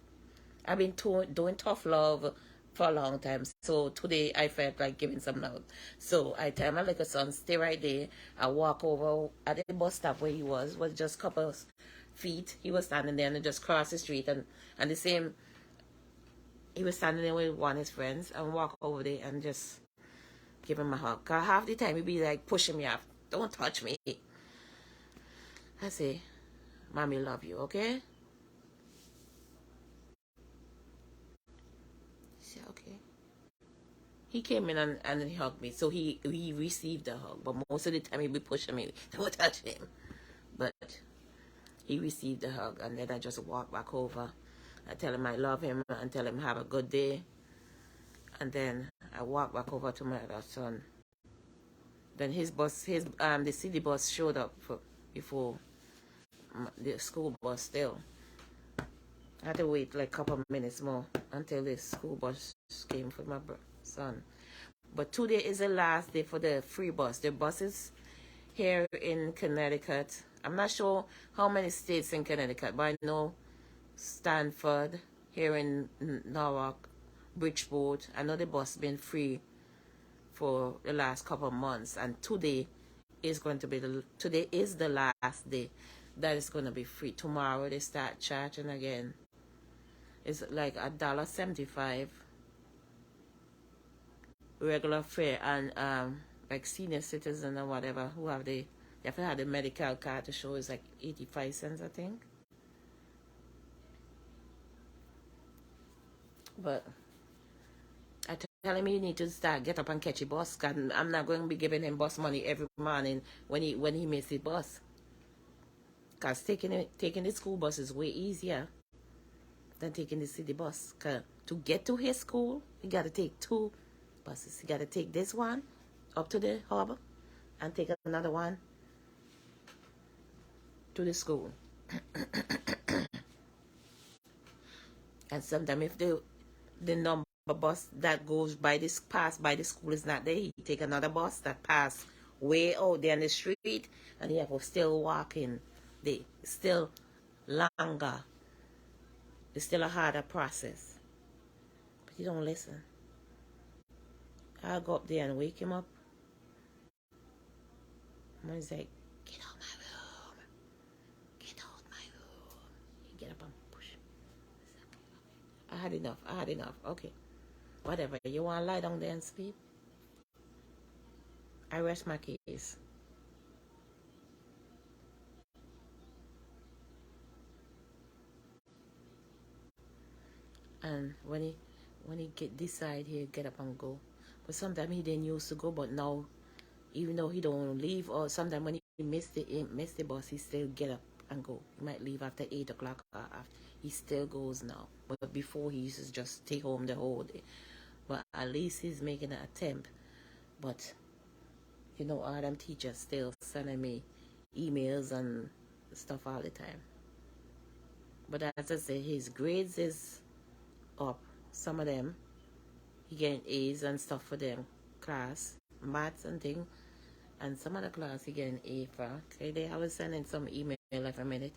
S1: I've been doing tough love for a long time. So today I felt like giving some love. So I tell my little son, stay right there. I walk over at the bus stop where he was just a couple of feet. He was standing there and I just cross the street and the same, he was standing there with one of his friends and walk over there and just give him a hug. Cause half the time he'd be like pushing me off. Don't touch me. I say, Mommy love you, okay? He said, okay. He came in and he hugged me. So he received the hug. But most of the time he'd be pushing me. Don't touch him. But he received the hug and then I just walk back over. I tell him I love him and tell him have a good day. And then I walk back over to my other son. Then the city bus showed up before the school bus still. I had to wait like a couple of minutes more until the school bus came for my son. But today is the last day for the free bus. The buses here in Connecticut. I'm not sure how many states in Connecticut, but I know Stanford here in Norwalk, Bridgeport. I know the bus been free for the last couple of months, and today is going to be today is the last day that is going to be free. Tomorrow they start charging again. It's like $1.75 regular fare, and like senior citizen or whatever who have you have to have the medical card to show, is like 85 cents, I think. But I telling me you need to get up and catch a bus, cause I'm not going to be giving him bus money every morning when he misses the bus. Cause taking the school bus is way easier than taking the city bus. Cause to get to his school, you gotta take two buses. You gotta take this one up to the hub and take another one to the school. And sometimes if the number bus that goes by this pass by the school is not there, you take another bus that pass way out there on the street, and you have to still walk in. It's still longer. It's still a harder process. But you don't listen. I'll go up there and wake him up. And he's like, get out my room. Get out my room. You get up and push. I had enough. Okay. Whatever. You want to lie down there and sleep? I rest my case. And when he decide he'll get up and go. But sometimes he didn't used to go, but now, even though he don't leave, or sometimes when he missed the bus, he still get up and go. He might leave after 8 o'clock or after. He still goes now. But before, he used to just stay home the whole day. But at least he's making an attempt. But all them teachers still sending me emails and stuff all the time. But as I say, his grades is up. Some of them, he getting A's and stuff for them class, maths and things. And some of the class he getting A for. Okay, I was sending some email every minute.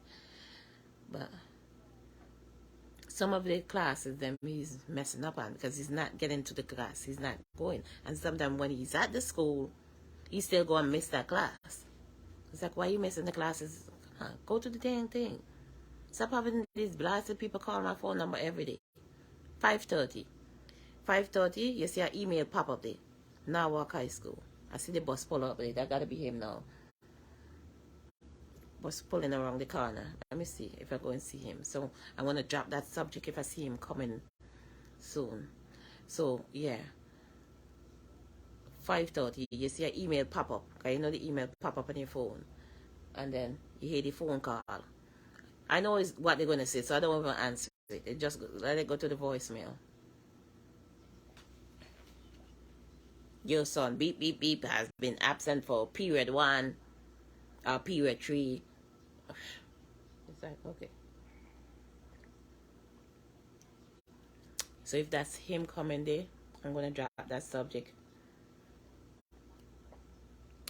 S1: But some of the classes them he's messing up on because he's not getting to the class. He's not going. And sometimes when he's at the school, he still go and miss that class. It's like, why are you missing the classes? Go to the dang thing. Stop having these blasted people call my phone number every day. 5:30. 5:30, you see an email pop up there. Norwalk High School. I see the bus pull up there. That gotta be him now. Bus pulling around the corner. Let me see if I go and see him. So I'm gonna drop that subject if I see him coming soon. So yeah. 5:30, you see an email pop up. Okay, the email pop up on your phone. And then you hear the phone call. I know it's what they're gonna say, so I don't even answer it. Just let it go to the voicemail. Your son, beep, beep, beep, has been absent for period 1 or period 3. It's like, okay. So if that's him coming there, I'm going to drop that subject.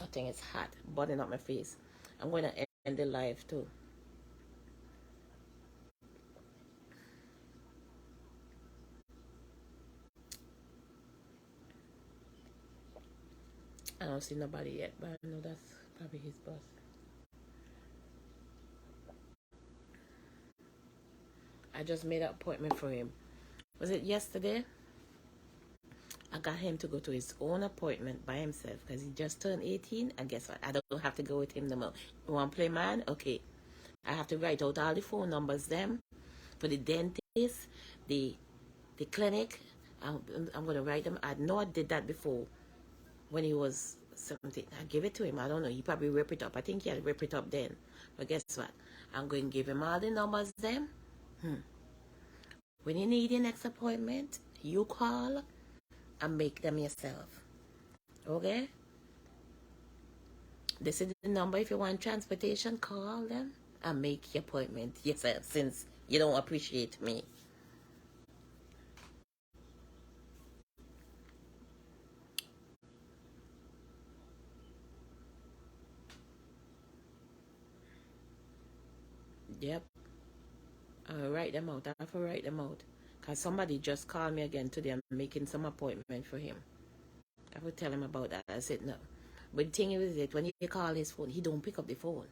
S1: I think it's hot, burning up my face. I'm going to end the live too. I don't see nobody yet, but I know that's probably his boss. I just made an appointment for him. Was it yesterday? I got him to go to his own appointment by himself because he just turned 18. And guess what? I don't have to go with him no more. You want to play man? Okay. I have to write out all the phone numbers them for the dentist, the clinic. I'm going to write them. I know I did that before when he was 17. I give it to him. I don't know. He probably rip it up. I think he had rip it up then. But guess what? I'm going to give him all the numbers them. When you need your next appointment, you call and make them yourself. Okay? This is the number. If you want transportation, call them and make your appointment yourself, since you don't appreciate me. Yep. I'll write them out. I have to write them out. Because somebody just called me again today. I'm making some appointment for him. I would tell him about that. I said no. But the thing is that when you call his phone, he don't pick up the phone.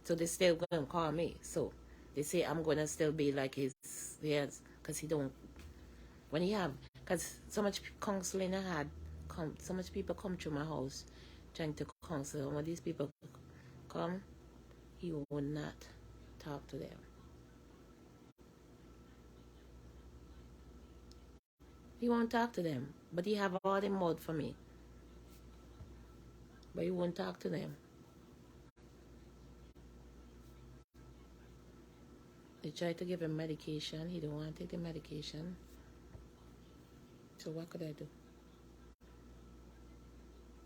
S1: So they still gonna call me. So they say I'm gonna still be like his, yes, because he don't. When he have, because so much counseling I had, so much people come to my house trying to counsel. When these people come, he will not talk to them. He won't talk to them, but he have all the mouth for me. But he won't talk to them. They try to give him medication. He don't want to take the medication. So what could I do?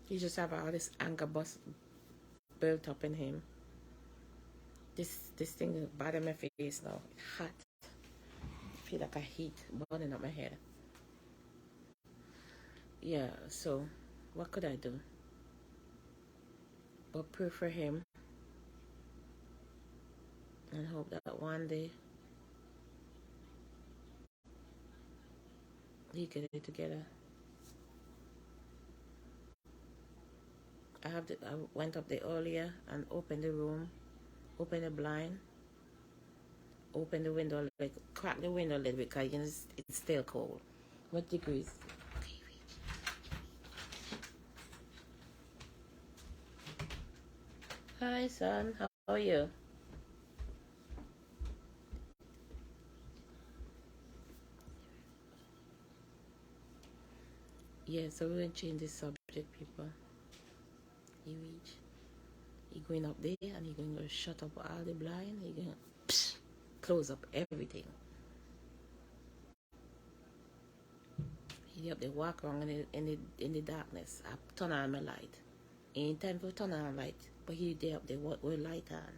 S1: He just have all this anger built up in him. This thing is bad in my face now. It's hot. I feel like a heat burning up my head. Yeah, so what could I do? But pray for him and hope that one day he get it together. I went up there earlier and opened the room, opened the blind, opened the window, like crack the window a little bit because it's still cold. What degrees? Hi son, how are you? Yeah, so we're gonna change the subject, people. He going up there and he going to shut up all the blind. He going to close up everything. He up there walk around in the darkness. I turn on my light. Ain't time for turn on light, but he there up there with light on.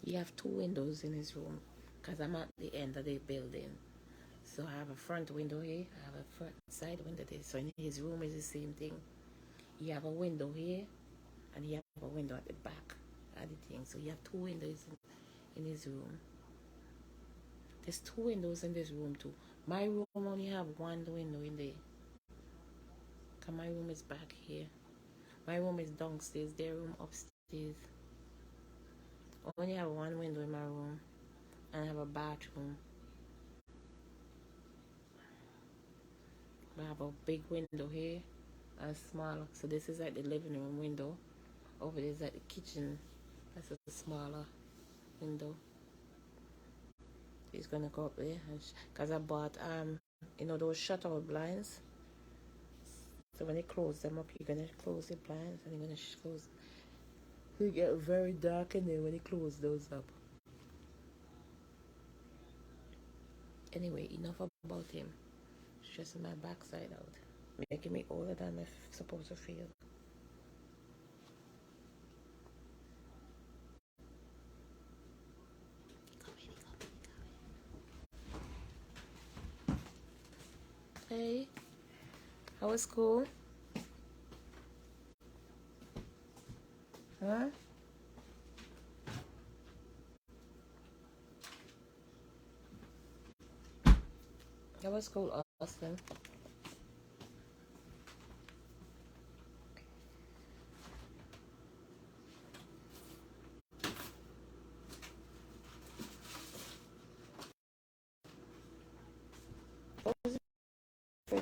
S1: He have two windows in his room because I'm at the end of the building. So I have a front window here, I have a front side window there. So in his room is the same thing. He have a window here and he have a window at the back of the thing. So you have two windows in his room. There's two windows in this room too. My room only have one window in there. Cause my room is back here. My room is downstairs, their room upstairs. I only have one window in my room and I have a bathroom. I have a big window here and smaller. So this is like the living room window. Over there is like the kitchen. That's a smaller window. He's gonna go up there because I bought those shutout blinds. So when they close them up, you're gonna close the blinds and you're gonna close. It get very dark in there when you close those up. Anyway, enough about him. Stressing my backside out, making me older than I'm supposed to feel. Hey, how was school? Huh? How was school, Austin?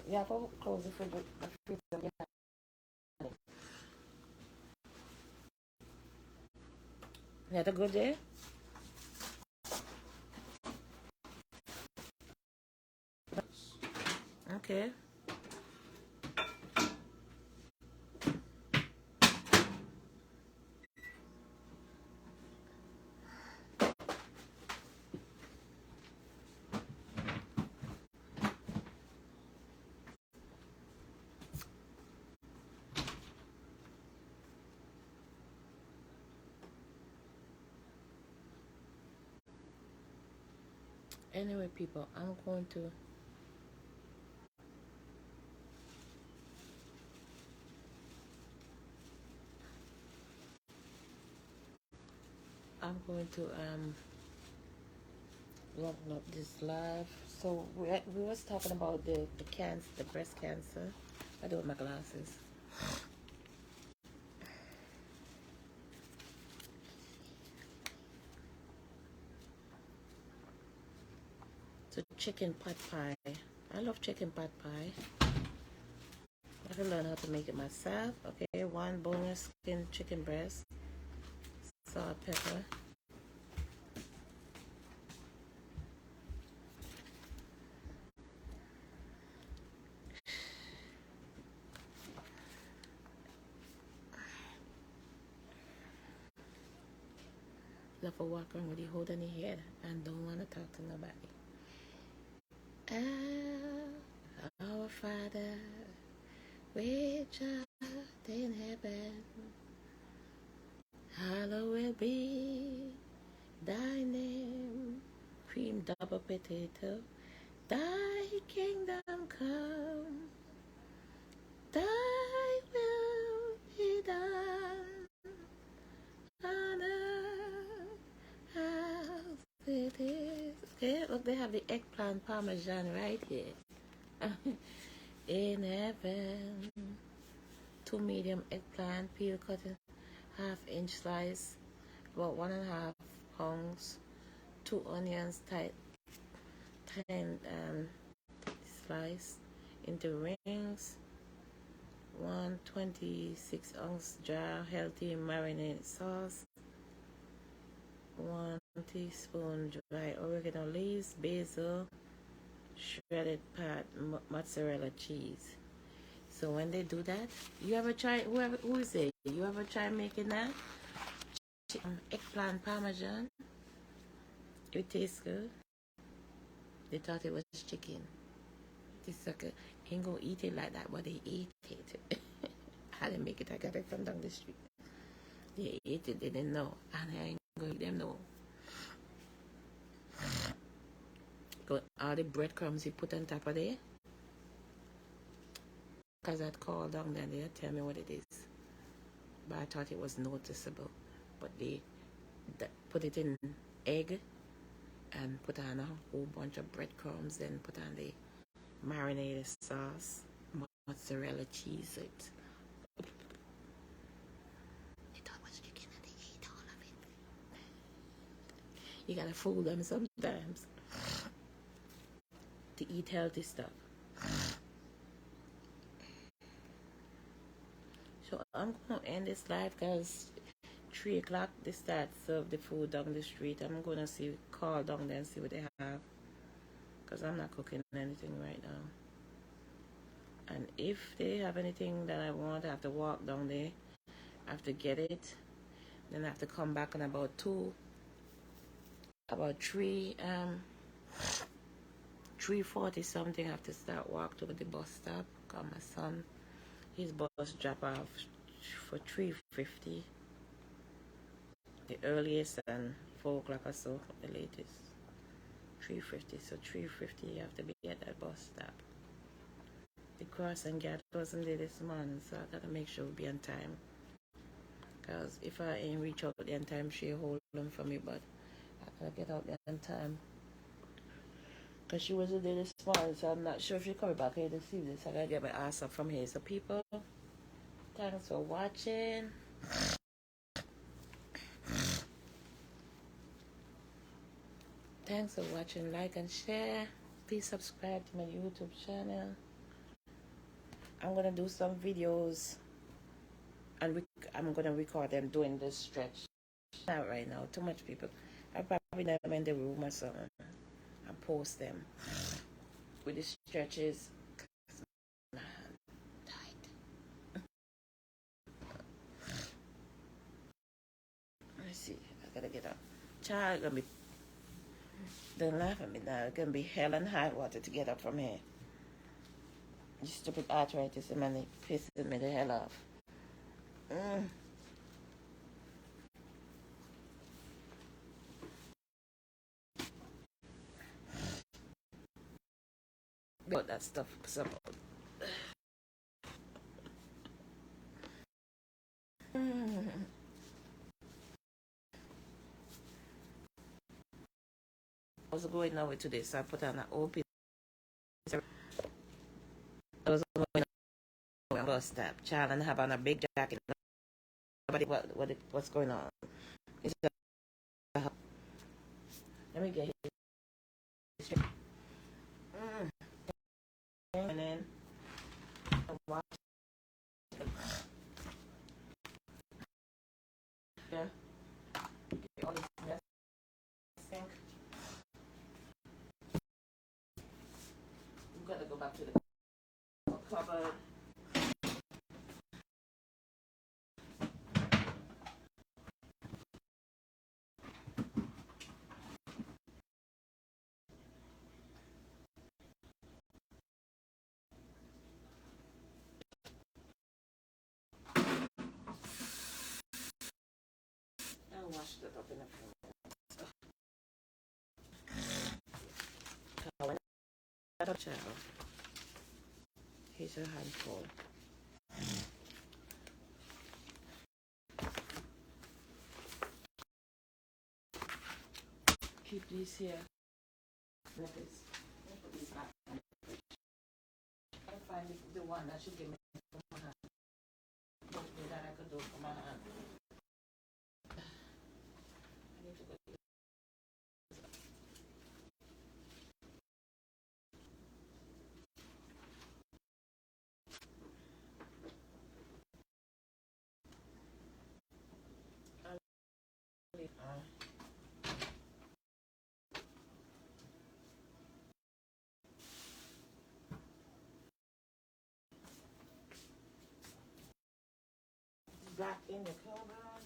S1: You have to close the fridge. You had a good day? Okay. Anyway, people, I'm going to I'm going to wrap up this live. So we was talking about the cancer, the breast cancer. I do with my glasses. So chicken pot pie. I love chicken pot pie. I can learn how to make it myself. Okay, 1 boneless skin chicken breast, salt, pepper. Love a walk around with the hold on your head and don't want to talk to nobody. Our Father, which art in heaven, hallowed be thy name. Cream double potato. Thy kingdom come, thy will be done on earth as it is. Okay, look, they have the eggplant parmesan right here. In heaven. 2 medium eggplant, peel cut in 1/2 inch slice, about 1.5 pounds. 2 onions, thin slice into rings. 1 26-ounce jar healthy marinade sauce. 1 teaspoon dry oregano leaves, basil, shredded pat mozzarella cheese. So when they do that, you ever try, who is it? You ever try making that? Eggplant parmesan? It tastes good. They thought it was chicken. This sucker ain't gonna eat it like that, but they ate it. I didn't make it, I got it from down the street. They ate it, they didn't know. And I ain't gonna eat them no. All the breadcrumbs you put on top of there, because I'd call down there, they'd tell me what it is. But I thought it was noticeable. But they put it in egg and put on a whole bunch of breadcrumbs, then put on the marinated sauce, mozzarella cheese. They thought it was chicken and they ate all of it. You gotta fool them sometimes to eat healthy stuff. So I'm gonna end this live because 3 o'clock they start serve the food down the street. I'm gonna call down there and see what they have, because I'm not cooking anything right now. And if they have anything that I want, I have to walk down there, I have to get it, then I have to come back in about 3:40 something. I have to start walk to the bus stop, call my son. His bus drop off for 3:50, the earliest, and 4 o'clock or so, the latest. 3:50, so 3:50 you have to be at that bus stop. The crossing guard wasn't there this morning, so I gotta make sure we be on time. Because if I ain't reach out there on time, she hold them for me, but I gotta get out there on time. Because she wasn't there this morning, so I'm not sure if she's coming back here to see this. I gotta get my ass up from here. So people, thanks for watching. Thanks for watching. Like and share. Please subscribe to my YouTube channel. I'm gonna do some videos and I'm gonna record them doing this stretch. Not right now, too much people. I probably never in the room or something and post them with the stretches. Let's see, I gotta get up. Child gonna be, don't laugh at me now. It's gonna be hell and high water to get up from here. You stupid arthritis in my neck pissing me the hell off. Got that stuff about. was going away today, so I put on an open. I was going away on bus stop. Child and have on a big jacket. Nobody, what's going on? It's let me get it. And then watch. Yeah. Get all this mess. Sink. We've got to go back to the cupboard. I'll wash that up in a few minutes. Child. Here's your handful. Keep these here. Let this. Put these back. I find the one that should give me from my hand. Hopefully that I could do for my hand. I need to go. Back in the cupboard.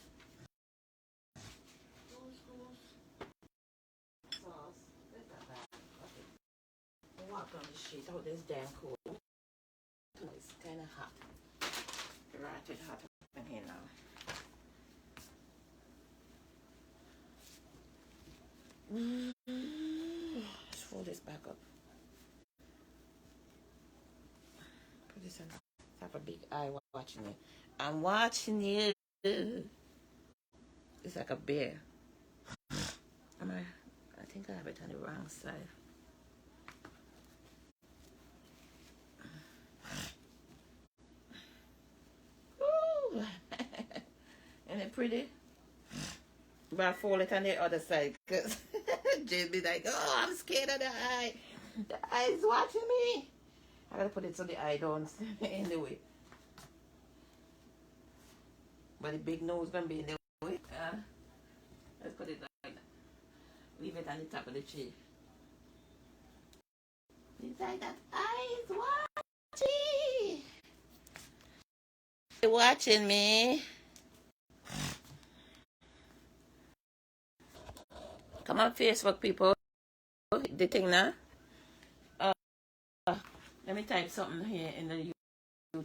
S1: Sauce. Let that back. Okay. Walk on the sheet. Oh, this damn cool. It's kind of hot. Right, it's hot in here now. Let's fold this back up. Put this on top of a big eye watching it. I'm watching you. It's like a bear. I think I have it on the wrong side. Ooh. Isn't it pretty? But I fold it on the other side because Jane be like, oh, I'm scared of the eye. The eye's watching me. I gotta put it so the eye don't in the way. But the big nose gonna be in the way. Let's put it like that. Leave it on the top of the tree. It's like that eye is watching. They're watching me. Come on, Facebook people. The thing now. Let me type something here in the YouTube.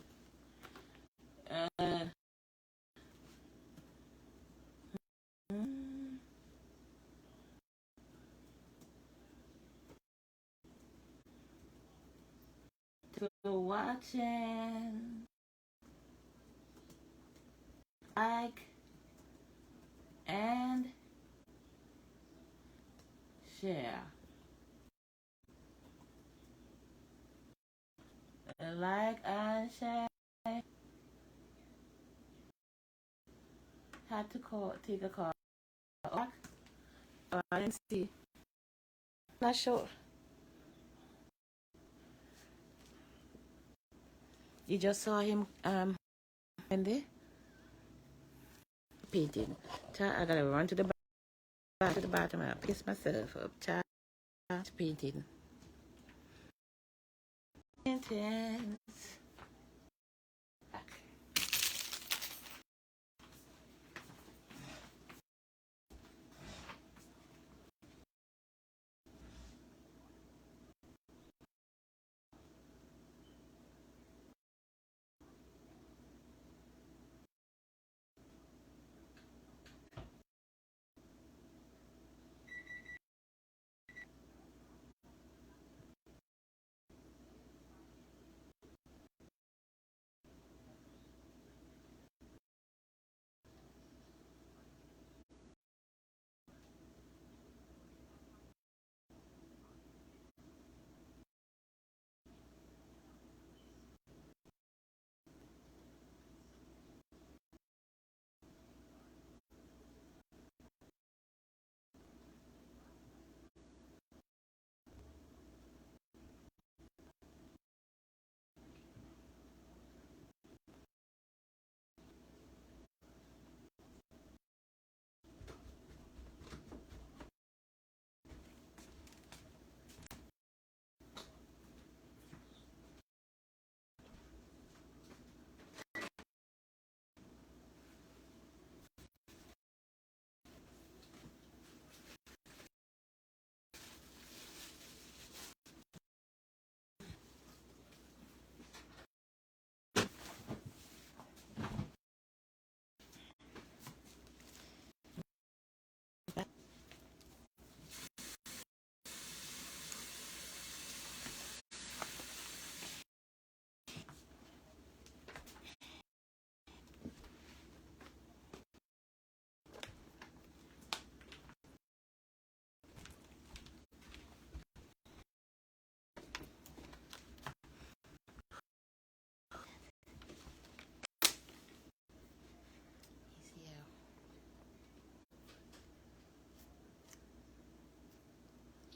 S1: To watching, like, and share. Like and share. Had to take a call. Oh, I didn't see. Not sure. You just saw him in there painting. Child, I gotta run to the bathroom. I piss myself up. Child, painting. Intense.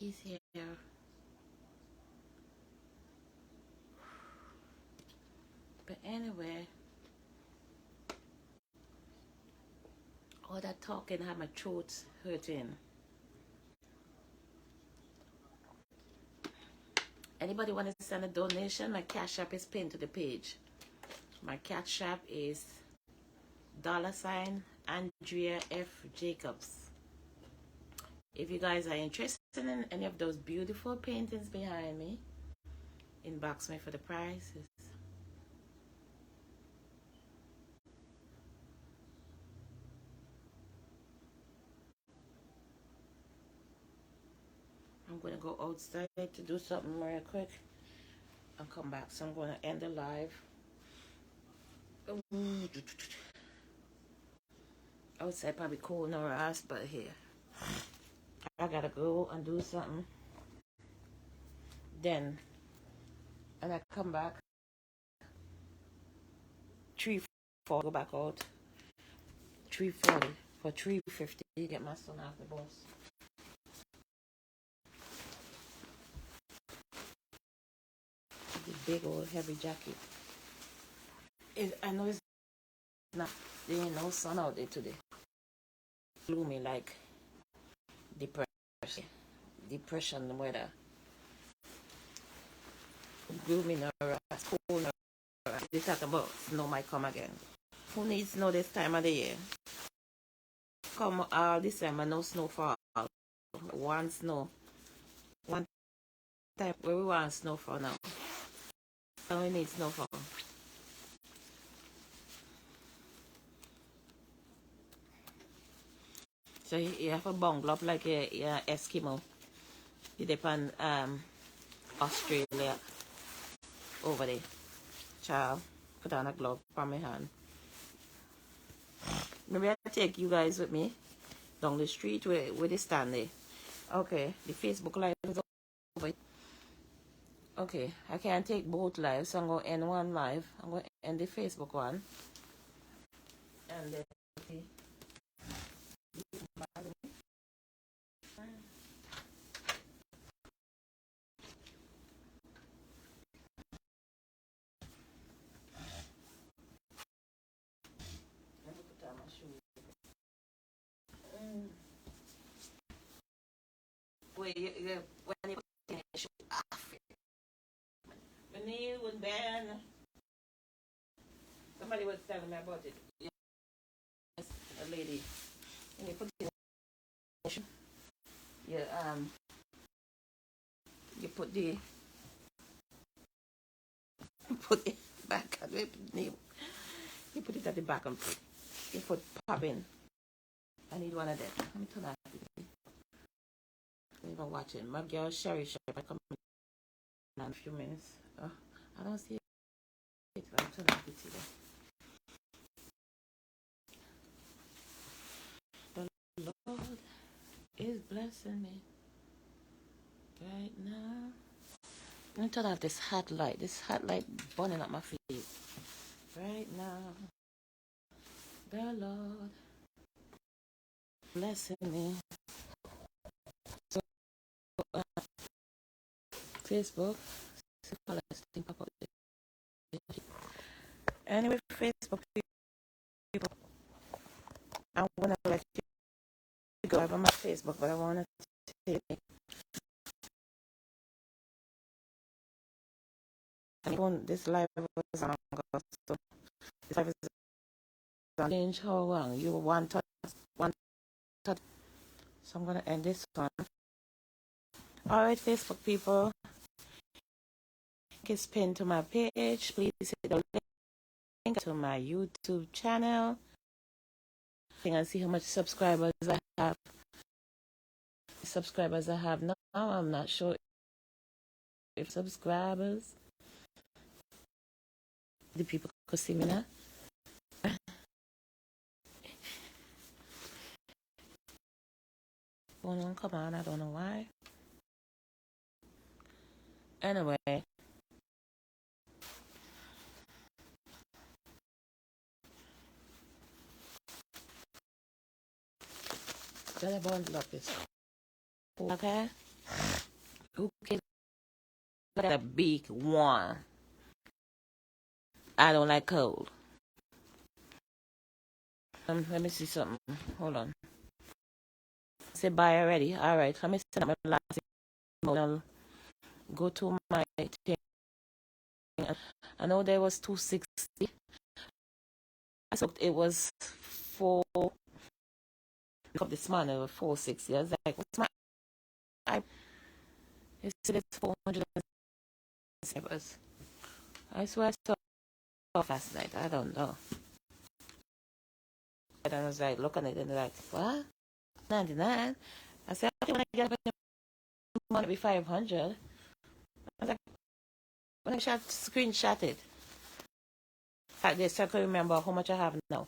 S1: piece here. But anyway, all that talking had my throat hurting. Anybody want to send a donation? My Cash App is pinned to the page. My Cash App is $ Andrea F. Jacobs. If you guys are interested in any of those beautiful paintings behind me, inbox me for the prices. I'm going to go outside to do something real quick and come back. So I'm going to end the live. Outside probably cold no ass, but here I gotta go and do something. Then, and I come back 3:40, go back out 3:40 for 3:50. You get my son off the bus. The big old heavy jacket. I know it's not. There ain't no sun out there today. Gloomy like depression weather. Gloomy no rest, cold no rest. They talk about snow might come again. Who needs snow this time of the year? Come this time no snowfall. One snow. One time where we want snowfall now. And we need snowfall. So you have a bungle up like a Eskimo. You depend Australia over there. Child, put on a glove from my hand. Maybe I take you guys with me down the street where they stand there. Okay, the Facebook live is over. Okay, I can't take both lives, so I'm going to end one live. I'm going to end the Facebook one. And then when you put your shoe off, the knee would bend. Somebody was telling me about it. Yes, a lady. When you put your shoe, you put it back at the knee. You put it at the back and you put pop in. I need one of them. Let me turn that. I'm even watching. My girl Sherry Shep, I come in a few minutes. I don't see it. I'm turning off the TV. The Lord is blessing me right now. Let me turn off this hot light. This hot light burning up my feet. Right now, the Lord blessing me. So, Facebook. Anyway, Facebook people, I'm gonna let you go over my Facebook, but I wanna take this live was on, so this live is on. Change how long you want to, so I'm gonna end this one. All right, Facebook people, it's pinned to my page. Please hit the link to my YouTube channel. And see how much subscribers I have. Subscribers I have now. I'm not sure if subscribers. The people could see me now. Phone won't come on. I don't know why. Anyway. Gotta bundle up this. Okay? Who cares about a big one? I don't like cold. Let me see something. Hold on. Say bye already. All right. Let me set up my last email. Go to my thing. I know there was 260. I thought it was 4. This morning it was 460. I was like, what's my? It said it's 400 subscribers. I swear I saw last night. I don't know. And I was like, looking at it and like, what? 99? I said, okay, when I get up in the morning, it'll be 500. I was like, when I screenshot it. Like this, so I can remember how much I have now.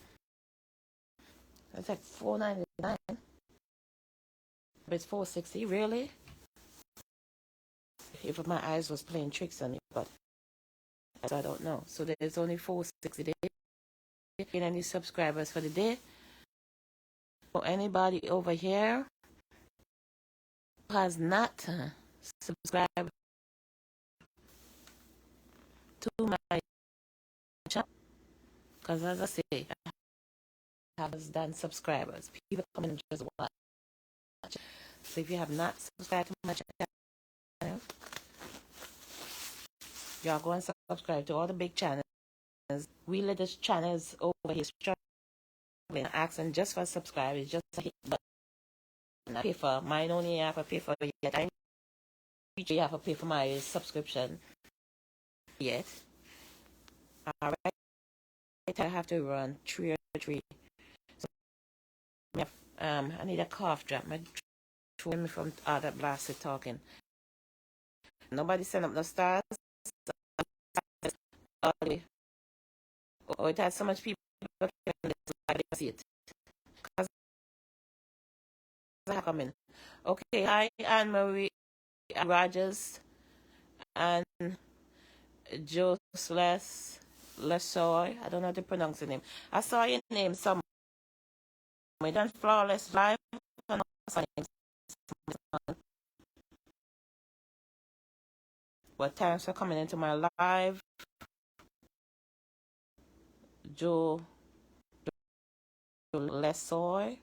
S1: It's like $4.99. But it's 460, really? If my eyes was playing tricks on it, but I don't know. So there's only 460 days. Get any subscribers for the day? For anybody over here who has not subscribed to my channel, because as I say, I have done subscribers. People come and just watch. So if you have not subscribed to my channel, y'all go and subscribe to all the big channels. We little channels over here struggling, asking just for subscribers, just to hit the button. I pay for mine, only have to pay for yet. I you have to pay for my subscription yet. Alright, I have to run 3 or 3. So, I need a cough drop. My throat me from all that blasted talking. Nobody send up no stars. Oh, it has so much people I didn't see it. Cause I come in. Okay, hi Anne Marie Rogers and Jocelyn Lesoy. I don't know how to pronounce the name. I saw your name somewhere. We done flawless live. But thanks for coming into my live. Joe Lesoy.